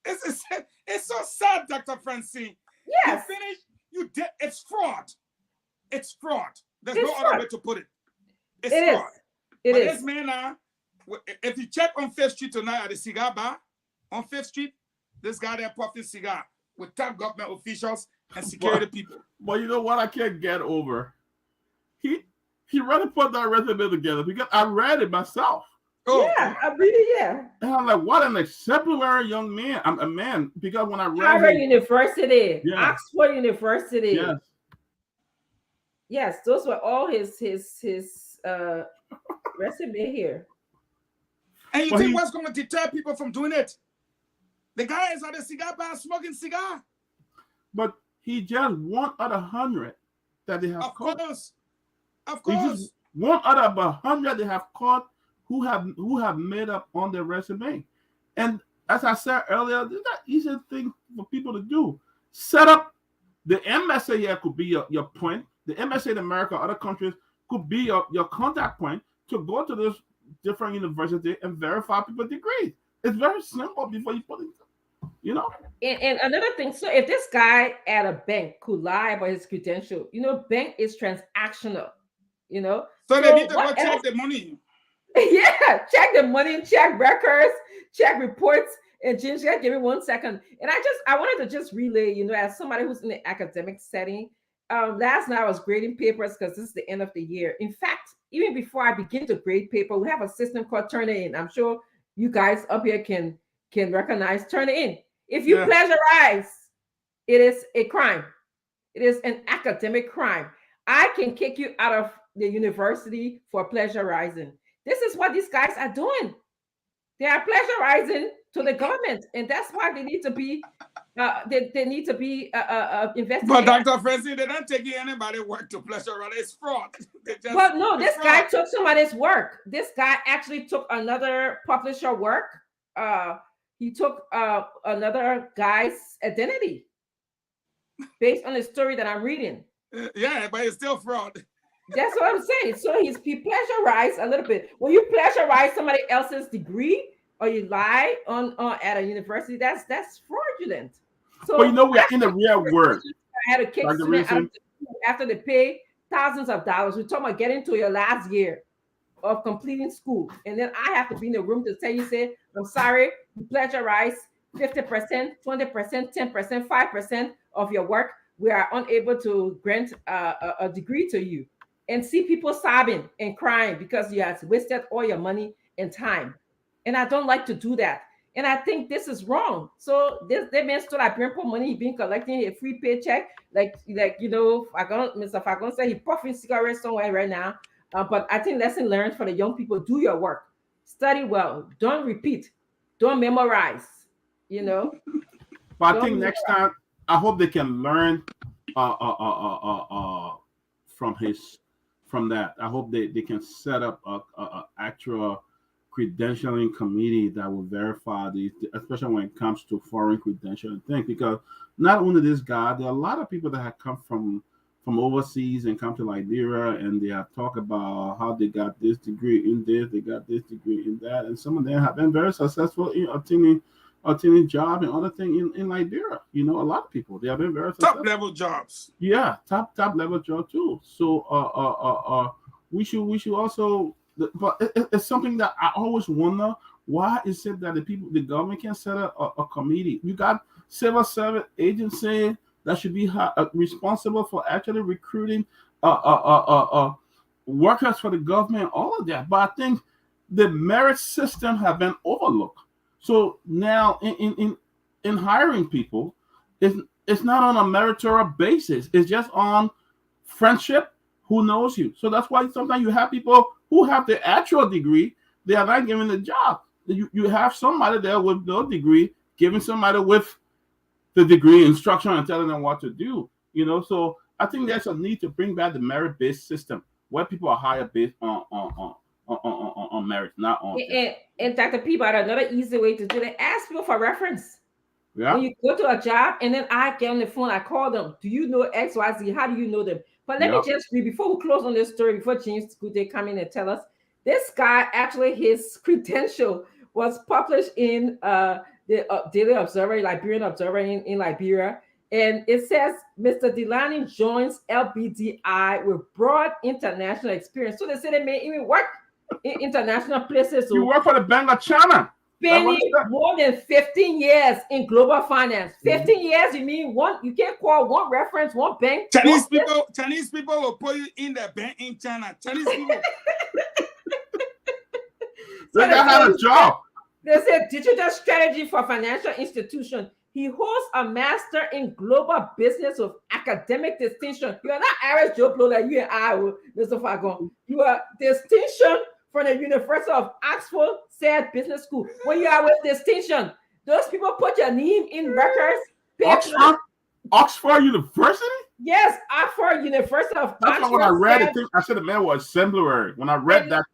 It's so sad, Dr. Francine. Yes. You finish, you did. It's fraud. It's fraud. There's no other way to put it. It's fraud. But this man now, if you check on 5th Street tonight at the cigar bar, on 5th Street, this guy there puffing cigar with top government officials and security people. But you know what I can't get over? He rather put that resume together because I read it myself. Oh, yeah, I read it, yeah. And I'm like, what an exemplary young man. I'm a man because when I read Harvard University, yeah. Oxford University. Yes. Yes, those were all his resume here. And you think what's going to deter people from doing it? The guy is at the cigar bar smoking cigar. But he just one out of 100 that they have caught. Of course. He just one out of 100 they have caught who have made up on their resume. And as I said earlier, this is not easy thing for people to do. Set up the MSA here could be your point. The MSA in America, other countries could be your contact point to go to those different universities and verify people's degrees. It's very simple before you put it, And another thing, so if this guy at a bank could lie about his credential, bank is transactional, So they need to go check the money. Yeah, check the money, check records, check reports. And James, give me 1 second. And I wanted to just relay, as somebody who's in the academic setting, last night I was grading papers because this is the end of the year. In fact, even before I begin to grade paper, we have a system called Turn It In. I'm sure you guys up here can recognize Turn It In. If you plagiarize, it is a crime. It is an academic crime. I can kick you out of the university for plagiarizing. This is what these guys are doing. They are plagiarizing to the government, and that's why they need to be investigated. But Dr. Francine, they don't take anybody work to plagiarize. It's fraud. But no, this guy took somebody's work. This guy actually took another publisher work. He took another guy's identity based on the story that I'm reading. Yeah, but it's still fraud. That's what I'm saying. So he plagiarized a little bit. When you plagiarize somebody else's degree or you lie on at a university, that's fraudulent. So we are in the real world. I had to kick students out after they pay thousands of dollars. We're talking about getting to your last year of completing school. And then I have to be in the room to tell you, say, I'm sorry, you plagiarized 50%, 20%, 10%, 5% of your work. We are unable to grant a degree to you. And see people sobbing and crying because you have wasted all your money and time. And I don't like to do that. And I think this is wrong. So this man stood at Brimpo money, he been collecting a free paycheck. Mr. Fagon said he puffing cigarettes somewhere right now. But I think lesson learned for the young people, do your work. Study well. Don't repeat. Don't memorize. But I think next time, from that. I hope they can set up a actual credentialing committee that will verify these, especially when it comes to foreign credentialing things. Because not only this guy, there are a lot of people that have come from overseas and come to Liberia, and they have talked about how they got this degree in this, they got this degree in that, and some of them have been very successful in obtaining job and other things in Liberia. You know, a lot of people, they have been very successful. Top level jobs. Yeah, top level job too. So we should also, but it's something that I always wonder, why is it that the government can set a committee? You got civil service agency that should be responsible for actually recruiting workers for the government, all of that. But I think the merit system have been overlooked. So now in hiring people, it's not on a meritorious basis. It's just on friendship, who knows you. So that's why sometimes you have people who have the actual degree, they are not given the job. You have somebody there with no degree giving somebody with the degree instruction and telling them what to do. You know, so I think there's a need to bring back the merit-based system where people are hired based on merit, not on. And Dr. Peabody, another easy way to do it, ask people for reference. Yeah. When you go to a job and then I get on the phone, I call them. Do you know XYZ? How do you know them? But let me just read before we close on this story, before James Good come in and tell us. This guy, actually, his credential was published in the Daily Observer, Liberian Observer in Liberia. And it says, Mr. Delaney joins LBDI with broad international experience. So they say they may even work in international places. So you work for the Bank of China. Spending more than 15 years in global finance. 15 years, you mean one? You can't call one reference, one bank. Chinese people will put you in the bank in China. Chinese people. They got a job. They said digital strategy for financial institution. He holds a master in global business with academic distinction. You are not average Joe Blow like you and I, Mr. Fagon. You are distinction from the University of Oxford said Business School. When you are with distinction, those people put your name in records. Oxford University? Yes, Oxford University of Oxford. That's when I read it. I said the man was exemplary. When I read that,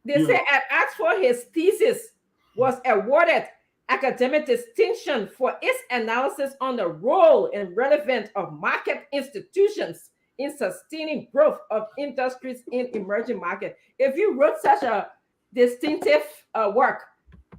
they said at Oxford, his thesis was awarded academic distinction for its analysis on the role and relevance of market institutions in sustaining growth of industries in emerging markets. If you wrote such a distinctive work,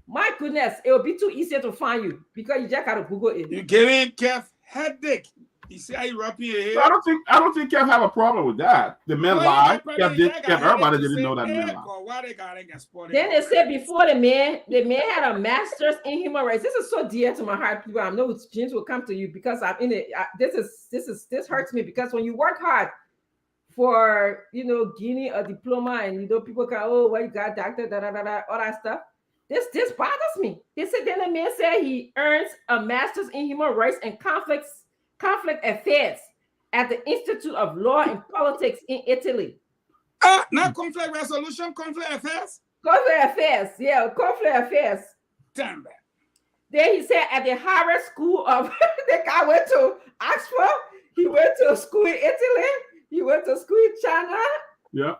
my goodness, it would be too easy to find you because you just got to Google it. You're giving Kev headache. You see how you wrap your head? So I don't think Kev have a problem with that. The men lied. Everybody didn't know that the men lied. Then they said before the man had a master's in human rights. This is so dear to my heart, people. I know James will come to you because I'm in it. This hurts me because when you work hard for gaining a diploma and people go, well, you got doctor, all that stuff. This bothers me. They said then the man said he earns a master's in human rights and conflict affairs at the Institute of Law and Politics in Italy. Not conflict resolution, conflict affairs? Conflict affairs, yeah, conflict affairs. Damn that. Then he said at the Harvard School of, the guy went to Oxford, he went to school in Italy, he went to school in China. Yeah.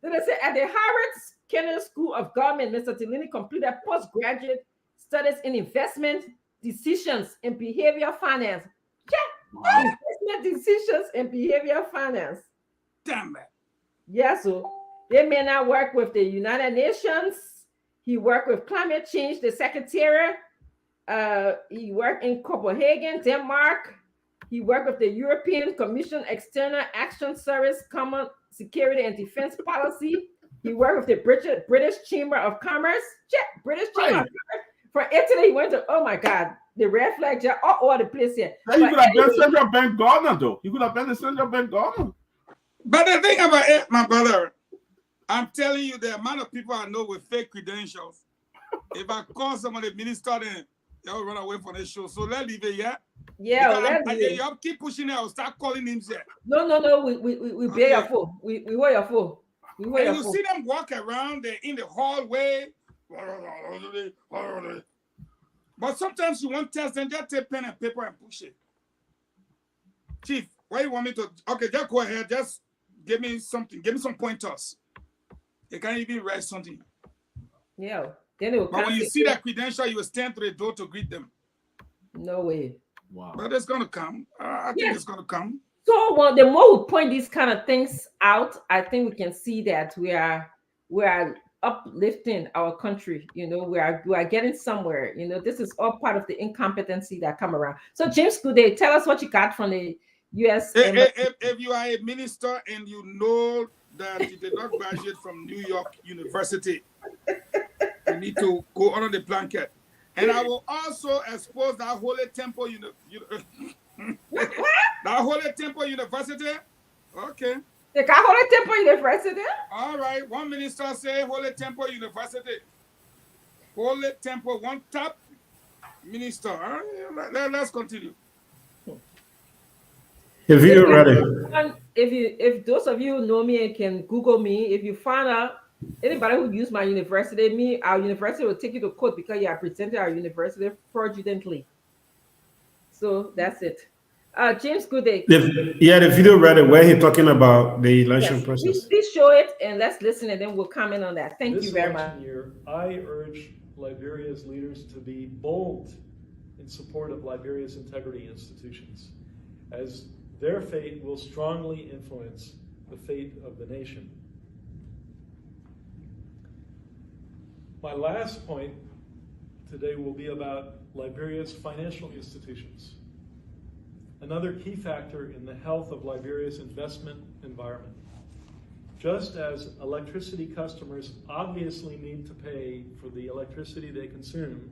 Then they said at the Harvard Kennedy School of Government, Mr. Delaney completed postgraduate studies in investment decisions and behavioral finance. Yeah. Wow. Investment decisions and behavioral finance. Damn it. Yeah, so they may not work with the United Nations. He worked with climate change, the secretary. He worked in Copenhagen, Denmark. He worked with the European Commission External Action Service, Common Security and Defense Policy. He worked with the British Chamber of Commerce. Yeah, British Chamber of Commerce. For Italy, he went to, oh my God, the red flag just all over the place here. Now you could have been central bank governor, though. You could have been the central bank governor. But the thing about it, my brother, I'm telling you, the amount of people I know with fake credentials. If I call someone a minister, then they'll run away from the show. So let's leave it, yeah? Yeah, you keep pushing it, I'll start calling him there. No, we bear your fool. We wear your fool. And you see them walk around in the hallway. But sometimes you want to test them, just take pen and paper and push it. Chief, why you want me to? Okay, just go ahead. Just give me something. Give me some pointers. They can't even write something. Yeah. Then they will But when you see that credential, you will stand to the door to greet them. No way. Wow. But it's gonna come. I think it's gonna come. So well, the more we point these kind of things out, I think we can see that we are uplifting our country. You know, we are getting somewhere. You know, this is all part of the incompetency that come around. So James Goode, tell us what you got from the U.S. If you are a minister and you know that you did not graduate from New York University, you need to go under the blanket. And I will also expose that Holy Temple that Holy Temple University. Okay. The Holy Temple University? All right. One minister say Holy Temple University. Holy Temple, one top minister. All right. Let's continue. If you're ready. If those of you who know me and can Google me, if you find out anybody who used my university, our university will take you to court because you have presented our university fraudulently. So that's it. James Goode. The video read it where he's talking about the election process. Please show it and let's listen and then we'll comment on that. Thank you very much. This year, I urge Liberia's leaders to be bold in support of Liberia's integrity institutions, as their fate will strongly influence the fate of the nation. My last point today will be about Liberia's financial institutions, another key factor in the health of Liberia's investment environment. Just as electricity customers obviously need to pay for the electricity they consume,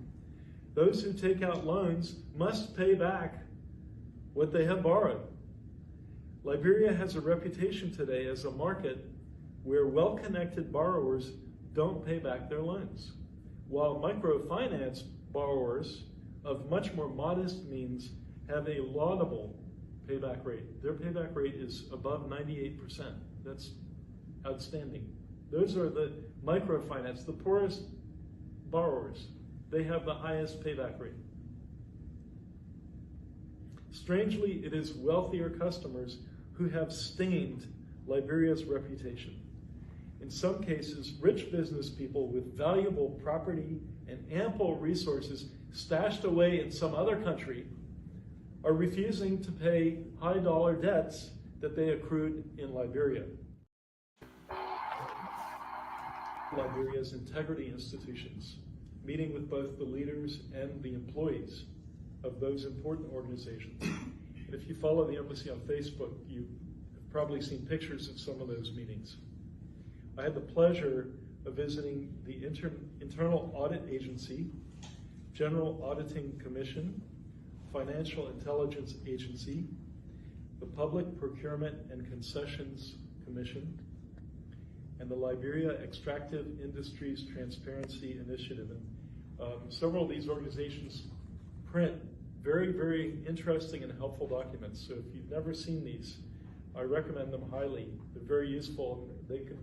those who take out loans must pay back what they have borrowed. Liberia has a reputation today as a market where well-connected borrowers don't pay back their loans, while microfinance borrowers of much more modest means have a laudable payback rate. Their payback rate is above 98%. That's outstanding. Those are the microfinance, the poorest borrowers. They have the highest payback rate. Strangely, it is wealthier customers who have stained Liberia's reputation. In some cases, rich business people with valuable property and ample resources stashed away in some other country are refusing to pay high-dollar debts that they accrued in Liberia. Liberia's integrity institutions, meeting with both the leaders and the employees of those important organizations. And if you follow the embassy on Facebook, you've probably seen pictures of some of those meetings. I had the pleasure of visiting the Internal Audit Agency, General Auditing Commission, Financial Intelligence Agency, the Public Procurement and Concessions Commission, and the Liberia Extractive Industries Transparency Initiative. And several of these organizations print very, very interesting and helpful documents. So if you've never seen these, I recommend them highly. They're very useful. They can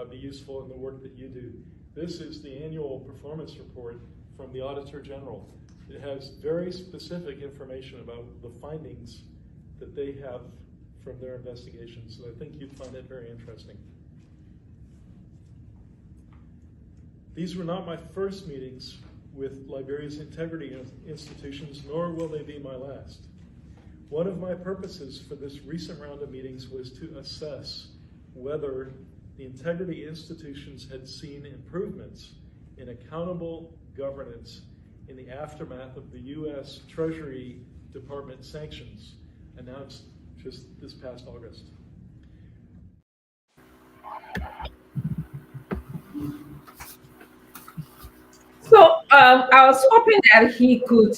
be useful in the work that you do. This is the annual performance report from the Auditor General. It has very specific information about the findings that they have from their investigations. So I think you'd find it very interesting. These were not my first meetings with Liberia's integrity institutions, nor will they be my last. One of my purposes for this recent round of meetings was to assess whether the integrity institutions had seen improvements in accountable governance in the aftermath of the U.S. Treasury Department sanctions announced just this past August. So I was hoping that he could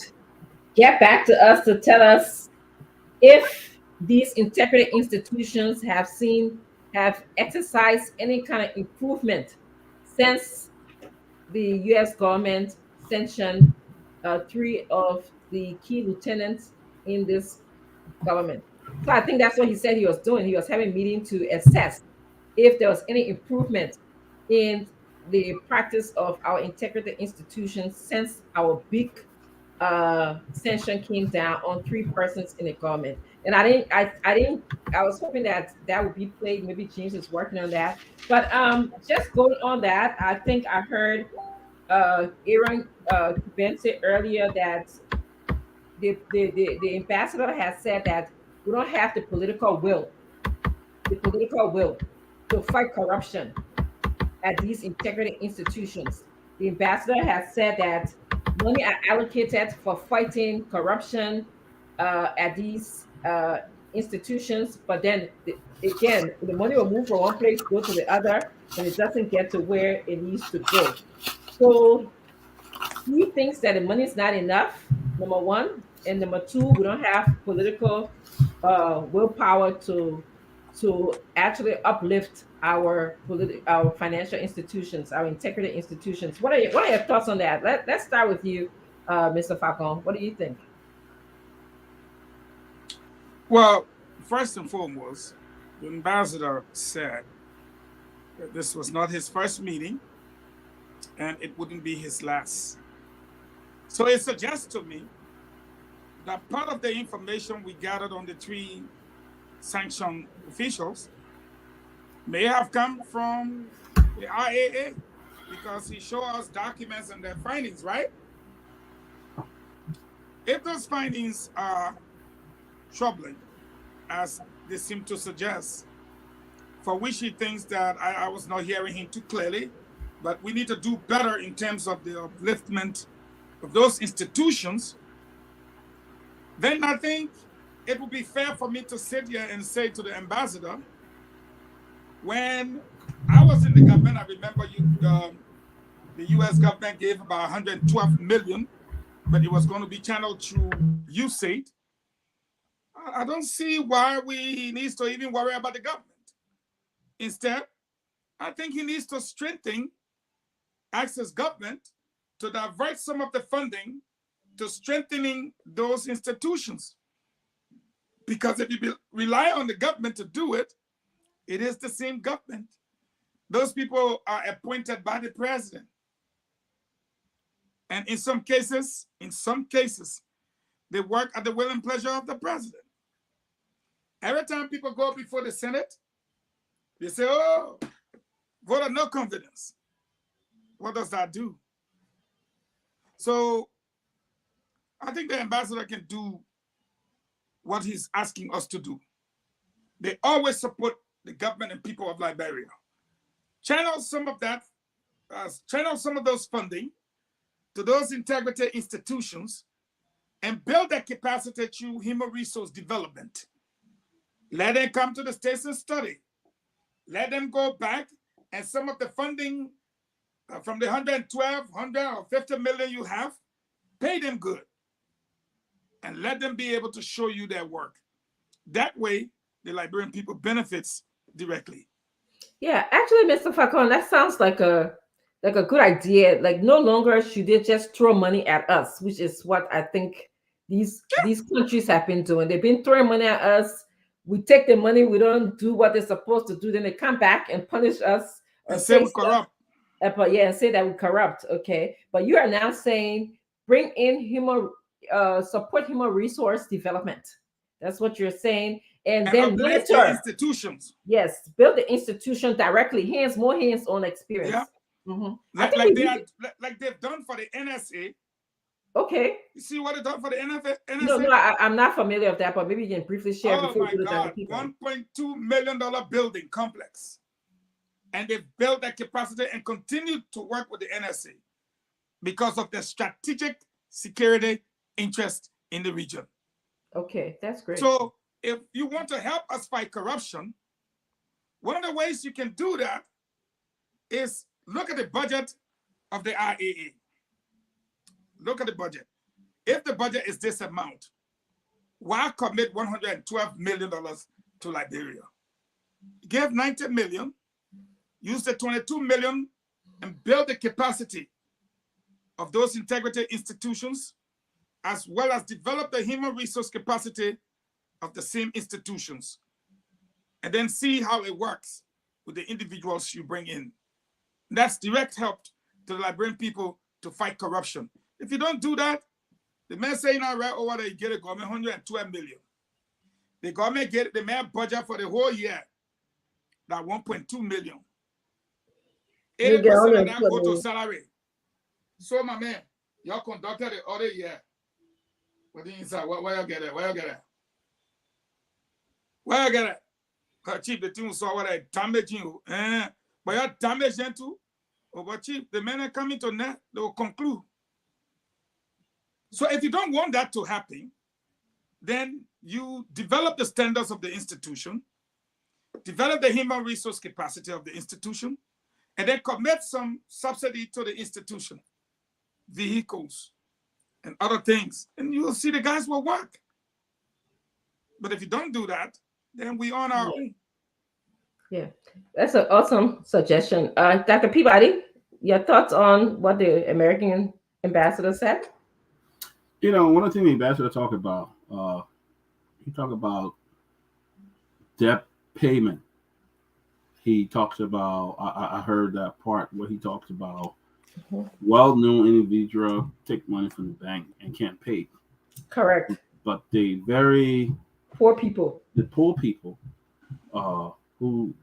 get back to us to tell us if these integrity institutions have exercised any kind of improvement since the U.S. government sanctioned 3 of the key lieutenants in this government. So I think that's what he said he was doing. He was having a meeting to assess if there was any improvement in the practice of our integrity institutions since our big sanction came down on 3 persons in the government. And I was hoping that that would be played. Maybe James is working on that. But just going on that, I think I heard Aaron Ben say earlier that the ambassador has said that we don't have the political will to fight corruption at these integrity institutions. The ambassador has said that money are allocated for fighting corruption at these institutions, but then again, the money will move from one place, go to the other, and it doesn't get to where it needs to go. So he thinks that the money is not enough, number one, and number two, we don't have political willpower to actually uplift our financial institutions, our integrity institutions. What are your thoughts on that? Let's start with you, Mr. Falcon. What do you think? Well, first and foremost, the ambassador said that this was not his first meeting and it wouldn't be his last. So it suggests to me that part of the information we gathered on the 3 sanctioned officials may have come from the IAA, because he showed us documents and their findings, right? If those findings are troubling, as they seem to suggest, for which he thinks that I was not hearing him too clearly, but we need to do better in terms of the upliftment of those institutions, then I think it would be fair for me to sit here and say to the ambassador, when I was in the government, I remember the U.S. government gave about 112 million, but it was going to be channeled through USAID. I don't see why he needs to even worry about the government. Instead, I think he needs to strengthen Access government to divert some of the funding to strengthening those institutions. Because if you rely on the government to do it, it is the same government. Those people are appointed by the president. And in some cases, they work at the will and pleasure of the president. Every time people go before the Senate, they say, oh, vote of no confidence. What does that do? So I think the ambassador can do what he's asking us to do. They always support the government and people of Liberia. Channel some of that, channel some of those funding to those integrity institutions and build that capacity through human resource development. Let them come to the States and study. Let them go back, and some of the funding from the 112, 100 or 50 million you have, pay them good. And let them be able to show you their work. That way, the Liberian people benefits directly. Yeah, actually, Mr. Falcon, that sounds like a good idea. Like, no longer should they just throw money at us, which is what I think these countries have been doing. They've been throwing money at us. We take the money, we don't do what they're supposed to do, then they come back and punish us and say we're corrupt. But yeah, and say that we corrupt. Okay, but you are now saying bring in support human resource development. That's what you're saying, and then monitor institutions. Yes, build the institution directly, more hands-on experience. Yeah, like they've done for the NSA. Okay. You see what they've done for the NSA? No, I'm not familiar with that, but maybe you can briefly share. Oh my God, $1.2 million building complex. And they've built that capacity and continue to work with the NSA because of their strategic security interest in the region. Okay, that's great. So if you want to help us fight corruption, one of the ways you can do that is look at the budget of the IAA. Look at the budget. If the budget is this amount, why commit $112 million to Liberia? Give $90 million, use the $22 million and build the capacity of those integrity institutions, as well as develop the human resource capacity of the same institutions. And then see how it works with the individuals you bring in. That's direct help to the Liberian people to fight corruption. If you don't do that, the man saying, all right, over there, you get a government, 112 million. The government get the man budget for the whole year, that 1.2 million. You get 80% only of that go to 20. salary. So my man, y'all conducted the other year. What did you say? Where you get it? Where you get it? Where you get it? Chief, the thing saw what I damaging you. But you're damaging too. Oh, but Chief, the men are coming to net, they will conclude. So if you don't want that to happen, then you develop the standards of the institution, develop the human resource capacity of the institution, and then commit some subsidy to the institution, vehicles, and other things, and you'll see the guys will work. But if you don't do that, then we on our own. Yeah, that's an awesome suggestion. Dr. Peabody, your thoughts on what the American ambassador said? You know, one of the things the ambassador talked about, he talked about debt payment. He talks about, I heard that part where he talks about well-known individual take money from the bank and can't pay. Correct. But the very poor people, who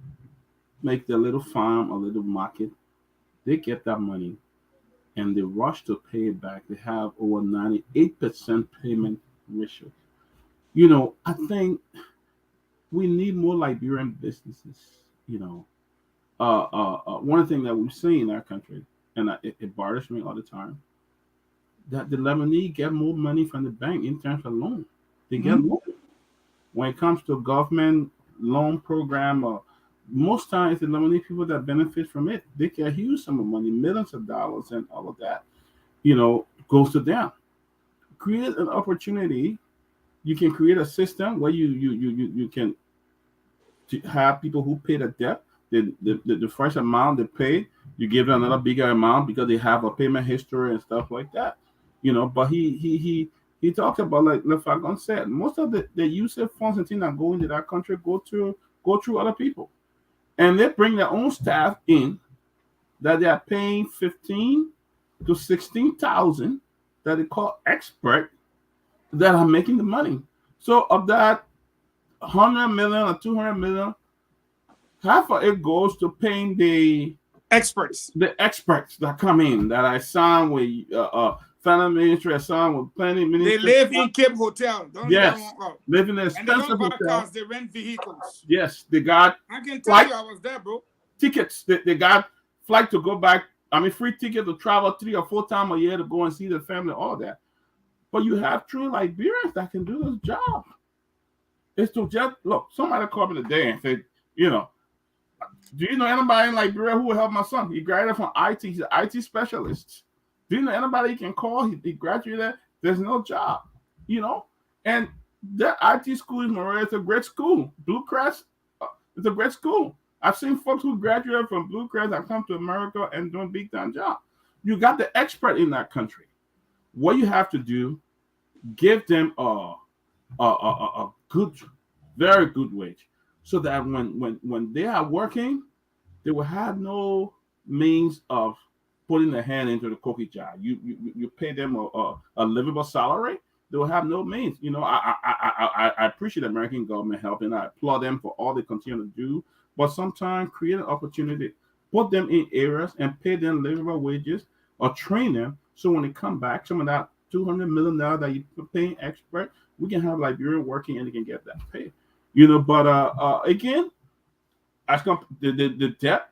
make their little farm, a little market, they get that money and they rush to pay it back. They have over 98% payment ratio. You know, I think we need more Liberian businesses. You know, one thing that we've seen in our country, and it bothers me all the time, that the Lebanese get more money from the bank in terms of loan. They get more. When it comes to government loan program, most times the Lebanese people that benefit from it, they get a huge sum of money, millions of dollars, and all of that, you know, goes to them. Create an opportunity. You can create a system where you can have people who pay the debt. The first amount they pay, you give them another bigger amount because they have a payment history and stuff like that. You know, but he talks about, like Fagon said, most of the USAID funds and things that go into that country go through other people. And they bring their own staff in that they are paying 15 to 16,000 that they call expert that are making the money. So of that 100 million or 200 million, half of it goes to paying the experts that come in, that I signed with family ministry, I signed with planning ministry. They live in Cape Hotel. Live in an expensive and they don't buy hotel. cars, they rent vehicles. Yes, they got. I can tell you, I was there, bro. Tickets. They got flight to go back. I mean, free ticket to travel 3 or 4 times a year to go and see the family, all that. But you have true Liberians that can do this job. It's to just look. Somebody called me today and said, you know, do you know anybody in Liberia who will help my son? He graduated from IT. He's an IT specialist. Do you know anybody you can call? He graduated. There's no job, you know. And that IT school in Moray is a great school. Blue Crest is a great school. I've seen folks who graduated from Blue Crest that come to America and doing big time job. You got the expert in that country. What you have to do, give them a good, very good wage, so that when they are working, they will have no means of putting their hand into the cookie jar. You pay them a livable salary. They will have no means. You know, I appreciate the American government helping. I applaud them for all they continue to do. But sometimes create an opportunity, put them in areas and pay them livable wages or train them. So when they come back, some of that $200 million that you're paying expert, we can have Liberian working and they can get that pay. You know, but again, as the debt,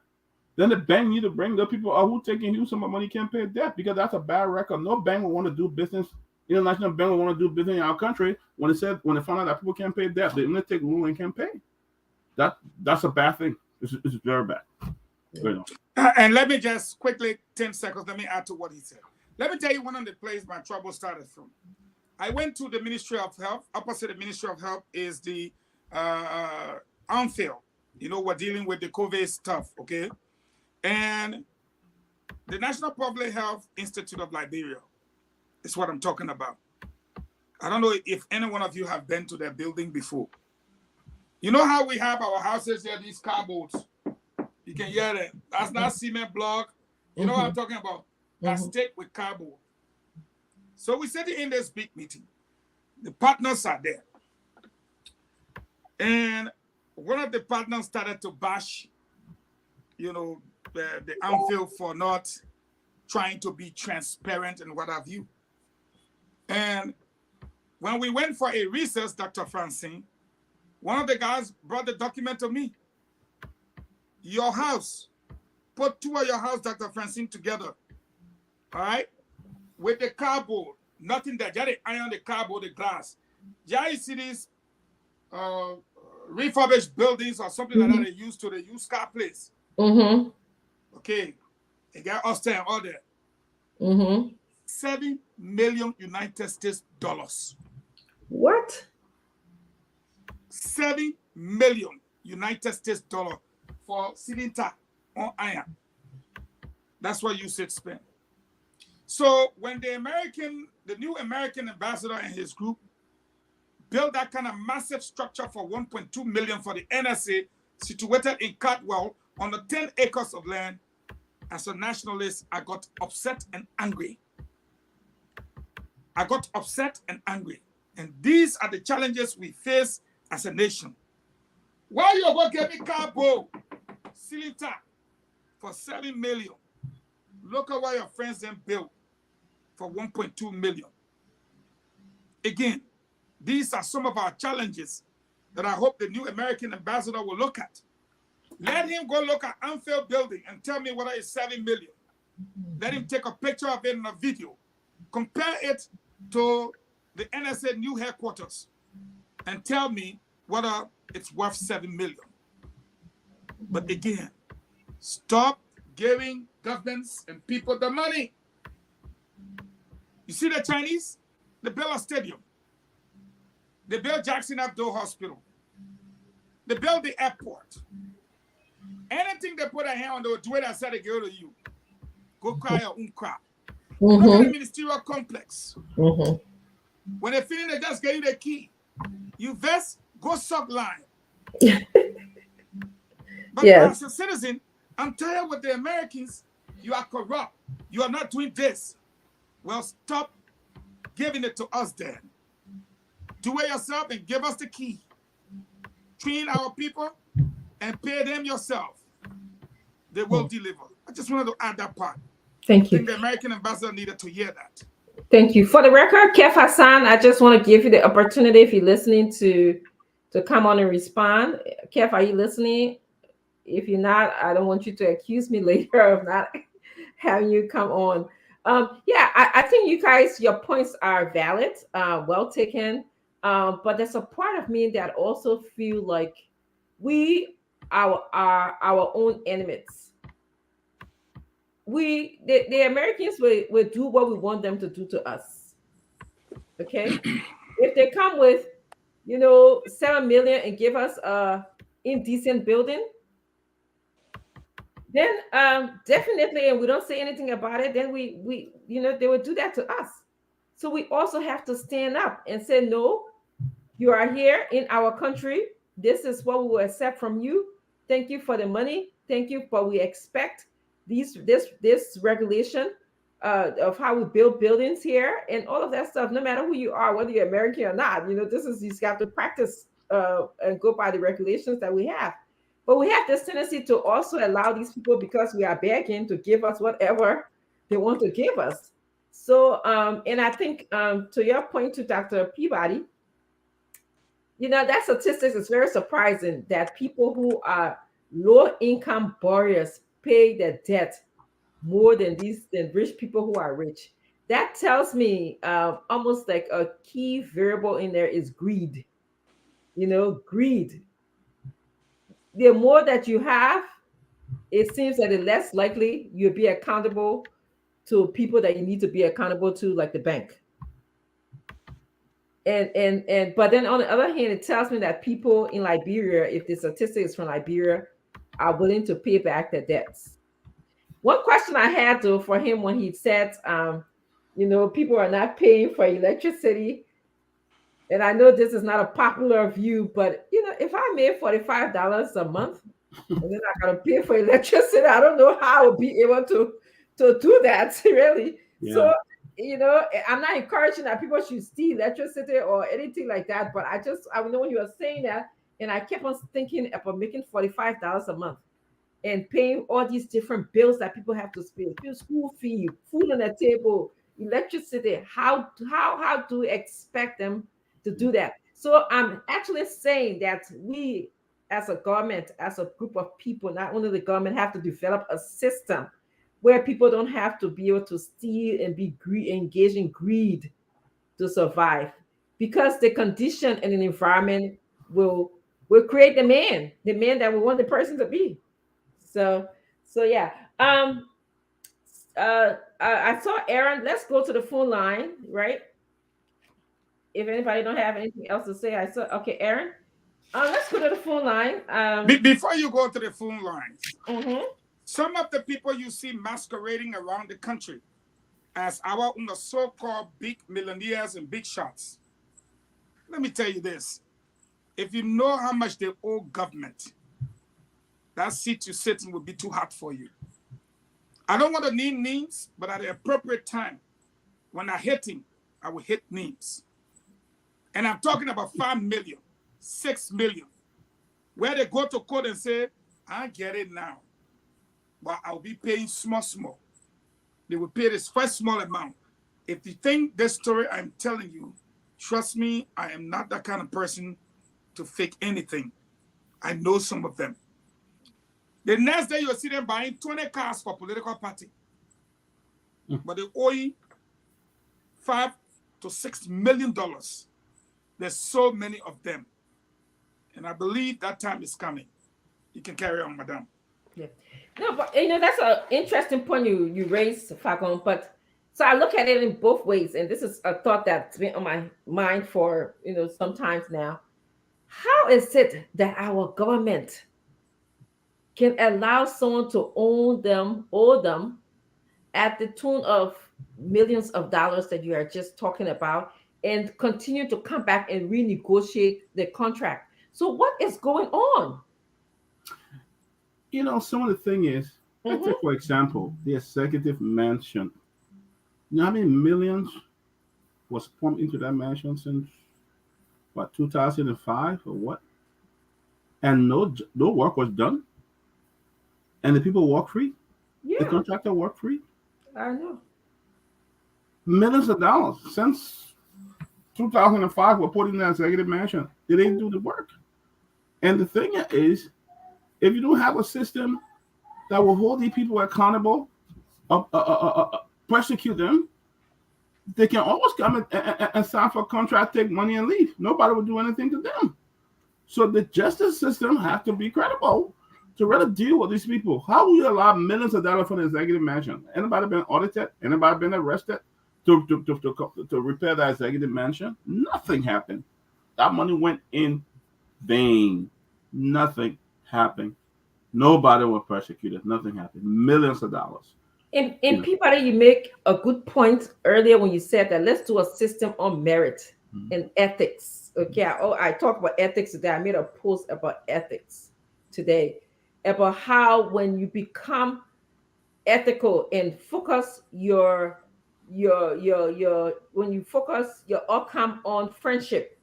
then the bank need to bring the people who taking huge sum of money can't pay debt, because that's a bad record. No bank will want to do business. International bank will want to do business in our country when they find out that people can't pay debt, they only take loan and can't pay. That's a bad thing. It's very bad. Yeah. And let me just quickly, 10 seconds, let me add to what he said. Let me tell you one of the places my trouble started from. I went to the Ministry of Health. Opposite the Ministry of Health is the Anfield. You know, we're dealing with the COVID stuff, okay? And the National Public Health Institute of Liberia is what I'm talking about. I don't know if any one of you have been to their building before. You know how we have our houses here, these cardboards? You can hear it. That's not cement block. You know what I'm talking about? That's stick with cardboard. So we sat in this big meeting. The partners are there. And one of the partners started to bash, the Anfield for not trying to be transparent and what have you. And when we went for a recess, Dr. Francine, one of the guys brought the document to me. Your house, put two of your house, Dr. Francine, together, all right, with the cardboard, nothing there, just the iron, the cardboard, the glass. Yeah, you see these refurbished buildings or something like that they use to the used car place. Okay, they got Austin and all that. $7 million United States dollars. What? 7 million United States dollar for cylinder on iron. That's what you should spend. So when the new American ambassador and his group built that kind of massive structure for 1.2 million for the NSA, situated in Caldwell on the 10 acres of land, as a nationalist, I got upset and angry. And these are the challenges we face as a nation. Why you go get me cardboard cylinder for 7 million? Look at what your friends then built for 1.2 million. Again, these are some of our challenges that I hope the new American ambassador will look at. Let him go look at Anfield building and tell me whether it's 7 million. Let him take a picture of it in a video. Compare it to the NSA new headquarters and tell me whether it's worth 7 million. But again, stop giving governments and people the money. You see the Chinese? They built a stadium. They built Jackson Abdul Hospital. They built the airport. Anything they put a hand on, they will do it and say they go to you. Go cry your own crap. Look at the ministerial complex. When they finish, they just give you the key. You vest, go suck line. But as a citizen, I'm tired with the Americans. You are corrupt. You are not doing this. Well, stop giving it to us then. Do it yourself and give us the key. Train our people and pay them yourself. They will deliver. I just wanted to add that part. Thank you. I think the American ambassador needed to hear that. Thank you. For the record, Kef Hassan, I just want to give you the opportunity, if you're listening, to come on and respond. Kef, are you listening? If you're not, I don't want you to accuse me later of not having you come on. I think you guys, your points are valid, well taken. But there's a part of me that also feel like we are our own enemies. The Americans will do what we want them to do to us. Okay? If they come with, 7 million and give us a indecent building, then definitely, and we don't say anything about it, then we they would do that to us. So we also have to stand up and say, no, you are here in our country. This is what we will accept from you. Thank you for the money. Thank you, but we expect this regulation of how we build buildings here and all of that stuff, no matter who you are, whether you're American or not. You have to practice and go by the regulations that we have. But we have this tendency to also allow these people, because we are begging, to give us whatever they want to give us. So, and I think to your point, to Dr. Peabody, that statistics is very surprising, that people who are low-income borrowers pay their debt more than rich people who are rich. That tells me almost like a key variable in there is greed. Greed. The more that you have, it seems that the less likely you'll be accountable to people that you need to be accountable to, like the bank. And but then on the other hand, it tells me that people in Liberia, if the statistic is from Liberia, are willing to pay back their debts. One question I had though for him when he said, people are not paying for electricity. And I know this is not a popular view, but if I made $45 a month and then I gotta pay for electricity, I don't know how I would be able to do that, really. Yeah. So, I'm not encouraging that people should steal electricity or anything like that, but I know when you were saying that, And I kept on thinking about making $45 a month and paying all these different bills that people have to pay school fee, food on the table, electricity. How do we expect them to do that? So I'm actually saying that we, as a government, as a group of people, not only the government, have to develop a system where people don't have to be able to steal and be engaged in greed to survive, because the condition and an environment will create the man that we want the person to be. So yeah. I saw Aaron. Let's go to the phone line, right? If anybody don't have anything else to say, I saw. Okay, Aaron. Let's go to the phone line. Before you go to the phone lines, Mhm. some of the people you see masquerading around the country as our so-called big millionaires and big shots. Let me tell you this. If you know how much they owe government, that seat you're sitting will be too hot for you. I don't want to name names, but at the appropriate time, when I hit him, I will hit names. And I'm talking about 5 million, 6 million, where they go to court and say, I get it now, but I'll be paying small. They will pay this first small amount. If you think this story I'm telling you, trust me, I am not that kind of person to fake anything. I know some of them. The next day you'll see them buying 20 cars for political party. But they owe you $5 to $6 million. There's so many of them. And I believe that time is coming. You can carry on, madam. Yeah. No, but that's an interesting point you raised, Falcon. But so I look at it in both ways, and this is a thought that's been on my mind for sometimes now. How is it that our government can allow someone to owe them at the tune of millions of dollars that you are just talking about, and continue to come back and renegotiate the contract? So what is going on? Some of the thing is, let's take, for example, the executive mansion. You know how many millions was pumped into that mansion since, 2005 or what? And no work was done? And the people walk free? Yeah. The contractor walk free? I know. Millions of dollars since 2005 were put in the executive mansion. They didn't do the work. And the thing is, if you don't have a system that will hold these people accountable, persecute them, they can always come and sign for a contract, take money, and leave. Nobody will do anything to them. So the justice system has to be credible to really deal with these people. How will you allow millions of dollars for the executive mansion? Anybody been audited? Anybody been arrested to repair that executive mansion? Nothing happened. That money went in vain. Nothing happened. Nobody was persecuted. Nothing happened. Millions of dollars. In Peabody, you make a good point earlier when you said that let's do a system on merit and ethics. Okay, I talked about ethics today. I made a post about ethics today, about how when you become ethical and focus your when you focus your outcome on friendship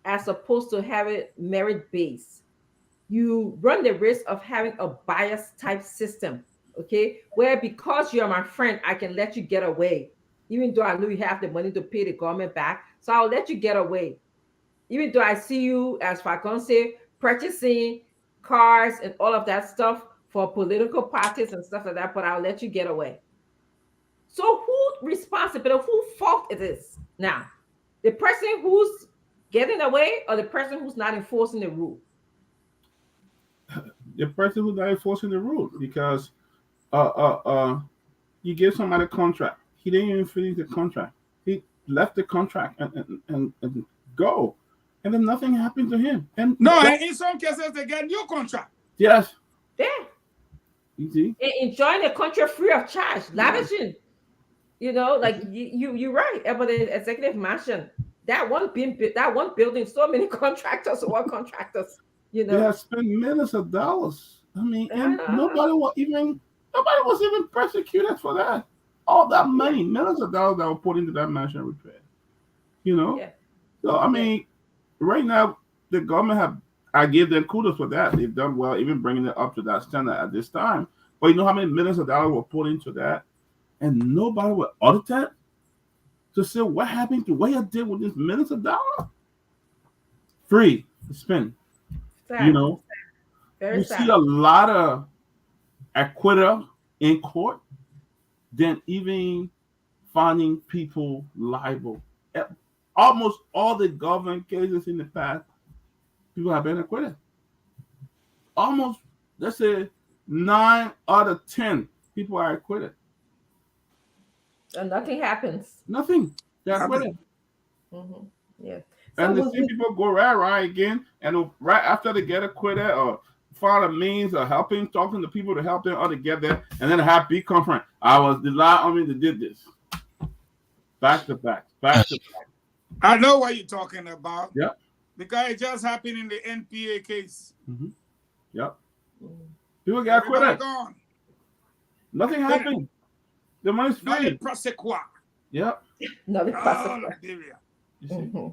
as opposed to having merit based, you run the risk of having a bias type system, okay, where because you're my friend, I can let you get away, even though I know you have the money to pay the government back. So I'll let you get away, even though I see you, as Falcon say, purchasing cars and all of that stuff for political parties and stuff like that, but I'll let you get away. So who responsibility, who fault it is now? The person who's getting away or the person who's not enforcing the rule? The person who's not enforcing the rule, because you give somebody a contract. He didn't even finish the contract. He left the contract and go. And then nothing happened to him. And in some cases they get new contract. Yes. Yeah. You see? Enjoying the country free of charge, lavishing. Like you're right about the executive mansion. That one building, so many contractors or contractors. They have spent millions of dollars. I mean, and nobody was even persecuted for that. All that money, millions of dollars that were put into that mansion repair. Yeah. So I mean, right now the government I give them kudos for that. They've done well, even bringing it up to that standard at this time. But you know how many millions of dollars were put into that, and nobody will audit that to say what happened to what you did with this millions of dollars. Free to spend. Sad. You know, Very you sad. see a lot of acquittal in court than even finding people liable. Almost all the government cases in the past, people have been acquitted. Almost, let's say, 9 out of 10 people are acquitted. And nothing happens. Nothing. They're acquitted. Mm-hmm. Yeah. And the same people go right again, and right after they get acquitted or find a means of helping, talking to people to help them or to get there, and then have big conference. I was the lie on me that did this. Back to back. I know what you're talking about. Yep. Because it just happened in the NPA case. Mm-hmm. Yep. People got acquitted. Gone. Nothing happened. The money's free. Not the prosecutor. Yep. No, the Liberia.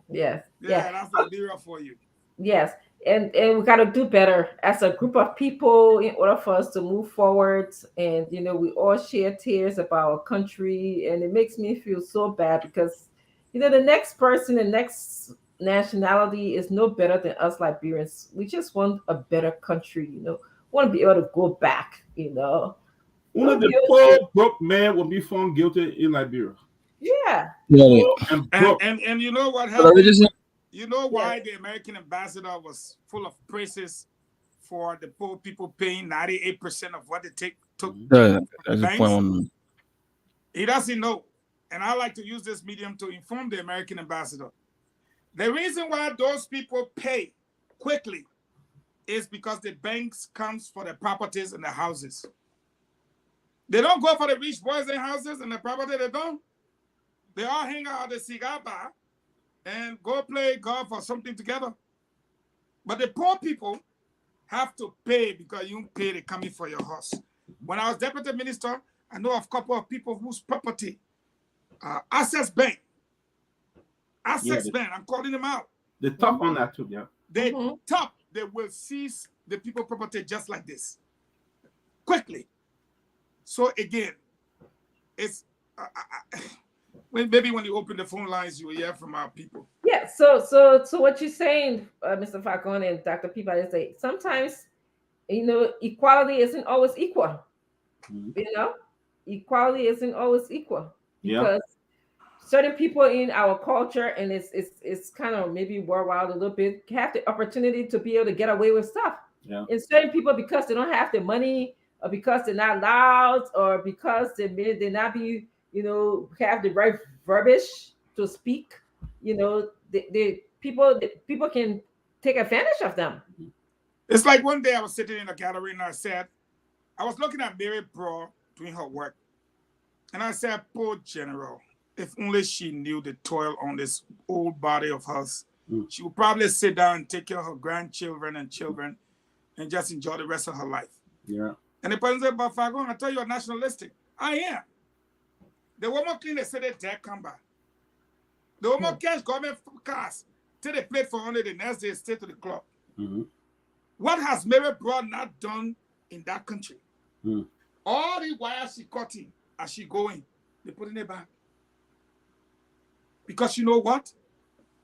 Yes. Yeah, that's Liberia for you. Yes. And we got to do better as a group of people in order for us to move forward. And, you know, we all share tears about our country. And it makes me feel so bad because, you know, the next person, the next nationality is no better than us Liberians. We just want a better country, you know. We want to be able to go back, you know. One of the poor broke men will be found guilty in Liberia. Yeah. And you know what happened? You know why the American ambassador was full of praises for the poor people paying 98% of what they took. That's the point. He doesn't know. And I like to use this medium to inform the American ambassador. The reason why those people pay quickly is because the banks comes for the properties and the houses. They don't go for the rich boys and houses and the property. They don't. They all hang out at the cigar bar and go play golf or something together. But the poor people have to pay because you pay the coming for your house. When I was deputy minister, I know of a couple of people whose property, Access Bank, I'm calling them out. They top on that too, yeah. They will seize the people property just like this, quickly. So again, it's maybe when you open the phone lines, you will hear from our people. Yeah. So what you're saying, Mr. Falcone and Dr. Peabody, is that sometimes, you know, equality isn't always equal. Mm-hmm. You know, equality isn't always equal because certain people in our culture, and it's kind of maybe worldwide a little bit, have the opportunity to be able to get away with stuff. Yeah. And certain people, because they don't have the money, or because they're not loud, or because they not be, you know, have the right verbiage to speak, you know, the people can take advantage of them. It's like one day I was sitting in a gallery and I said, I was looking at Mary Broad doing her work. And I said, poor General, if only she knew the toil on this old body of hers, she would probably sit down and take care of her grandchildren and children and just enjoy the rest of her life. Yeah. And the person said, but Fagon, I tell you, you're nationalistic. I am. The woman clean the city dead come back. The woman cash government cars till they played for only the next day stay to the club. Mm-hmm. What has Mary Broad not done in that country? All the wires she cutting as she going, they put in it back. Because you know what?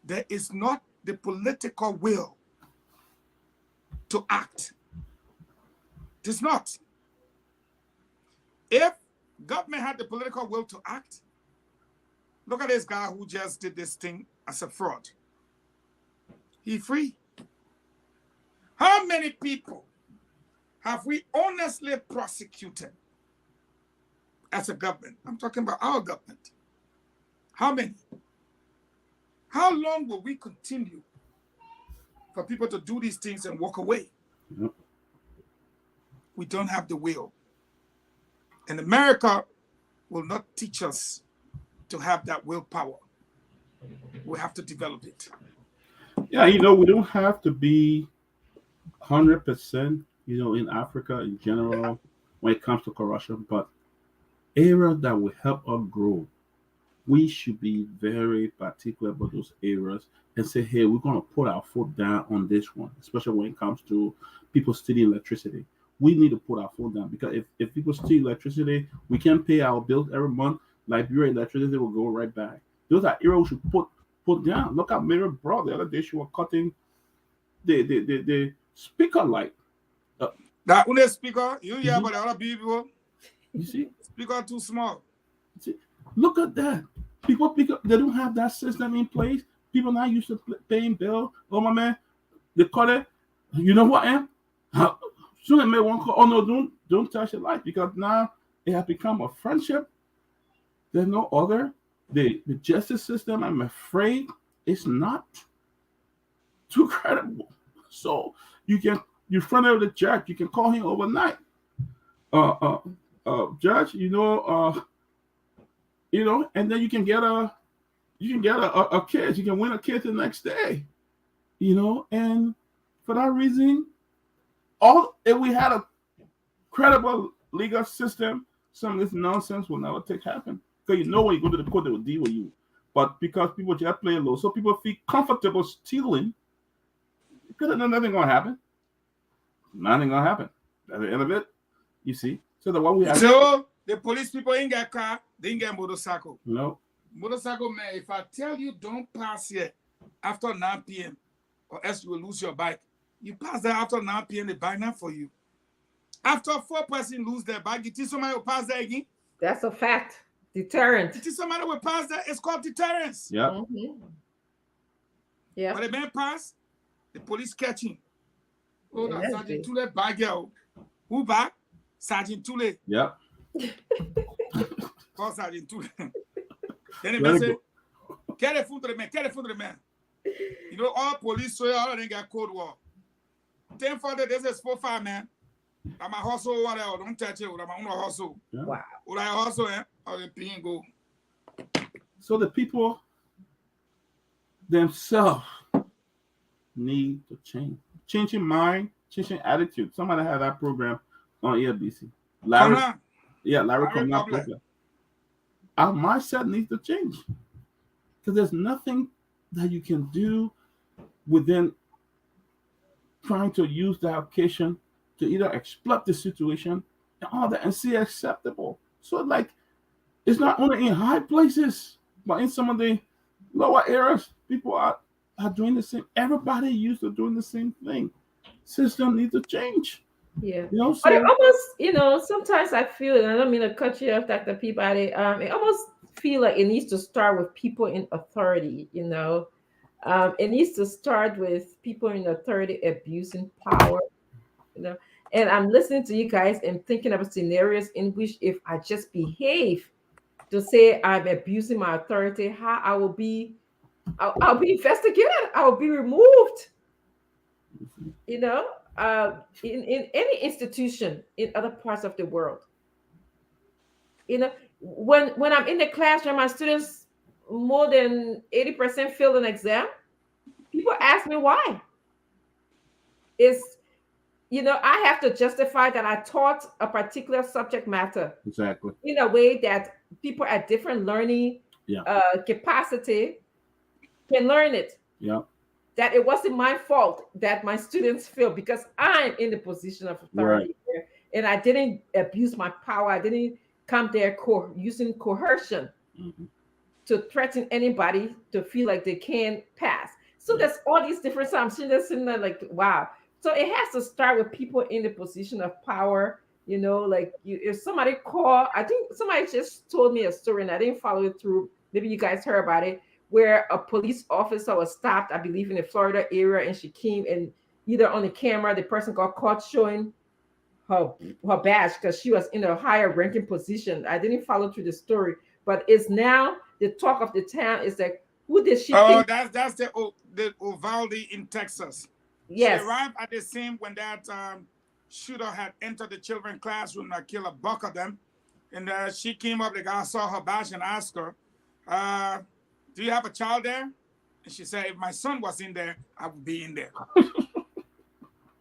There is not the political will to act. It is not. If government had the political will to act, look at this guy who just did this thing as a fraud. He's free. How many people have we honestly prosecuted as a government? I'm talking about our government. How many? How long will we continue for people to do these things and walk away? Yep. We don't have the will. And America will not teach us to have that willpower. We have to develop it. Yeah, you know, we don't have to be 100%, you know, in Africa in general when it comes to corruption, but areas that will help us grow. we should be very particular about those areas and say, hey, we're going to put our foot down on this one, especially when it comes to people stealing electricity. We need to put our foot down because if people steal electricity, we can't pay our bills every month. Liberia electricity will go right back. Those are areas we should put down. Look at Mary Broad the other day. She was cutting the speaker light. That one speaker, you hear about the other people. You see? Speaker too small. See? Look at that. People, they don't have that system in place. People not used to paying bill. Oh my man, they call it. You know what, Am? Soon they may one call. Oh no, don't touch your life because now it has become a friendship. There's no other. The justice system, I'm afraid, is not too credible. So you're front of the judge. You can call him overnight. Judge, and then you can get a kid. You can win a kid the next day. And for that reason, if we had a credible legal system, some of this nonsense will never happen. Because when you go to the court, they will deal with you. But because people just play low, so people feel comfortable stealing, because nothing gonna happen. Nothing gonna happen. At the end of it, you see. So the one we have. So the police people ain't got car, they ain't got motorcycle. No. Motorcycle man, if I tell you don't pass here after 9 p.m. or else you will lose your bike, you pass there after 9 p.m. they buy not for you. After 4 persons lose their bike, you think somebody will pass there again? That's a fact. Deterrent. You think somebody will pass there? It's called deterrence. Yeah. Mm-hmm. Yeah. When the man pass, the police catch him. Oh, Yeah, that's Sergeant Tule bag girl. Who back? Sergeant Tule. Yep. Call Sergeant Tule. Then the man say, carry the food to the man. All police, so all of them got code war. 10 for the this is 4-5, man. I'm a hustle, whatever. Don't touch it. I'm a hustle. Yeah. Wow. Would I hustle, or the pin go? So the people themselves need to change. Changing mind, changing attitude. Somebody had that program on ELBC. Larry program. Our mindset needs to change. Because there's nothing that you can do within trying to use the application to either exploit the situation and all that and see acceptable. So it's not only in high places, but in some of the lower areas, people are doing the same. Everybody used to doing the same thing. System needs to change. Yeah. So but it almost, sometimes I feel, and I don't mean to cut you off, Dr. Peabody, it almost feel like it needs to start with people in authority, it needs to start with people in authority abusing power, and I'm listening to you guys and thinking about scenarios in which if I just behave to say I'm abusing my authority, how I'll be investigated, I will be removed, in any institution in other parts of the world. When I'm in the classroom, my students more than 80% fail an exam. People ask me why. I have to justify that I taught a particular subject matter exactly in a way that people at different learning capacity can learn it. Yeah. That it wasn't my fault that my students failed because I'm in the position of authority, right, and I didn't abuse my power. I didn't come there using coercion to threaten anybody to feel like they can't pass. So there's all these different times. I'm sitting there like, wow. So it has to start with people in the position of power. If somebody I think somebody just told me a story and I didn't follow it through. Maybe you guys heard about it, where a police officer was stopped, I believe in the Florida area, and she came and either on the camera, the person got caught showing her badge because she was in a higher ranking position. I didn't follow through the story, but it's now the talk of the town is like, who did she think? That's the Uvalde in Texas. Yes. She arrived at the scene when that shooter had entered the children's classroom and killed a buck of them. And she came up, the guy saw her badge and asked her, do you have a child there? And she said, if my son was in there, I would be in there.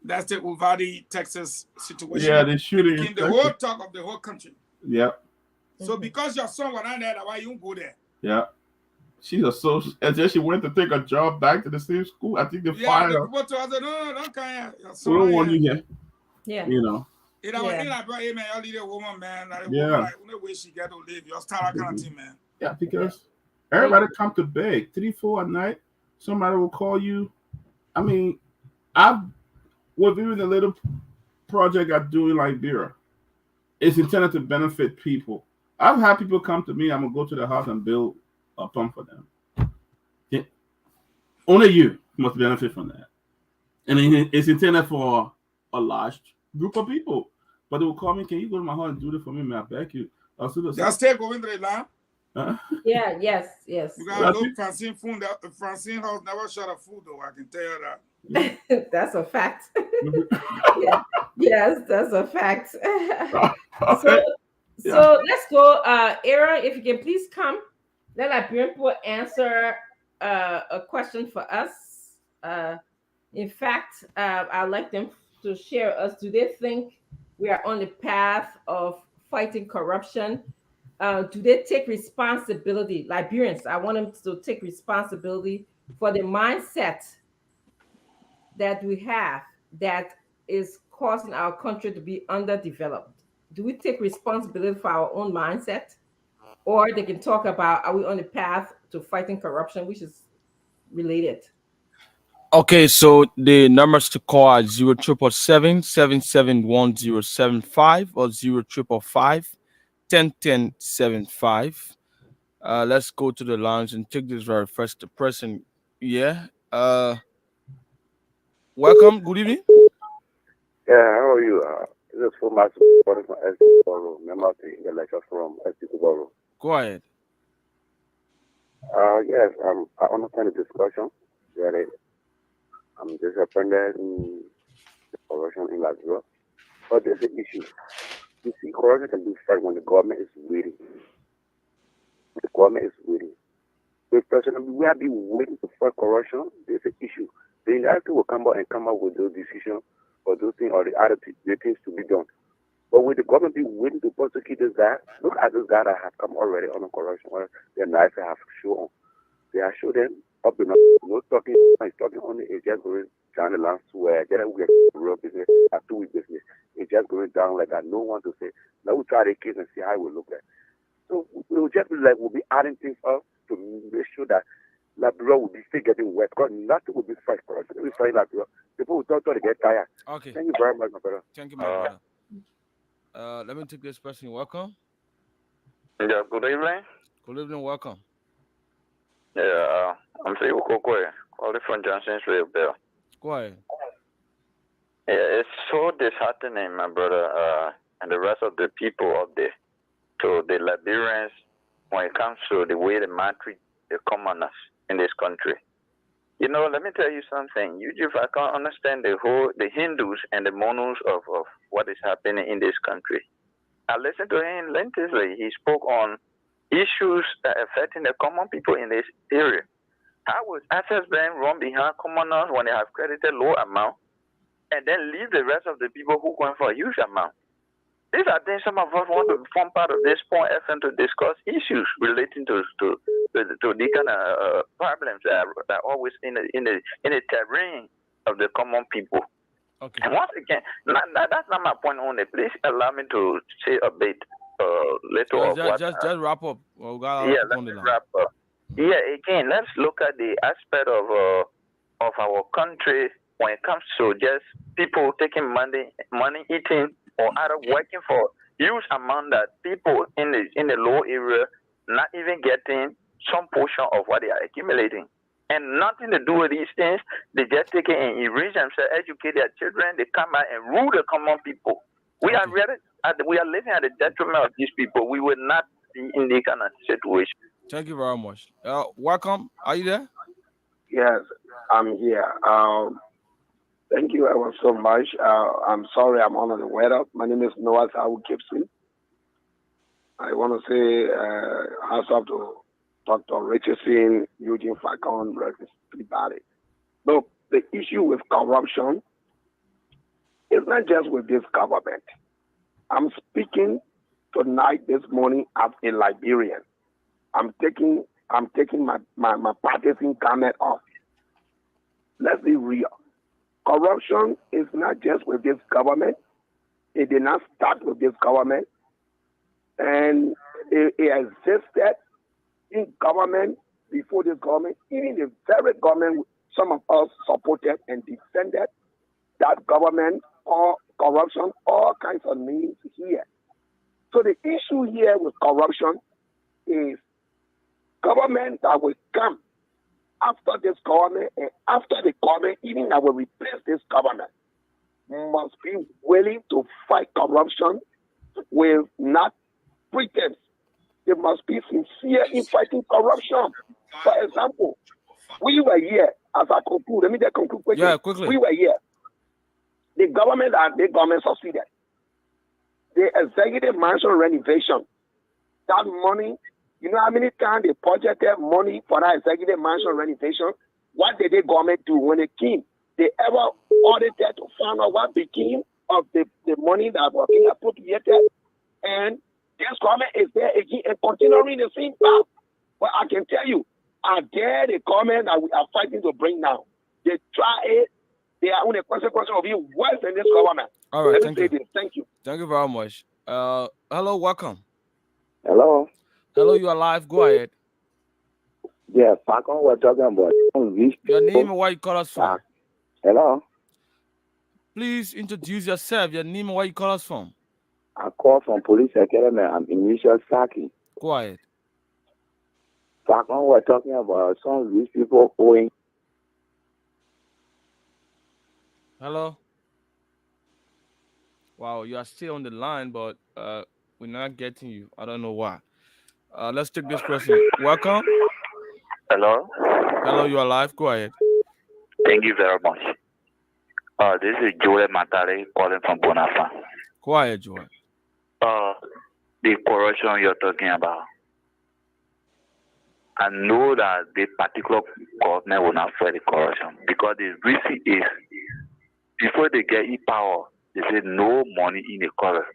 That's the Uvalde, Texas situation. Yeah, the shooting. Became the whole talk of the whole country. Yep. So because your son was not there, why you don't go there? Yeah. She's a social, and then she went to take a job back to the same school. I think they fired the her. people told her, no, don't come here. We don't want you here. Yeah. You know. You know, hey, man, y'all leave a woman, man. Like a Yeah. woman, like, no way she got to live. Y'all start that kind of thing, man. Yeah, because everybody come to beg 3, 4 at night. Somebody will call you. I mean, with even the little project I do in Liberia, it's intended to benefit people. I've had people come to me. I'm gonna go to the house and build a pump for them. Yeah. Only you must benefit from that, and it's intended for a large group of people. But they will call me. Can you go to my house and do this for me, man? I beg you. Just take over the land. Yeah, yes. You gotta look Francine food. Francine house never shut a food though. I can tell you that. That's a fact. Yeah. Yes, that's a fact. So let's go. Aaron, if you can please come. Let Liberian people answer a question for us. In fact, I'd like them to share us. Do they think we are on the path of fighting corruption? Do they take responsibility? Liberians, I want them to take responsibility for the mindset that we have that is causing our country to be underdeveloped. Do we take responsibility for our own mindset? Or they can talk about, are we on the path to fighting corruption, which is related? Okay, so the numbers to call are 0777-771-075 or 0555-101075. Let's go to the lounge and take this very first person. Yeah. Welcome. Good evening. Yeah, how are you? This is for my support from SC Borough, member of the lecture from SC Borough. Go ahead. Yes, I understand the discussion. Really, I'm disappointed in the corruption in Liberia. But there's an issue. You see, corruption can be fight when the government is waiting. The government is waiting. If personally we have been waiting to fight corruption, there's an issue. The United will come out with those decisions or those things or the other the things to be done. But with the government be willing to prosecute this guy, look at those guys that have come already on a corruption where their knife have shown. They have shown them up in no talking, it's talking only, it's just going down the line where they will get real business, a 2-week business. It's just going down like that. No one to say, now we'll try the case and see how it will look like. So we'll just be like, we'll be adding things up to make sure that Liberia will be still getting wet because nothing will be fight corruption. We'll be fighting Liberia. People will talk to they get tired. Okay. Thank you very much, my brother. Thank you, my brother. Let me take this person. Welcome. Yeah, good evening. Good evening. Welcome. Yeah, I'm Theo Kokwe, calling from Johnsonville, Bill. Go ahead. Yeah, it's so disheartening, my brother, and the rest of the people up there, to the Liberians when it comes to the way they treat the commoners in this country. You know, let me tell you something. If I can't understand the Hindus and the Monos of what is happening in this country. I listened to him lengthily. He spoke on issues that affecting the common people in this area. How would access bank run behind commoners when they have credited low amount and then leave the rest of the people who going for a huge amount? These are things some of us want to form part of this point FM to discuss issues relating to the kind of problems that are always in the terrain of the common people. Okay. And once again, that's not my point only. Please allow me to say a bit little. Just wrap up. Well, let's wrap up. Yeah, again, let's look at the aspect of our country when it comes to just people taking money eating or either working for huge amount that people in the low area not even getting some portion of what they are accumulating. And nothing to do with these things. They just take it and erase themselves, educate their children. They come out and rule the common people. We are living at the detriment of these people. We will not be in this kind of situation. Thank you very much. Welcome. Are you there? Yes, I'm here. Thank you ever so much. I'm sorry I'm under the weather. My name is Noah Sawu Gibson. I want to say hats off to Dr. Richardson, Eugene Falcon, everybody. Look, the issue with corruption is not just with this government. I'm speaking tonight, this morning, as a Liberian. I'm taking I'm taking my partisan comment off. Let's be real. Corruption is not just with this government. It did not start with this government. And it existed in government before this government. Even the very government some of us supported and defended that government or corruption, all kinds of names here. So the issue here with corruption is government that will come after this government and after the government, even that will replace this government, must be willing to fight corruption with not pretense. They must be sincere in fighting corruption. For example, we were here, as I conclude, let me just conclude quickly. Yeah, quickly. We were here. The government succeeded. The executive mansion renovation, that money, you know how many times they budgeted money for that executive mansion renovation? What did the government do when it came? They ever audited to find out what became of the money that was being appropriated? And this government is there again and continuing the same path. But I can tell you, are there the government that we are fighting to bring now? They try it. They are on the consequence of being worse than this government. All right, Let thank me you. say this. Thank you. Thank you very much. Hello, welcome. Hello. Hello, you are live. Go ahead. Yeah, Falcon, we're talking about rich Your name people. and where you call us from. Hello. Please introduce yourself. Your name and where you call us from. I call from Police Academy. I'm Initial Saki. Go ahead. Falcon, we're talking about some rich people owing. Hello. Wow, you are still on the line, but we're not getting you. I don't know why. Let's take this person. Welcome. Hello. Hello, you are live. Go ahead. Thank you very much. This is Joel Matare calling from Bonafa. Go ahead, Joel. The corruption you're talking about. I know that the particular government will not fight the corruption because the reason is before they get in power, they say no money in the cover.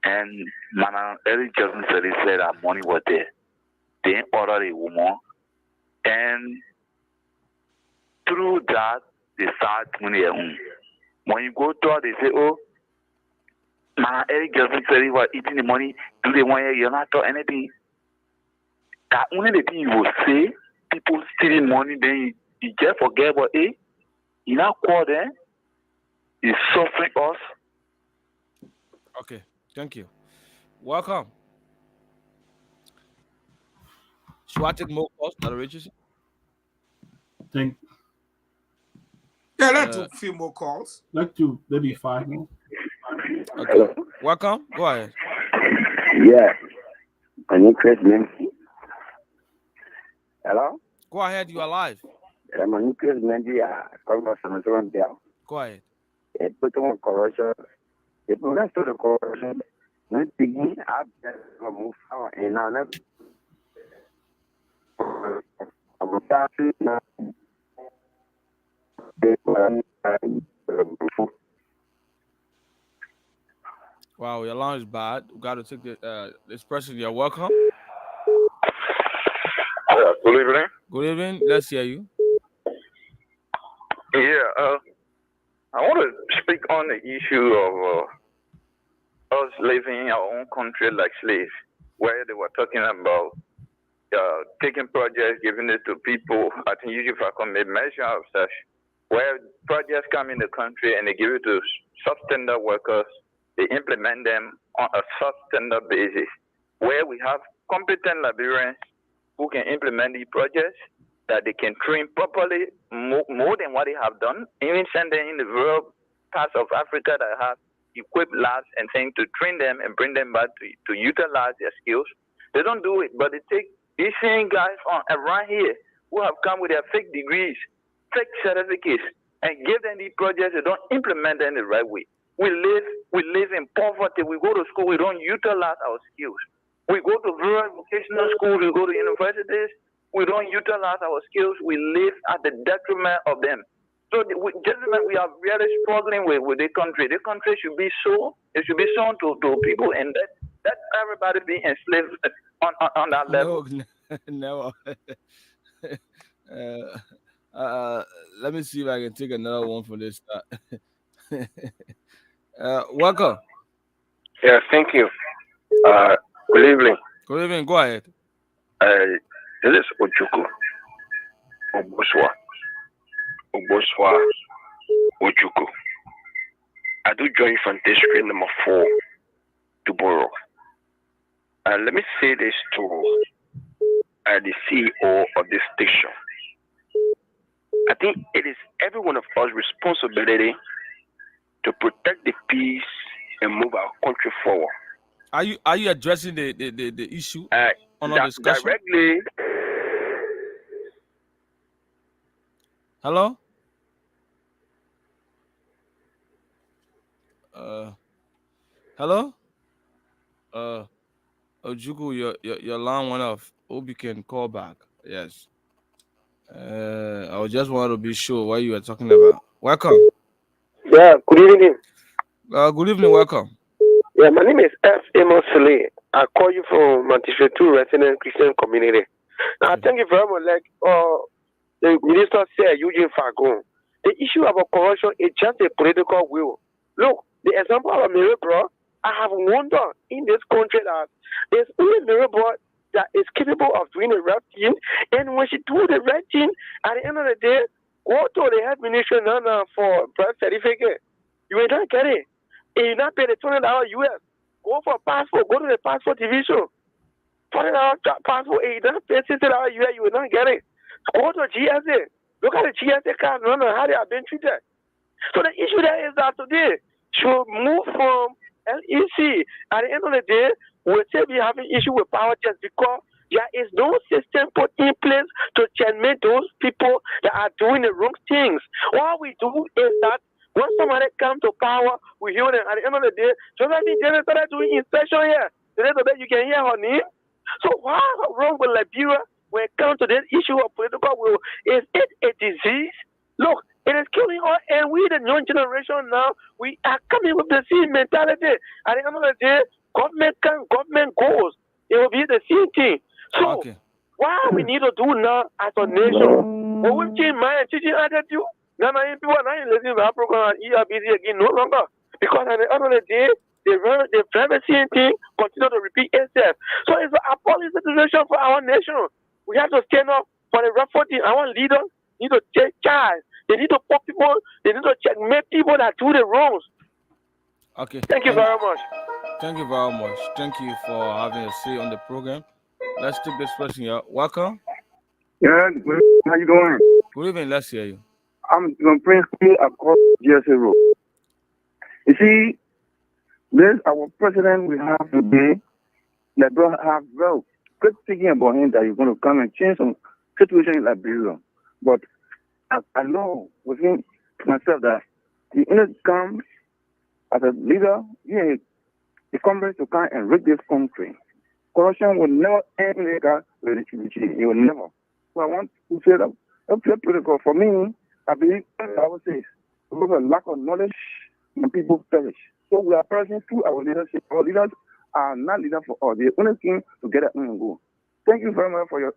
And Madam Eric Johnson said that money was there. They ordered a woman, and through that, they start doing their own. When you go to they say, oh, Madam Eric Johnson said he was eating the money. Do they want you? You're not doing anything. That only the thing you will say, people stealing money, then you just forget, but hey, you not call them. It's suffering us. Okay, thank you. Welcome. Should I take more calls? That reaches? Think Yeah, let's do a few more calls. like to maybe 5 more. Okay. Hello. Welcome. Go ahead. Yeah. Can you create Nancy? Hello? Go ahead. You are live. I'm a create Nancy. Come on, some there. Go ahead. It put on corruption. It put us to the corruption. Not begin up there, move forward, and now never. Wow, your line is bad. We got to take this person. You're welcome. Good evening. Good evening. Let's hear you. Yeah, I want to speak on the issue of us living in our own country like slaves, where they were talking about taking projects, giving it to people. I think usually if I can make mention of such, where projects come in the country and they give it to substandard workers, they implement them on a substandard basis, where we have competent Liberians who can implement these projects, that they can train properly more than what they have done, even send them in the rural parts of Africa that have equipped labs and things to train them and bring them back to utilize their skills. They don't do it, but they take these same guys around here who have come with their fake degrees, fake certificates, and give them these projects. They don't implement them the right way. We live in poverty. We go to school. We don't utilize our skills. We go to rural vocational schools. We go to universities. We don't utilize our skills. We live at the detriment of them. So, gentlemen, we are really struggling with the country. The country should be sold. It should be sold to people, and that everybody be enslaved on that level. Never. Let me see if I can take another one for this. Welcome. Yeah, thank you. Good evening. Good evening. Go ahead. This is Ojuku. Oboswa. Ojuku. I do join Fantasy number 4 tomorrow. Let me say this to the CEO of this station. I think it is every one of us responsibility to protect the peace and move our country forward. Are you addressing the issue on our discussion? Directly. Hello? Hello? Ojuku, your line went off. Hope you can call back. Yes. I just want to be sure what you are talking about. Welcome. Yeah, good evening. Good evening, welcome. Yeah, my name is F. Amos Sule. I call you from Mantifetu Resident Christian Community. Now, thank you very much. Like the minister said, Eugene Fagon, the issue about corruption is just a political will. Look, the example of Mirabro, I have wondered in this country that there's only Mirabro that is capable of doing the right thing, and when she do the right thing, at the end of the day, go to the health ministry now for birth certificate. You will not get it. If you not pay the $20 US, go for passport, go to the passport division. $40 passport, if you not pay $60 US, you will not get it. Go to GSA. Look at the GSA card, how they have been treated. So the issue there is that today should move from LEC. At the end of the day, we'll still be having issue with power just because there is no system put in place to checkmate those people that are doing the wrong things. What we do is that when somebody comes to power, we hear them. At the end of the day, just like the Janet started doing inspection here, the rest of it you can hear her name. So what's wrong with Liberia when it comes to this issue of political will? Is it a disease? Look, it is killing us, and we, the young generation now, we are coming with the same mentality. At the end of the day, government comes, government goes. It will be the same thing. So, what we need to do now as a nation, when we change mind, teaching attitude, now people are not listening to our program and ERBC again no longer. Because at the end of the day, the very same thing continue to repeat itself. So, it's an appalling situation for our nation. We have to stand up for the rightful thing. Our leaders need to take charge. They need to put people, they need to checkmate people that do the wrongs. Okay. Thank you very much. Thank you very much. Thank you for having a say on the program. Let's take this person here. Welcome. Yeah, how you doing? Good evening. Let's hear you. I'm Prince across GSA Road. You see, this our president we have today. That don't have well good thinking about him that he's going to come and change some situation in Liberia. But I know within myself that he only come as a leader, he comes to come and rig this country. Corruption will never end in the regime. It will never. So I want to say that it's political. For me, I believe I would say because of lack of knowledge and people perish. So we are perishing through our leadership. Our leaders are not leaders for us. They only came to get it and go. Thank you very much for your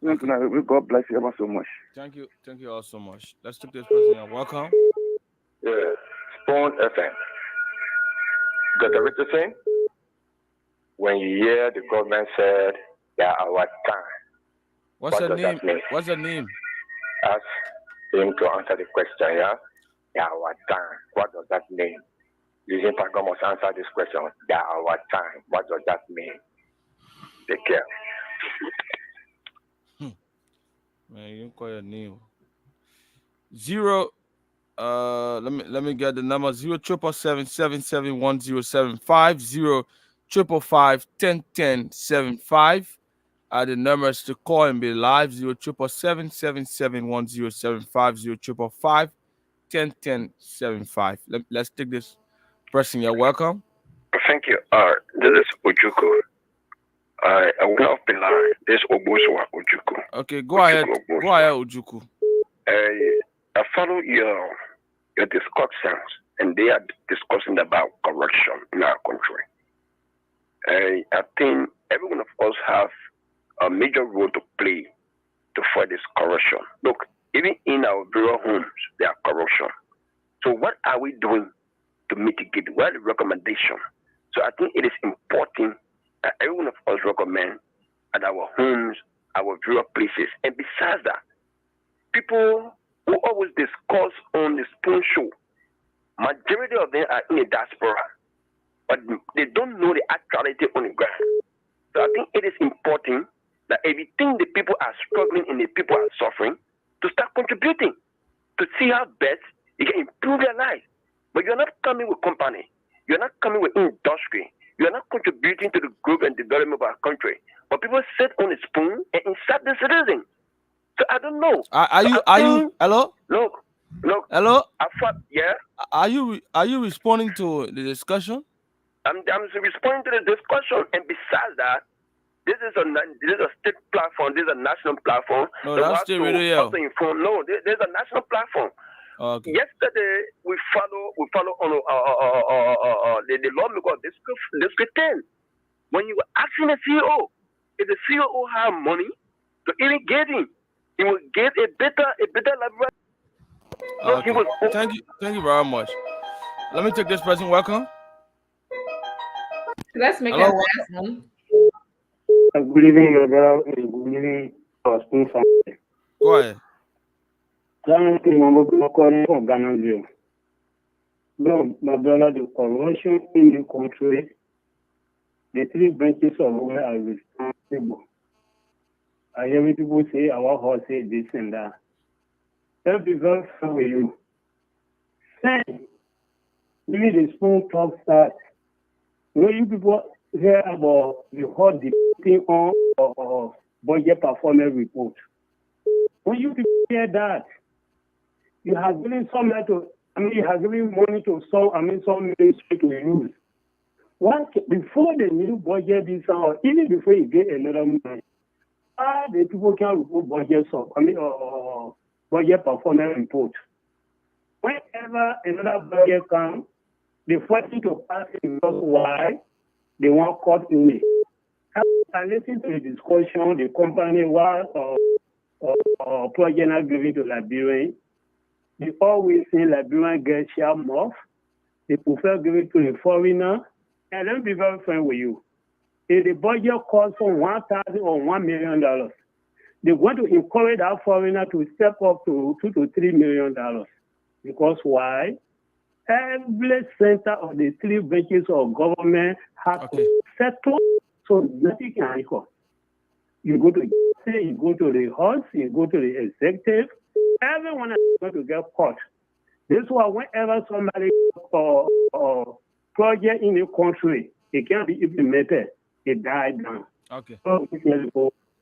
God bless you ever so much. Thank you. Thank you all so much. Let's take this person here. Welcome. Yeah. Spawn FM. Got the right thing? When you hear the government said, yeah, our time. What's the name? What's the name? Ask him to answer the question, yeah? Yeah, our time. What does that mean? Using Pagom must answer this question. Yeah, our time. What does that mean? Take care. Man, you didn't call your name. Let me get the number 077771075 055101075 are the numbers to call and be live 077771075 055101075. Let's take this person. You're welcome. Thank you. This is Ojuku. I will not be lying. This is Oboswa Ojuku. Okay, go ahead. Go ahead, Ojuku. I follow your discussions, and they are discussing about corruption in our country. I think every one of us have a major role to play to fight this corruption. Look, even in our rural homes, there are corruption. So what are we doing to mitigate? What are the recommendations? So I think it is important that every one of us recommend at our homes, our rural places. And besides that, people who always discuss on the spoon show, majority of them are in the diaspora, but they don't know the actuality on the ground. So I think it is important that everything the people are struggling and the people are suffering, to start contributing, to see how best you can improve their lives. But you're not coming with company. You're not coming with industry. You're not contributing to the growth and development of our country. But people sit on a spoon and insult the citizens. So I don't know. Are you hello? Look. Hello? Yeah? Are you responding to the discussion? I'm responding to the discussion, and besides that, this is a state platform. This is a national platform. No, that's the radio. No, there's a national platform. Okay. Yesterday we follow on the lawmaker of District 10. When you were asking the CEO, if the CEO have money to irrigate him, he will get a better library. Okay. Thank you very much. Let me take this person. Welcome. Let's make a last one. Good evening, your brother. Good evening, our spoon family. Go ahead. From Ghana. My brother, the corruption in the country, the three branches of where are responsible. I hear people say our horse say this and that. Let's be very fair with you. Saying, maybe the spoon talk start. When you people hear about the whole debating on budget performance report, when you people hear that, you have given some money to, you have given money to some ministry to use. Before the new budget is out, even before you get another money, the people can report budget performance report. Whenever another budget comes, they force you to pass it because why? They want cut in it. I listen to the discussion, the company was project not giving to Liberian. They always say Liberian get share more. They prefer giving to the foreigner. And let me be very frank with you. If the budget calls for $1,000 or $1 million, they want to encourage that foreigner to step up to $2 to $3 million. Because why? Every center of the three branches of government has to settle so nothing can recall. You go to you go to the House, you go to the executive, everyone is going to get caught. This is why whenever somebody or project in the country, it can be implemented, it died down. Okay. So,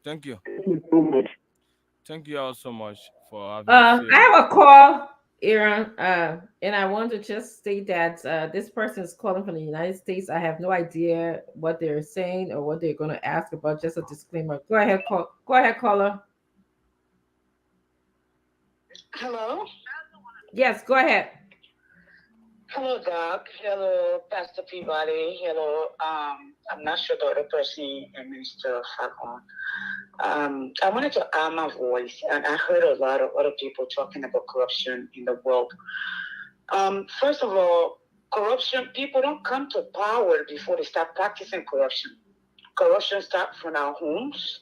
thank you. Thank you so much. Thank you all so much for having I have a call, Aaron, and I want to just state that this person is calling from the United States. I have no idea what they're saying or what they're going to ask about. Just a disclaimer. Go ahead, caller. Hello. Yes, go ahead. Hello, Doc. Hello, Pastor Peabody. Hello. I'm not sure the other person, Minister Falcon. I wanted to add my voice, and I heard a lot of other people talking about corruption in the world. First of all, corruption, people don't come to power before they start practicing corruption. Corruption starts from our homes.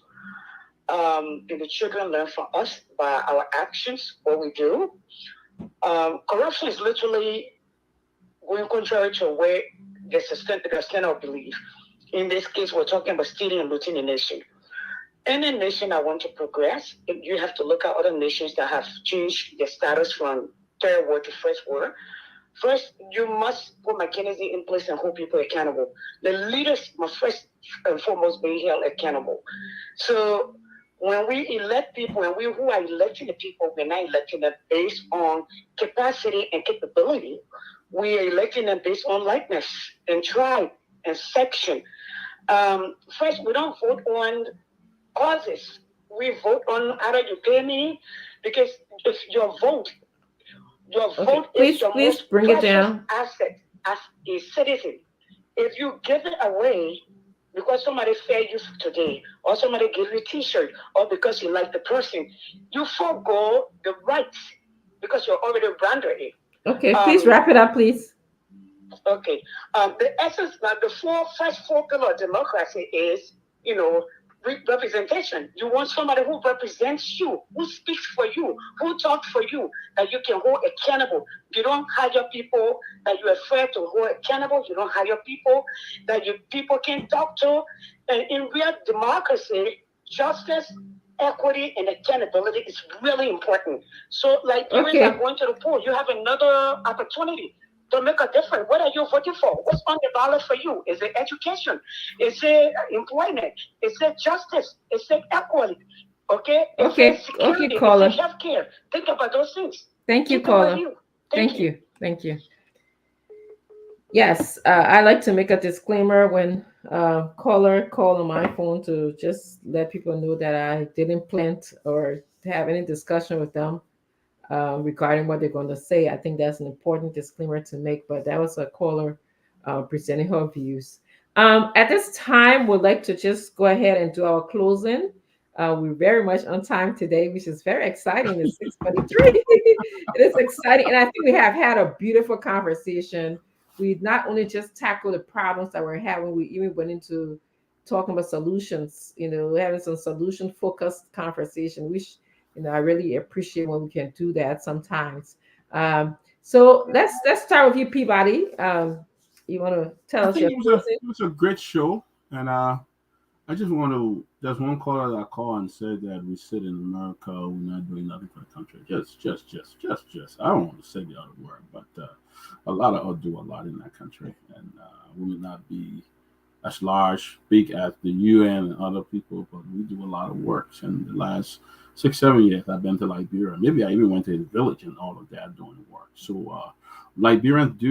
And the children learn from us by our actions, what we do. Corruption is literally going contrary to where the extent of belief. In this case, we're talking about stealing and looting a nation. In a nation that want to progress, you have to look at other nations that have changed their status from third world to first world. First, you must put mechanisms in place and hold people accountable. The leaders must first and foremost be held accountable. So when we elect people, and we who are electing the people, we're not electing them based on capacity and capability. We are electing them based on likeness and tribe and section. First, we don't vote on causes. We vote on either you pay me, because if your vote is your most bring it down. asset as a citizen. If you give it away, because somebody fed you today, or somebody gave you a t-shirt, or because you like the person, you forego the rights because you're already branded. Okay, please wrap it up, please. Okay. The essence, like the first four pillar of democracy is, representation. You want somebody who represents you, who speaks for you, who talks for you, that you can hold accountable. You don't hire people that you're afraid to hold accountable. You don't hire people that people can talk to. And in real democracy, justice, equity, and accountability is really important. So, like, you are going to the poll, you have another opportunity to make a difference. What are you voting for? What's on the ballot for you? Is it education? Is it employment? Is it justice? Is it equality? Okay? Okay, caller. Is it healthcare? Think about those things. Thank you, caller. Thank you. Thank you. Yes, I like to make a disclaimer when caller call on my phone to just let people know that I didn't plant or have any discussion with them regarding what they're going to say. I think that's an important disclaimer to make, but that was a caller presenting her views. At this time, we'd like to just go ahead and do our closing. We're very much on time today, which is very exciting. It's 6:23. It is exciting. And I think we have had a beautiful conversation. We not only just tackled the problems that we're having, we even went into talking about solutions, having some solution-focused conversation, which I really appreciate when we can do that sometimes. So let's start with you, Peabody. You want to tell us your closing? It was a great show, and I just want to. There's one caller that called and said that we sit in America, we're not doing nothing for the country. Just. I don't want to say the other word, but a lot of us do a lot in that country, and we may not be as big as the UN and other people, but we do a lot of work. And the last 6-7 years, I've been to Liberia. Maybe I even went to the village and all of that doing work. So Liberians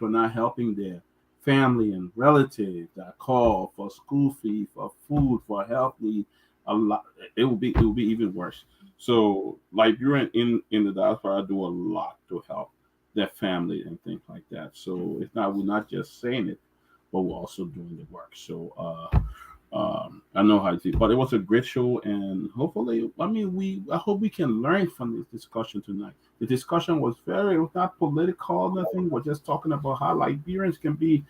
were not helping their family and relatives that call for school fee, for food, for health need. A lot. It will be even worse. So Liberians in the diaspora do a lot to help their family and things like that. So we're not just saying it, but we're also doing the work. So I know how to see, but it was a great show, and hopefully, I hope we can learn from this discussion tonight. The discussion was not political, nothing. We're just talking about how Liberians can be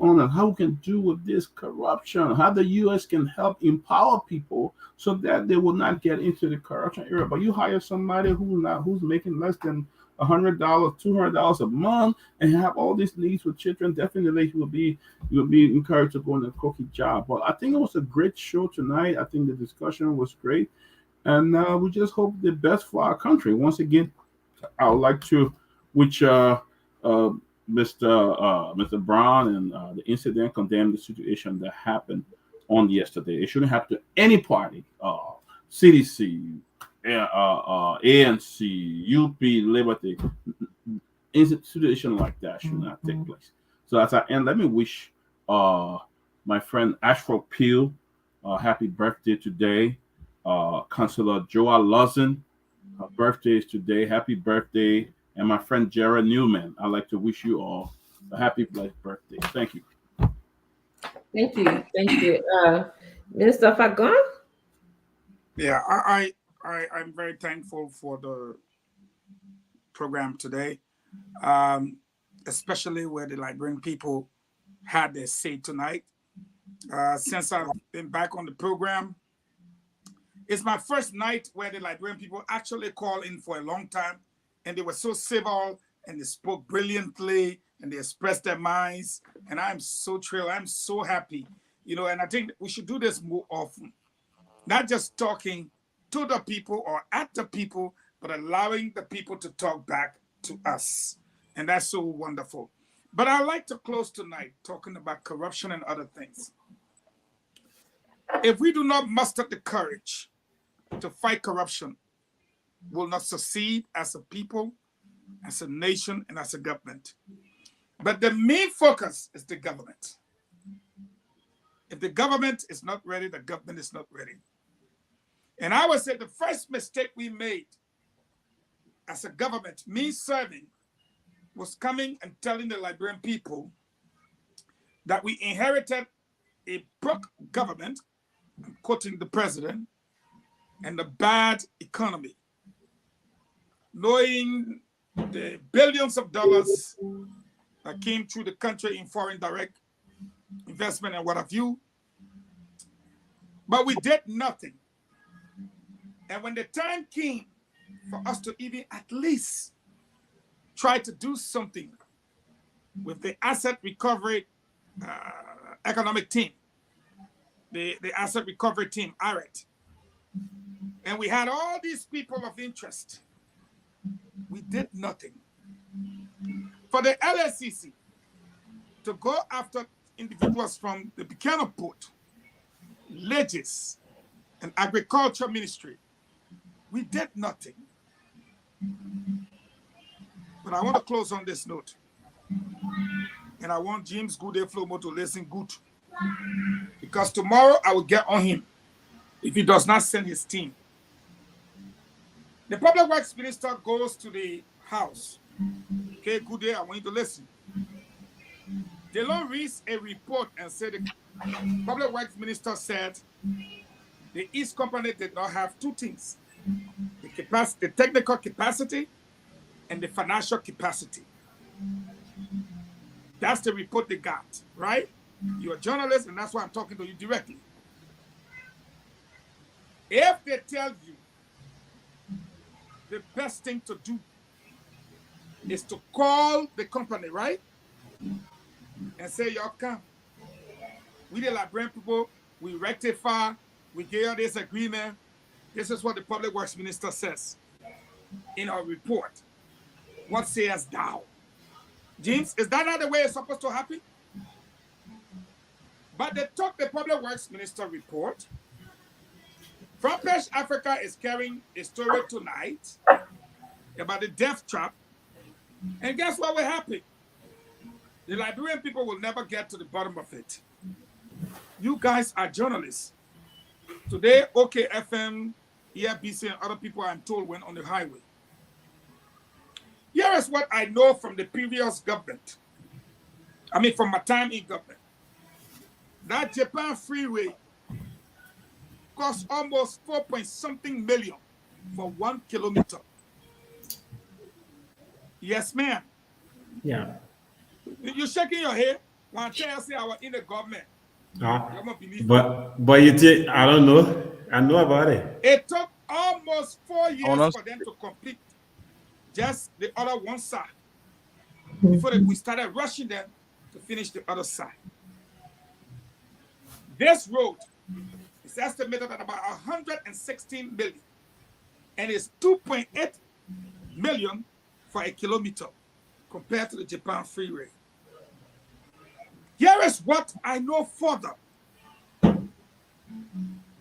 honest, how we can do with this corruption, how the U.S. can help empower people so that they will not get into the corruption era. But you hire somebody who's making less than $100, $200 a month, and have all these needs with children, definitely you'll be encouraged to go in a cookie job. But I think it was a great show tonight. I think the discussion was great, and we just hope the best for our country. Once again, I would like to wish Mr. Brown and the incident, condemn the situation that happened on yesterday. It shouldn't happen to any party, CDC, ANC, UP, Liberty. Situation like that should not take place. So as I end, let me wish my friend Ashford Peel happy birthday today. Councillor Joa Lawson, her birthday is today. Happy birthday. And my friend Jared Newman, I'd like to wish you all a happy blessed birthday. Thank you. Thank you. Minister Fagon? Yeah, I'm very thankful for the program today, especially where the Liberian people had their say tonight. Since I've been back on the program, it's my first night where the Liberian people actually call in for a long time, and they were so civil, and they spoke brilliantly, and they expressed their minds, and I'm so thrilled. I'm so happy, and I think we should do this more often, not just talking to the people or at the people, but allowing the people to talk back to us, and that's so wonderful. But I'd like to close tonight talking about corruption and other things. If we do not muster the courage to fight corruption, we'll not succeed as a people, as a nation, and as a government. But the main focus is the government. If the government is not ready, the government is not ready. And I would say the first mistake we made as a government, me serving, was coming and telling the Liberian people that we inherited a broke government, I'm quoting the president, and a bad economy. Knowing the billions of dollars that came through the country in foreign direct investment and what have you, but we did nothing. And when the time came for us to even at least try to do something with the asset recovery economic team, the asset recovery team, ARET, and we had all these people of interest, we did nothing. For the LSCC to go after individuals from the Buchanan Port, Legis, and Agriculture Ministry, we did nothing. But I want to close on this note. And I want James Goode Flomo to listen good. Because tomorrow I will get on him if he does not send his team. The Public Works Minister goes to the House. Okay, Goode, I want you to listen. They don't read a report and say the Public Works Minister said the East Company did not have two things: the capacity, the technical capacity, and the financial capacity. That's the report they got, right? You're a journalist, and that's why I'm talking to you directly. If they tell you the best thing to do is to call the company, right? And say, y'all come. We the Liberian people, we rectify, we give you this agreement. This is what the Public Works Minister says in our report. What sayest thou? James, is that not the way it's supposed to happen? But they took the Public Works Minister report. Front Page Africa is carrying a story tonight about the death trap. And guess what will happen? The Liberian people will never get to the bottom of it. You guys are journalists. Today, OKFM, EFBC, and other people, I'm told, went on the highway. Here is what I know from the previous government. I mean, from my time in government. That Japan freeway cost almost 4-point-something million for 1 kilometer. Yes, ma'am. Yeah. You're shaking your head when I tell you say I was in the government. But you think, I don't know. I know about it. It took almost 4 years for them to complete just the other one side before we started rushing them to finish the other side. This road is estimated at about 116 million, and it's 2.8 million for a kilometer compared to the Japan freeway. Here is what I know further.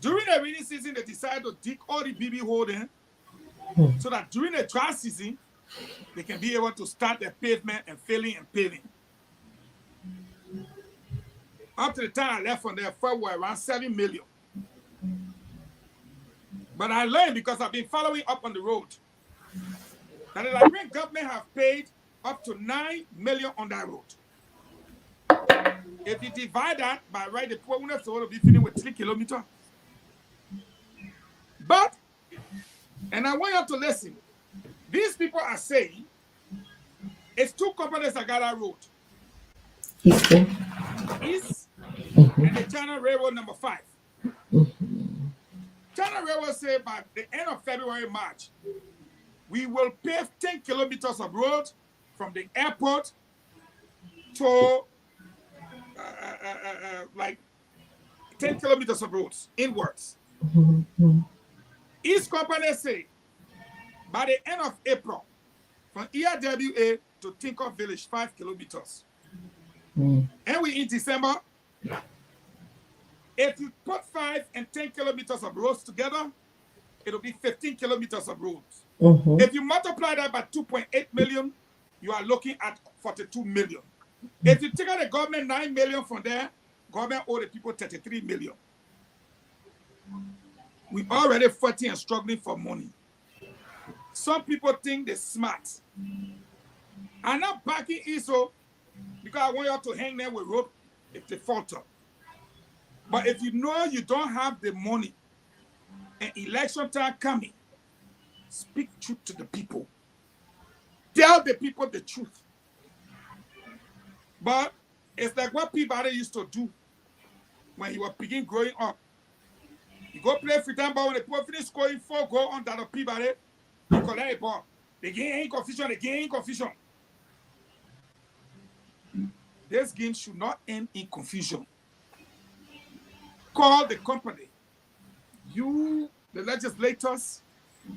During the rainy season, they decided to dig all the BB hole in so that during the dry season, they can be able to start their pavement and filling and paving. Up to the time I left from there, we were around 7 million. But I learned, because I've been following up on the road, that the Liberian government have paid up to 9 million on that road. If you divide that by right, the poor will be filling with 3 kilometers. But, and I want you to listen, these people are saying it's two companies that got that road. East and the China Railroad number 5. China Railroad say by the end of February, March, we will pave 10 kilometers of road from the airport to like 10 kilometers of roads inwards. East Company say by the end of April, from ERWA to Tinker Village, 5 kilometers. And we in December. If you put 5 and 10 kilometers of roads together, it'll be 15 kilometers of roads. If you multiply that by 2.8 million, you are looking at 42 million. If you take out the government 9 million from there, government owe the people 33 million. We already fighting and struggling for money. Some people think they're smart. I'm not backing ISO because I want you all to hang there with rope if they falter. But if you know you don't have the money and election time coming, speak truth to the people. Tell the people the truth. But it's like what Peabody used to do when he was beginning growing up. You go play free time ball when the people finish scoring 4 goals on that of Peabody, you collect a ball. The game ain't confusion, the game ain't confusion. This game should not end in confusion. Call the company. You, the legislators,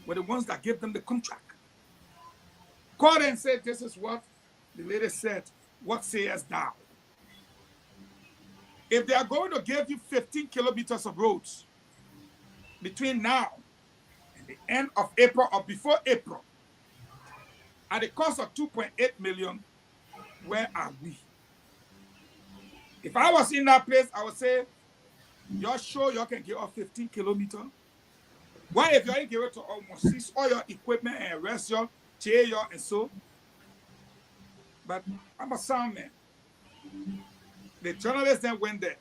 were the ones that gave them the contract. Call them and say, this is what the lady said. What sayest thou? If they are going to give you 15 kilometers of roads between now and the end of April or before April, at the cost of 2.8 million, where are we? If I was in that place, I would say, you're sure you can give us 15 kilometers? Why if you ain't give it to almost seize all your equipment and arrest you, chair you and so? But I'm a sound man. The journalists then went there,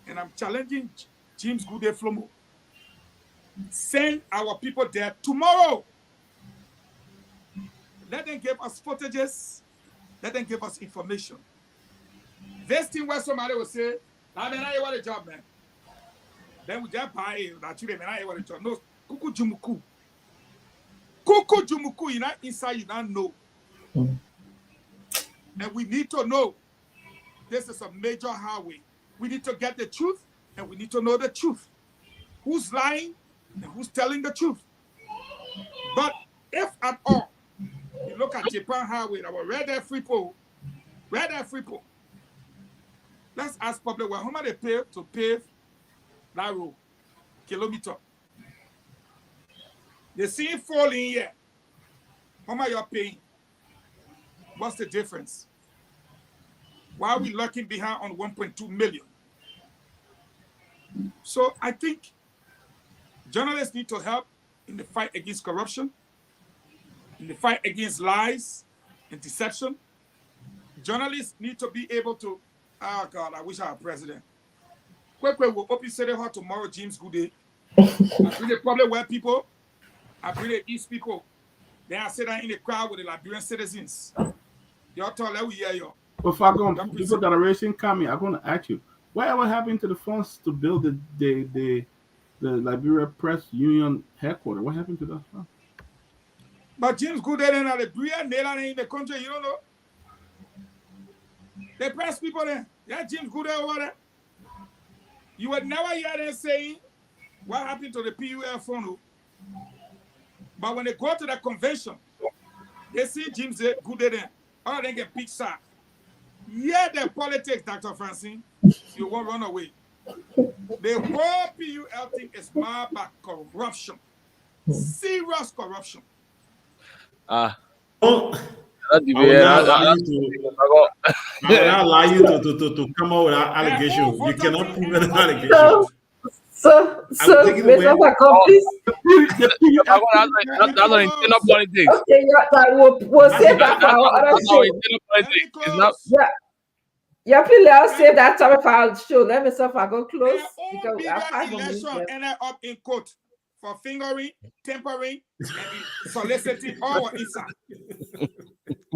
and I'm challenging James Goode Flomo. Send our people there tomorrow. Let them give us footages. Let them give us information. This thing where somebody will say, I mean, I want a job, man. Then we just buy it. I want a job. No, kuku jumuku. Kuku jumuku, you're not inside, you don't know. And we need to know this is a major highway. We need to get the truth, and we need to know the truth. Who's lying and who's telling the truth? But if at all, you look at Japan Highway, that was Red Dead Freeport, let's ask public, well, how much they pay to pave that road? Kilometer. They see it falling here. How much you're paying? What's the difference? Why are we lurking behind on 1.2 million? So I think journalists need to help in the fight against corruption, in the fight against lies and deception. Journalists need to be able to, oh God, I wish I were president. Quick, will open City Hall tomorrow, James Goode. I bring the public well people, I bring the East people. Then I sit down in the crowd with the Liberian citizens. Y'all talk, let we hear you. But Falcon, people that are racing coming, I'm going to ask you, whatever happened to the funds to build the Liberia Press Union headquarters? What happened to that stuff? But James Goode and Liberia, in the country, you don't know. They press people there. Yeah, James Goode over there. You would never hear them saying what happened to the PUL fund. But when they go to the convention, they see James Goode there. Or they get picked up. Yeah, the politics, Dr. Francine, you won't run away. The whole PUL thing is marked by corruption. Serious corruption. I will not allow you to come out with an allegation. You cannot prove an allegation. So, Mr. Falcon, please. That's not internal politics. Okay, we'll save that for our other show. Yeah, please let us save that topic for our show. Let Mr. Falcon close because we have 5 minutes left. Ended up in court for fingering, tampering, and soliciting all what inside.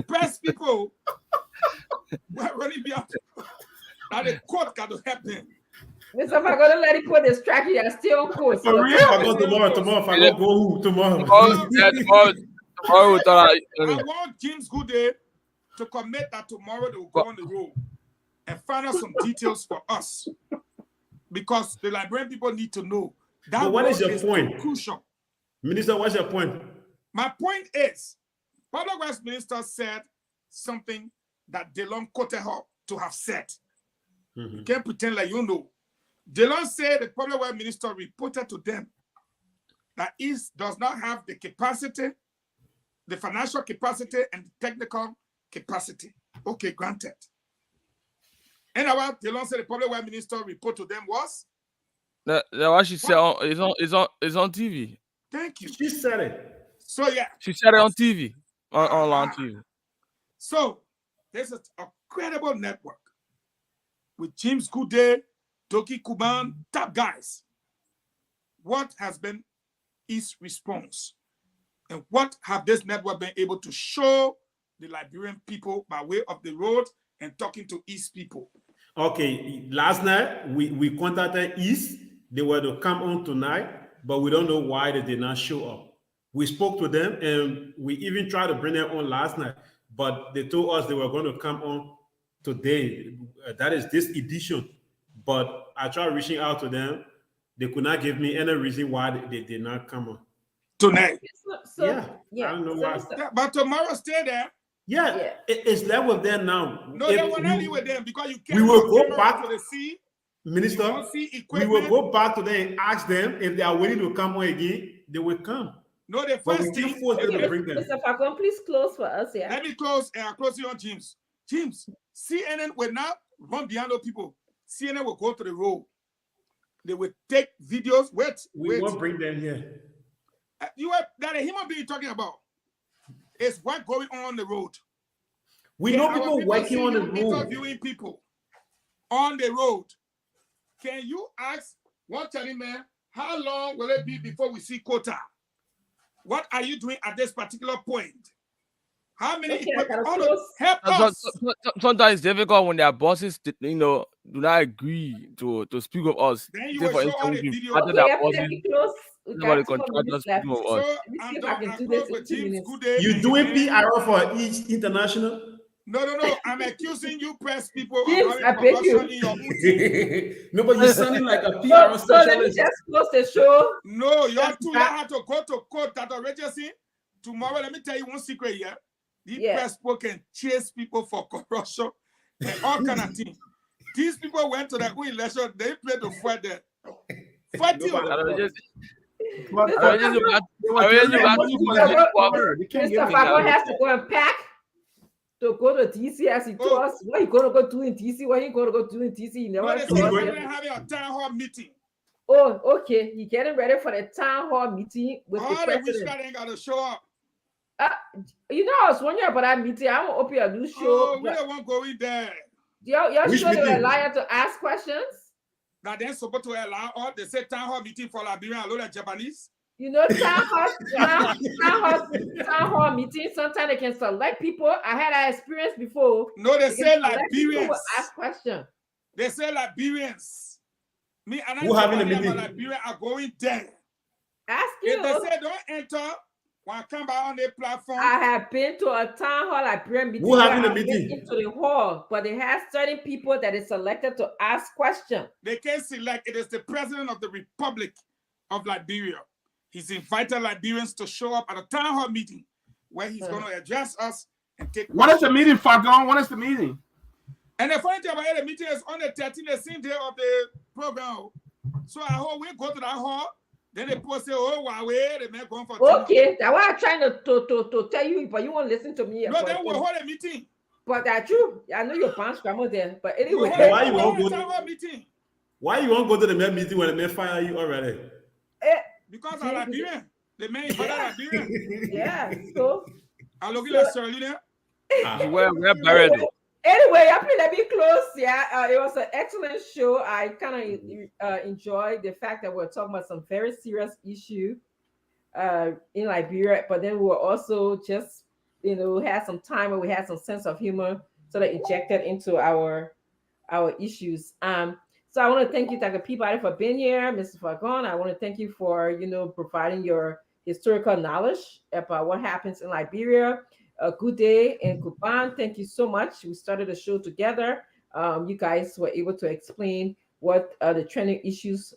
Press people were really be up. Now the court got to help them. Mr. Falcon, don't let it put distract you. You're still on course. For real? If I go tomorrow. I want James Goode to commit that tomorrow they will go on the road and find out some details for us. Because the Liberian people need to know. That what is your point? Crucial. Minister, what's your point? My point is, Public Works Minister said something that DeLong quoted her to have said. You can't pretend like you know. DeLong said the Public Works Minister reported to them that East does not have the capacity, the financial capacity, and the technical capacity. Okay, granted. And what DeLong said the Public Works Minister report to them was? That what she said is on TV. Thank you. She said it. So yeah. She said it on TV. Online TV. So this is a credible network with James Goode, Toki Kuban, top guys. What has been his response? And what have this network been able to show the Liberian people by way of the road and talking to East people? Okay, last night we contacted East. They were to come on tonight, but we don't know why they did not show up. We spoke to them and we even tried to bring them on last night, but they told us they were going to come on today. That is this edition. But I tried reaching out to them. They could not give me any reason why they did not come on tonight. I don't know why. Yeah, but tomorrow stay there. Yeah. It's left with them now. No, they will not leave with them because you can't we will go back to the sea. Minister, we will go back to them and ask them if they are willing to come on again. They will come. No, the but first we thing. force them to bring them. Mr. Falcon, please close for us. Yeah. Let me close. I'll close you on James. James, CNN will not run behind those people. CNN will go to the road. They will take videos. We won't bring them here. That a human being talking about is what going on the road. We know people working on the road. Interviewing people on the road. Can you ask one telling man how long will it be before we see quota? What are you doing at this particular point? How many help us? Sometimes it's difficult when their bosses, do not agree to speak with us. Then you will show all the video. You doing PR for each international? No. I'm accusing you press people James, of I beg you. in your No, but you're sounding like a PR specialist. So let me just close the show. No, you have to go to court that agency. Tomorrow, let me tell you one secret here. The press people can chase people for corruption and all kind of things. These people went to the election, they played the fight there. Fight you. Mr. Falcon has to go and pack to go to DC as he told us. What are you going to go do in DC? What are you going to go do in DC? He never told us. We're having a town hall meeting. Oh, okay. He getting ready for the town hall meeting with the president. All the ain't got to show up. I was wondering about that meeting. I won't open a new show. Oh, we don't want to go in there. You're sure they were allowed to ask questions? That they're supposed to allow all. They say town hall meeting for Liberian and all the Japanese. Town hall meeting, sometimes they can select people. I had that experience before. No, they say Liberians. Ask questions. They say Liberians. Me and who having a meeting? Liberians are going there. Ask you. If they say don't enter, when I come back on their platform. I have been to a town hall Liberian meeting. Who having a meeting? Into the hall, but they have certain people that is selected to ask questions. They can't select. It is the president of the Republic of Liberia. He's invited Liberians to show up at a town hall meeting where he's going to address us and take. What is the meeting, Falcon? What is the meeting? And the funny thing about the meeting is on the 13th, the same day of the program. So I hope we go to that hall. Then they post say, "Oh, Huawei, they may go for." Okay, that's what I'm trying to tell you, but you won't listen to me. No, then we'll hold a meeting. But that's true. I know your pants grammar there, but anyway. Why you won't go to meeting? Why you won't go to the main meeting when the men fire you already? Because I'm Liberian. The men invite Liberian. Yeah. So I'm looking at Sierra Leone. We're buried. Anyway, let me close. Yeah, it was an excellent show. I kind of enjoyed the fact that we're talking about some very serious issue in Liberia, but then we were also just, had some time where we had some sense of humor sort of injected into our issues. So I want to thank you, Dr. Peabody, for being here, Mr. Falcon. I want to thank you for, providing your historical knowledge about what happens in Liberia. A good day in Kuban. Thank you so much. We started the show together. You guys were able to explain what the trending issues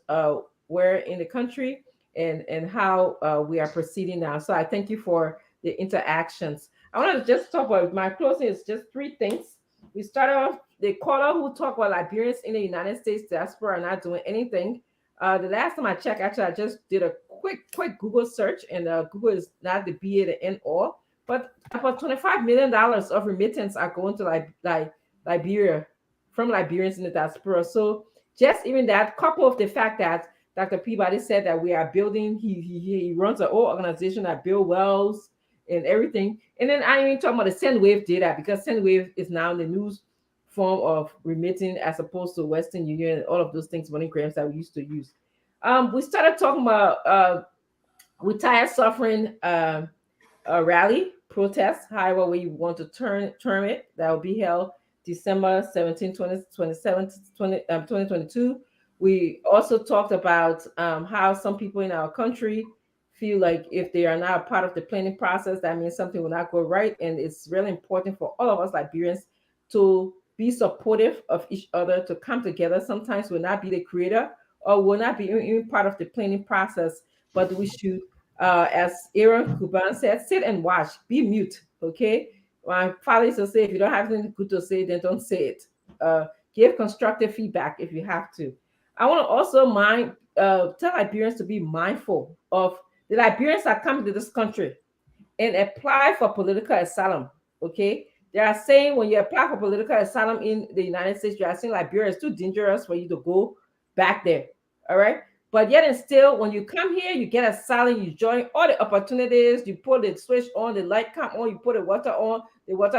were in the country and how we are proceeding now. So I thank you for the interactions. I want to just talk about my closing is just three things. We started off the caller who talked about Liberians in the United States diaspora are not doing anything. The last time I checked, actually, I just did a quick Google search, and Google is not the be the end all. But about $25 million of remittance are going to Liberia from Liberians in the diaspora. So just even that, coupled with the fact that Dr. Peabody said that we are building, he runs an old organization that build wells and everything. And then I ain't even talking about the SendWave data, because SendWave is now in the news form of remitting as opposed to Western Union and all of those things, MoneyGrams that we used to use. We started talking about retired suffering rally protest, however way you want to term it, that will be held December 17, 2022. We also talked about how some people in our country feel like if they are not a part of the planning process, that means something will not go right. And it's really important for all of us Liberians to be supportive of each other, to come together. Sometimes we'll not be the creator or will not be even part of the planning process, but we should, as Aaron Kuban said, sit and watch, be mute, okay? My father used to say, if you don't have anything good to say, then don't say it. Give constructive feedback if you have to. I want to also tell Liberians to be mindful of the Liberians that come to this country and apply for political asylum, okay? They are saying when you apply for political asylum in the United States, you are saying Liberia is too dangerous for you to go back there, all right? But yet and still, when you come here, you get asylum, you join all the opportunities, you put the switch on, the light come on, you put the water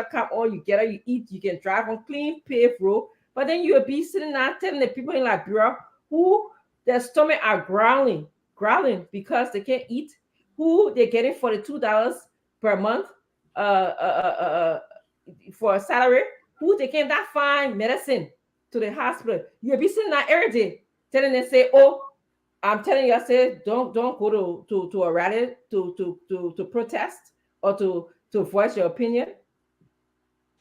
come on, you get out, you eat, you can drive on clean paved road. But then you'll be sitting there telling the people in Liberia who their stomach are growling because they can't eat, who they're getting $42 per month for a salary, who they cannot find medicine to the hospital. You'll be sitting there every day telling them, say, oh, I'm telling you, I said, don't go to a rally to protest or to voice your opinion.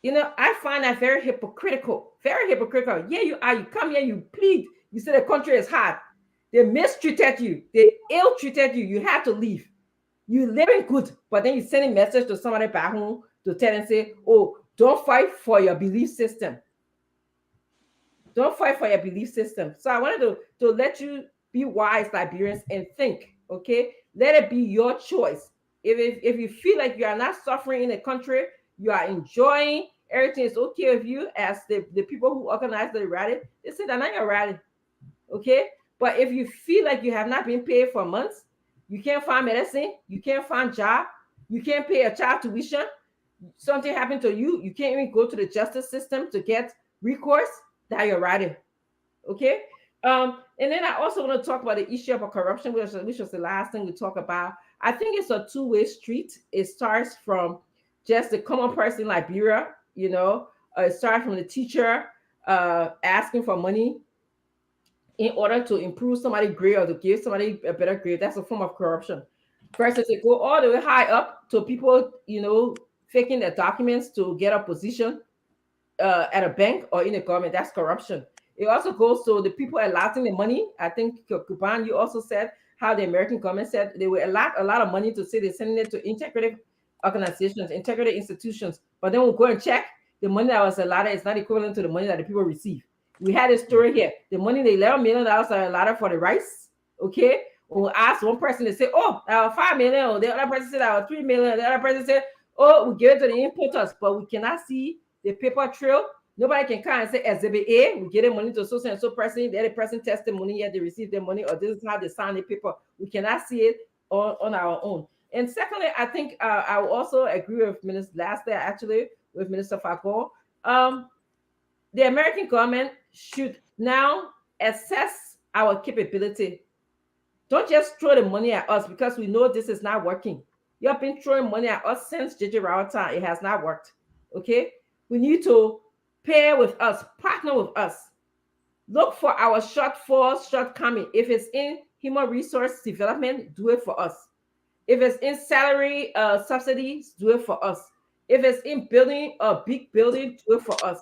You know, I find that very hypocritical. Very hypocritical. Yeah, you are. You come here, you plead. You say the country is hard. They mistreated you. They ill-treated you. You have to leave. You living good, but then you send a message to somebody back home to tell them, say, oh, don't fight for your belief system. Don't fight for your belief system. So I wanted to let you be wise, Liberians, and think, okay? Let it be your choice. If you feel like you are not suffering in the country, you are enjoying, everything is okay with you, as the people who organize the rally, they say they're not your rally, okay? But if you feel like you have not been paid for months, you can't find medicine, you can't find job, you can't pay a child tuition, something happened to you, you can't even go to the justice system to get recourse, that you're right, okay? And then I also want to talk about the issue of corruption, which was the last thing we talked about. I think it's a two-way street. It starts from just the common person in Liberia, you know, it starts from the teacher asking for money in order to improve somebody's grade or to give somebody a better grade. That's a form of corruption. Versus it go all the way high up to people, you know, faking their documents to get a position at a bank or in a government. That's corruption. It also goes to the people allotting the money. I think, Kuban, you also said how the American government said they will allot a lot of money to say they're sending it to integrative organizations, integrated institutions. But then we'll go and check the money that was allotted is not equivalent to the money that the people receive. We had a story here. The money, the $11 million are allotted for the rice, okay? When we ask one person, they say, oh, that was $5 million. The other person said that was $3 million. The other person said, oh, we give it to the importers, but we cannot see the paper trail. Nobody can come and say, Exhibit A, we get the money to so and so person, the other person test the money, yet they receive the money, or this is how they sign the paper. We cannot see it on our own. And secondly, I think I will also agree with with Minister Fagon. The American government should now assess our capability. Don't just throw the money at us because we know this is not working. You have been throwing money at us since JJ Rao time. It has not worked. Okay? We need to pair with us, partner with us. Look for our shortcoming. If it's in human resource development, do it for us. If it's in salary subsidies, do it for us. If it's in building a big building, do it for us.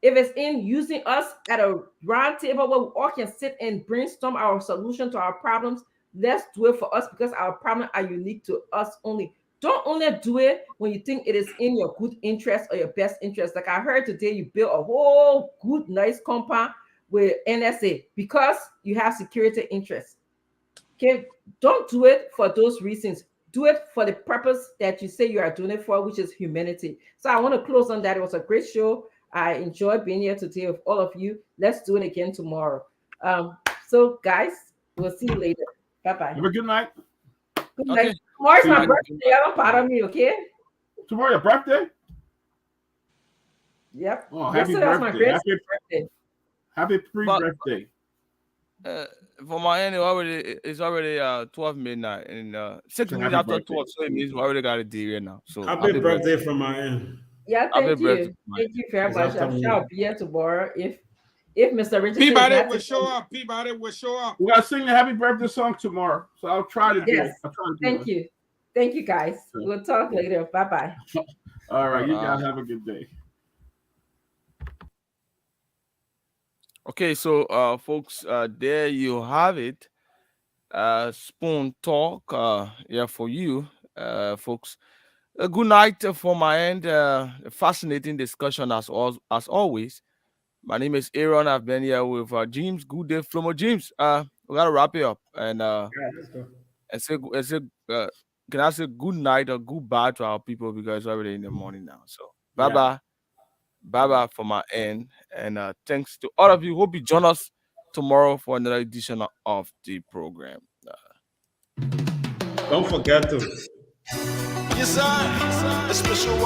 If it's in using us at a round table where we all can sit and brainstorm our solution to our problems, let's do it for us because our problems are unique to us only. Don't only do it when you think it is in your good interest or your best interest. Like I heard today, you built a whole good, nice compound with NSA because you have security interests. Okay, don't do it for those reasons. Do it for the purpose that you say you are doing it for, which is humanity. So I want to close on that. It was a great show. I enjoyed being here today with all of you. Let's do it again tomorrow. So guys, we'll see you later. Bye-bye. Have a good night. Good night. Tomorrow's my birthday. Y'all don't bother me, okay? Tomorrow your birthday? Yep. Oh, happy Yesterday was my birthday. grandson's birthday. Happy pre-birthday. For my end, it's already 12 midnight and 6 So minutes happy after birthday. 12, so it means we already got a day right now. So Happy birthday from my end. Yeah, Happy thank birthday you. to my Thank you very It's much. I'm afternoon. sure I'll be here tomorrow if Mr. Richardson is Peabody not will to show up. Peabody will show up. We gotta sing a happy birthday song tomorrow. So I'll try to do Yes. it. I'll try to do Thank it. you. Thank you, guys. We'll talk later. Bye-bye. All right, you guys have a good day. Okay, so folks, there you have it. Spoon talk, yeah, for you, folks. A good night for my end. Fascinating discussion as always. My name is Aaron. I've been here with James. Good day, Flomo James. We gotta wrap it up and Let's go. can I say good night or goodbye to our people because it's already in the morning now. So bye Yeah. bye for my end, and thanks to all of you. Hope you join us tomorrow for another edition of the program. Don't forget to. Yes, sir. A special